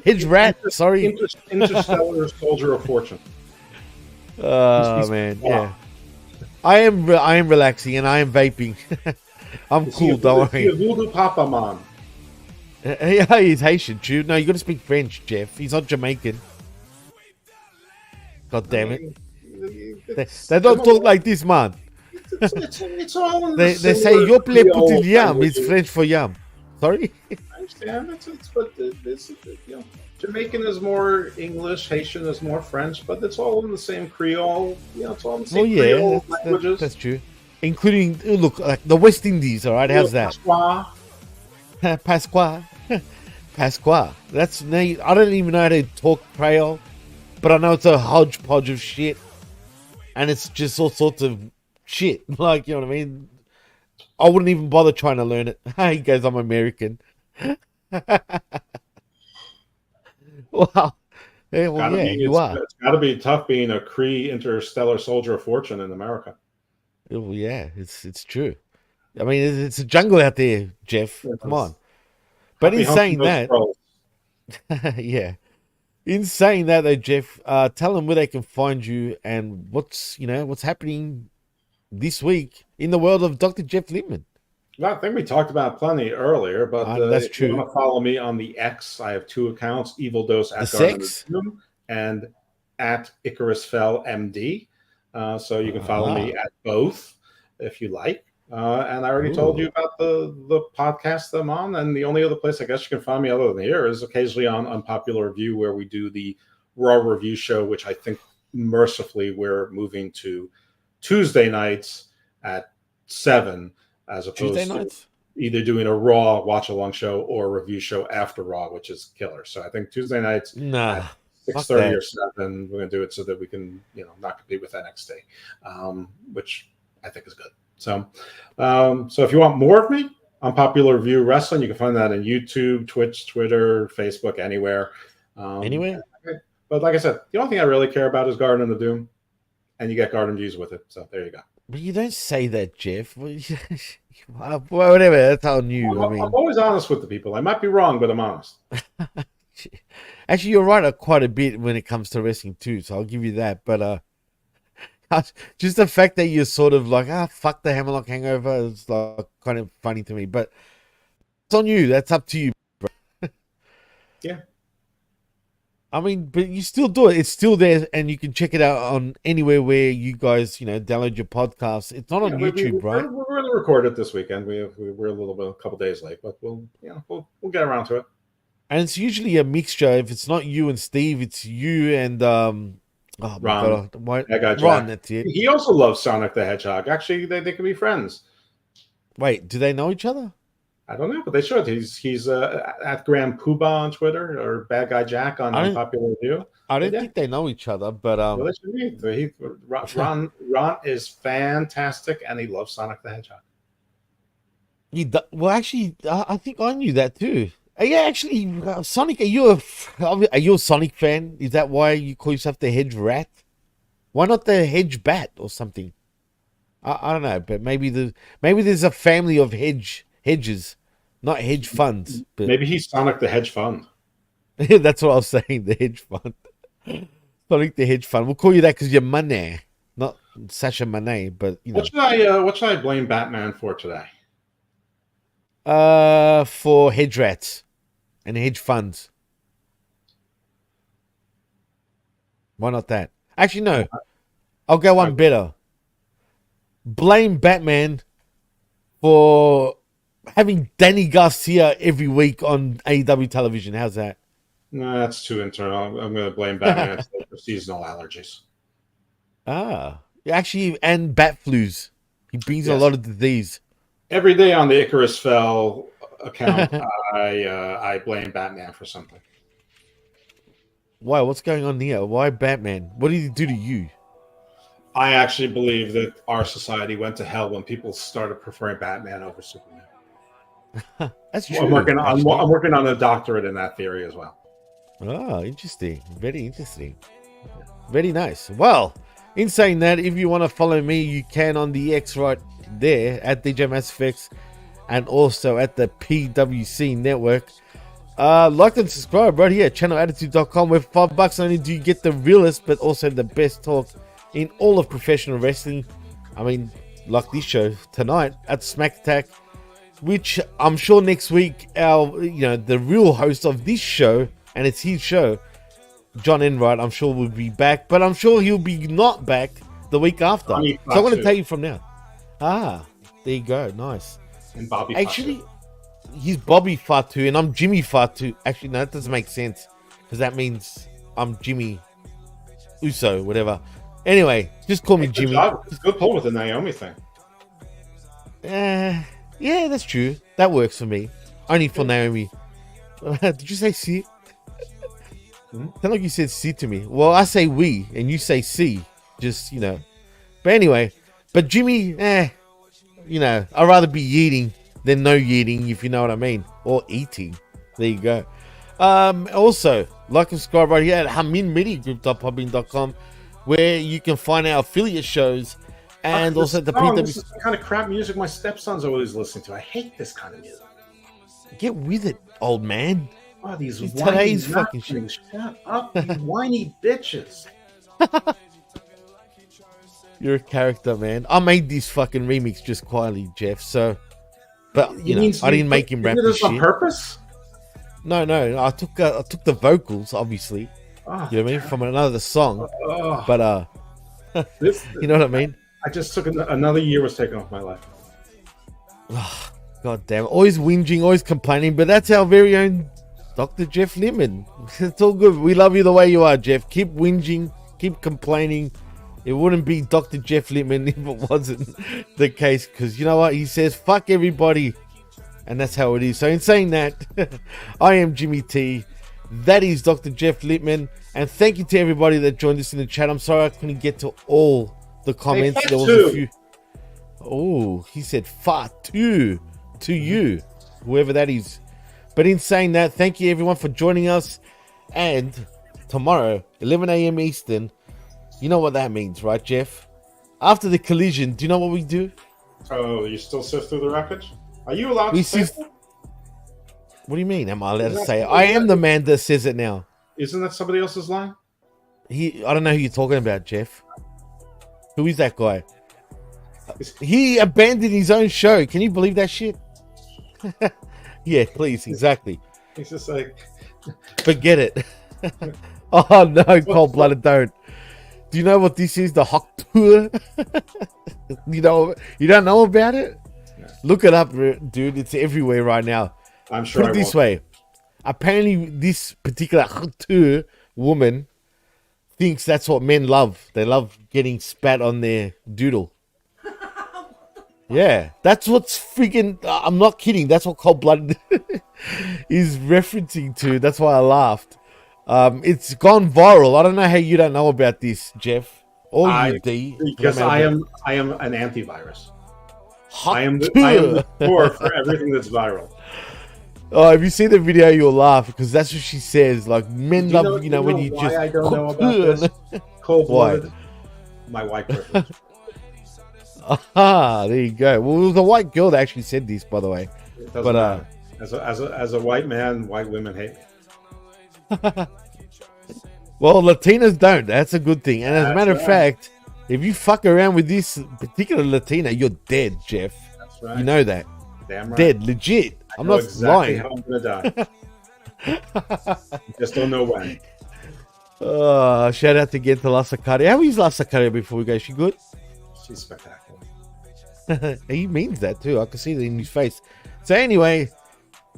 Hedge Rat, sorry. Interstellar Soldier of Fortune. Oh, man, yeah. I am relaxing and I am vaping. I'm cool, don't worry. Voodoo Papa Man. Yeah, he's Haitian, too. No, you got to speak French, Jeff. He's not Jamaican. God damn it. They don't talk like this, man. It's all in they say, yo play putil yam. It's French for yam. Sorry? I understand. Jamaican is more English, Haitian is more French, but it's all in the same Creole. It's all in the same Creole languages. That's true. Including, look, like the West Indies, all right? How's that? Pasqua. Pasqua. I don't even know how to talk Creole, but I know it's a hodgepodge of shit. And it's just all sorts of shit. Like, you know what I mean? I wouldn't even bother trying to learn it. He goes, I'm American. Wow. Yeah, well, you are. It's got to be tough being a Kree interstellar soldier of fortune in America. Oh, yeah, it's true. I mean, it's a jungle out there, Jeff. Come on. But in saying that, yeah. In saying that, though, Jeff, tell them where they can find you and what's happening this week in the world of Dr. Jeff Lippman. Well, I think we talked about plenty earlier, but that's true. If you want to follow me on the X, I have 2 accounts: Evil Dose at and at Icarus Fell MD. So you can follow me at both if you like. And I already told you about the podcast I'm on, and the only other place I guess you can find me other than here is occasionally on Unpopular Review, where we do the Raw review show, which I think mercifully we're moving to Tuesday nights at 7, as opposed to either doing a Raw watch-along show or a review show after Raw, which is killer. So I think Tuesday nights at 6:30 or 7, we're going to do it so that we can, not compete with NXT, which I think is good. So, so if you want more of me on Popular Review Wrestling, you can find that on YouTube, Twitch, Twitter, Facebook, anywhere. Anywhere. But like I said, the only thing I really care about is Garden of the Doom, and you get Garden views with it. So there you go. But you don't say that, Jeff. Whatever, that's on you. I'm always honest with the people. I might be wrong, but I'm honest. Actually, you're right quite a bit when it comes to wrestling too, so I'll give you that. But just the fact that you're sort of like, fuck the Hammerlock Hangover is like kind of funny to me. But it's on you. That's up to you, bro. Yeah. I mean, but you still do it. It's still there, and you can check it out on anywhere where you guys, download your podcasts. It's not on YouTube, right? We're going to record it this weekend. We're a couple days late, but we'll get around to it. And it's usually a mixture. If it's not you and Steve, it's you and Ron. Ron, that's it. He also loves Sonic the Hedgehog. Actually, they could be friends. Wait, do they know each other? I don't know, but they should. He's at Graham Poobah on Twitter, or Bad Guy Jack on Popular Review. I don't think they know each other, but well, Ron is fantastic, and he loves Sonic the Hedgehog. Well, actually, I think I knew that too. Yeah, actually, Sonic, are you a Sonic fan? Is that why you call yourself the Hedge Rat? Why not the Hedge Bat or something? I don't know, but maybe there's a family of hedges, not hedge funds. But maybe he's Sonic the Hedge Fund. That's what I was saying, the hedge fund. Sonic the Hedge Fund. We'll call you that because you're Manet, not Sasha Manet. But what should I blame Batman for today? For hedge rats and hedge funds. Why not that? Actually, no. I'll go one better. Blame Batman for having Danny Garcia every week on AEW television. How's that? No, that's too internal. I'm going to blame Batman for seasonal allergies. Actually, and bat flus. He brings a lot of disease. Every day on the Icarus Fell account, I blame Batman for something. Why? What's going on here? Why Batman? What did he do to you? I actually believe that our society went to hell when people started preferring Batman over Superman. That's true. I'm working on a doctorate in that theory as well. Oh, interesting. Very interesting. Very nice. Well, in saying that, if you want to follow me, you can on the X right there at DJ MassFX and also at the PWC Network. Like and subscribe right here at channelattitude.com, where for $5 only do you get the realest but also the best talk in all of professional wrestling. I mean, like this show tonight at Smack Attack, which I'm sure next week the real host of this show, and it's his show, John Enright, I'm sure will be back, but I'm sure he'll be not back the week after. So I'm going to tell you from now. There you go. Nice. And Bobby Actually, he's Bobby Fatu and I'm Jimmy Fatu. Actually, no, that doesn't make sense because that means I'm Jimmy Uso, whatever. Anyway, just call me Jimmy. Good pull with the Naomi thing. Yeah, that's true. That works for me. Only for Naomi. Did you say si? Sound like you said si to me. Well, I say we, and you say si. Just, But anyway, but Jimmy, I'd rather be yeeting than no yeeting, if you know what I mean. Or eating. There you go. Also, like and subscribe right here at haminmediagroup.podbean.com, where you can find our affiliate shows and also the PW. This is the kind of crap music my stepson's always listening to. I hate this kind of music. Get with it, old man. Oh, these today's fucking shit. Shut up, you whiny bitches. You're a character, man. I made this fucking remix just quietly, Jeff. So, but I didn't make him rap this shit on purpose. No. I took the vocals, obviously. Oh, you know what I mean, from another song. Oh. But you know what I mean. I just took another year was taken off my life. Oh, God damn! Always whinging, always complaining. But that's our very own Dr. Jeff Lippman. It's all good. We love you the way you are, Jeff. Keep whinging, keep complaining. It wouldn't be Dr. Jeff Lippman if it wasn't the case, because you know what? He says, fuck everybody. And that's how it is. So in saying that, I am Jimmy T. That is Dr. Jeff Lippman. And thank you to everybody that joined us in the chat. I'm sorry I couldn't get to all the comments. There was a few. Oh, he said Fatu to you, whoever that is. But in saying that, thank you everyone for joining us. And tomorrow, 11 a.m. Eastern, you know what that means, right, Jeff? After the collision, do you know what we do? Oh, you still sift through the wreckage? Are you allowed to say that? What do you mean? Am I allowed to say it? I am the man that says it now. Isn't that somebody else's line? I don't know who you're talking about, Jeff. Who is that guy? He abandoned his own show. Can you believe that shit? Yeah, please, exactly. He's just like, forget it. Oh no, cold-blooded, don't. Do you know what this is? The hot tour? You don't know about it? No. Look it up, dude. It's everywhere right now. I'm sure. Put it this way. Apparently, this particular hot tour woman thinks that's what men love. They love getting spat on their doodle. Yeah, that's what's freaking. I'm not kidding. That's what Cold Blooded is referencing to. That's why I laughed. It's gone viral. I don't know how you don't know about this, Jeff, or you, D. Because I am an antivirus. I am the core for everything that's viral. Oh, if you see the video, you'll laugh because that's what she says. Like men love, when you just. I don't know about this. Cold blooded. My white privilege. Ah, there you go. Well, it was a white girl that actually said this, by the way. It doesn't matter. As a white man, white women hate me. Well, Latinas don't. That's a good thing. And as a matter of fact, if you fuck around with this particular Latina, you're dead, Jeff. That's right. You know that. Damn right. Dead, legit. I'm not lying. How I'm gonna die. Just don't know when. Shout out again to La Sacaria. How is La Sacaria before we go? Is she good? She's spectacular. He means that too. I can see that in his face. So anyway,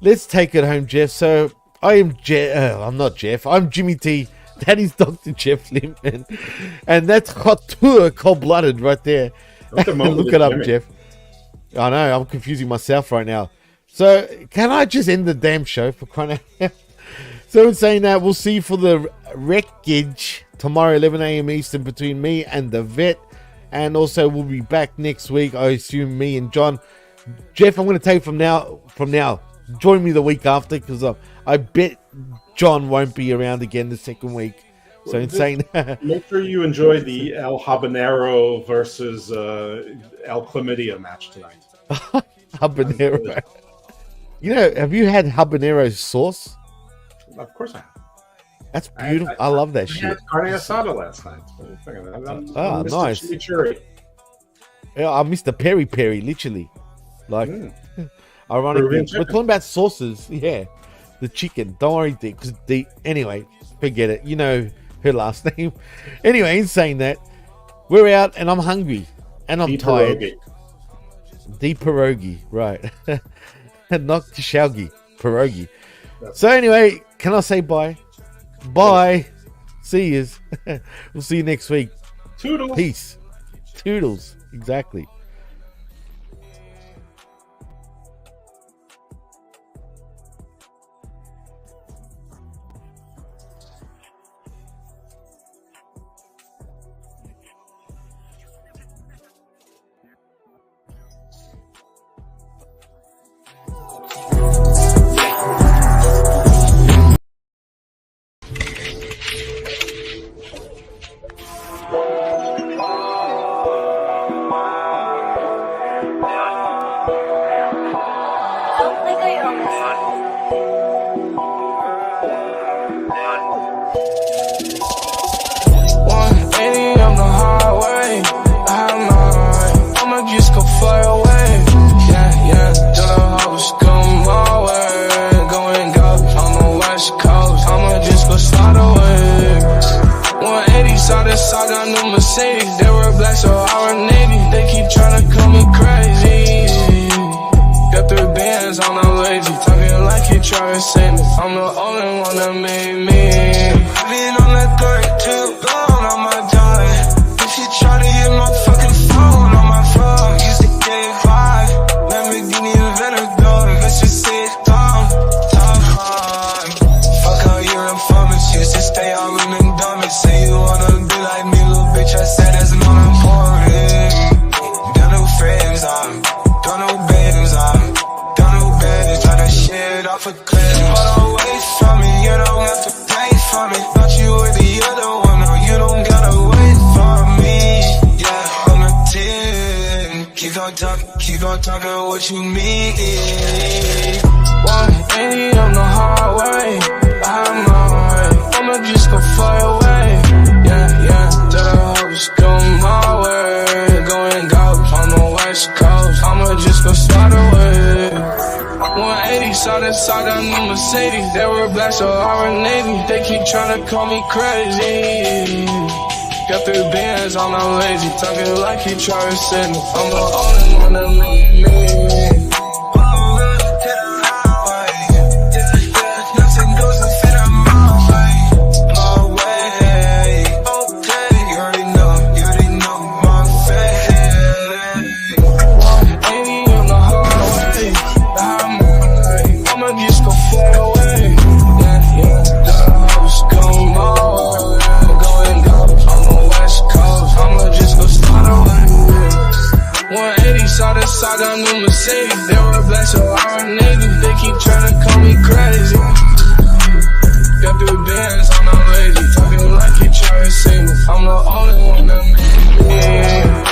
let's take it home, Jeff. So I am I'm not Jeff. I'm Jimmy T. That is Dr. Jeff Lippman. And that's Hot Tour Cold-Blooded right there. Look it up, Jeff. I know. I'm confusing myself right now. So can I just end the damn show for crying out loud? So in saying that, we'll see you for the wreckage tomorrow, 11 a.m. Eastern, between me and the vet. And also, we'll be back next week. I assume me and John. Jeff, I'm going to tell you from now, join me the week after, because I bet John won't be around again the second week. So in saying that, make sure you enjoy the El Habanero versus El Chlamydia match tonight. Habanero. Have you had habanero sauce? Of course I have. That's beautiful. I love that shit. I had carne asada last night. I'm nice. Yeah, I missed the peri, literally. Like, ironically. We're talking about sauces. Yeah. The chicken. Don't worry, because anyway, forget it. You know her last name. Anyway, in saying that, we're out and I'm hungry. And I'm tired. Deep pierogi. Right. Not Kishalgi. Pierogi. So anyway, can I say bye? Bye. See yous. We'll see you next week. Toodles. Peace. Toodles. Exactly. Keep on talking what you mean. 180 on the highway, I'm on my way. I'ma just go fly away. Yeah, tell the hoes go my way. Going ghost on the west coast, I'ma just go slide away. 180, saw that new Mercedes. They were black, so I were navy. They keep trying to call me crazy. Got 3 bands, I'm not lazy. Talking like he try to send me. I'm the only one that made me. Nothing goes to fit on my way. My way. Okay, you already know my fate. 180 on the highway. I'ma just go fly away. Yeah, the house go my way. Going ghost on the west coast, I'ma just go slide away. 180, saw the new Mercedes. They were black, so I were navy. They keep trying to call me crazy. Got 3 bands, I'm not lazy. Talking like he trying to see me. I'm the only one that made me.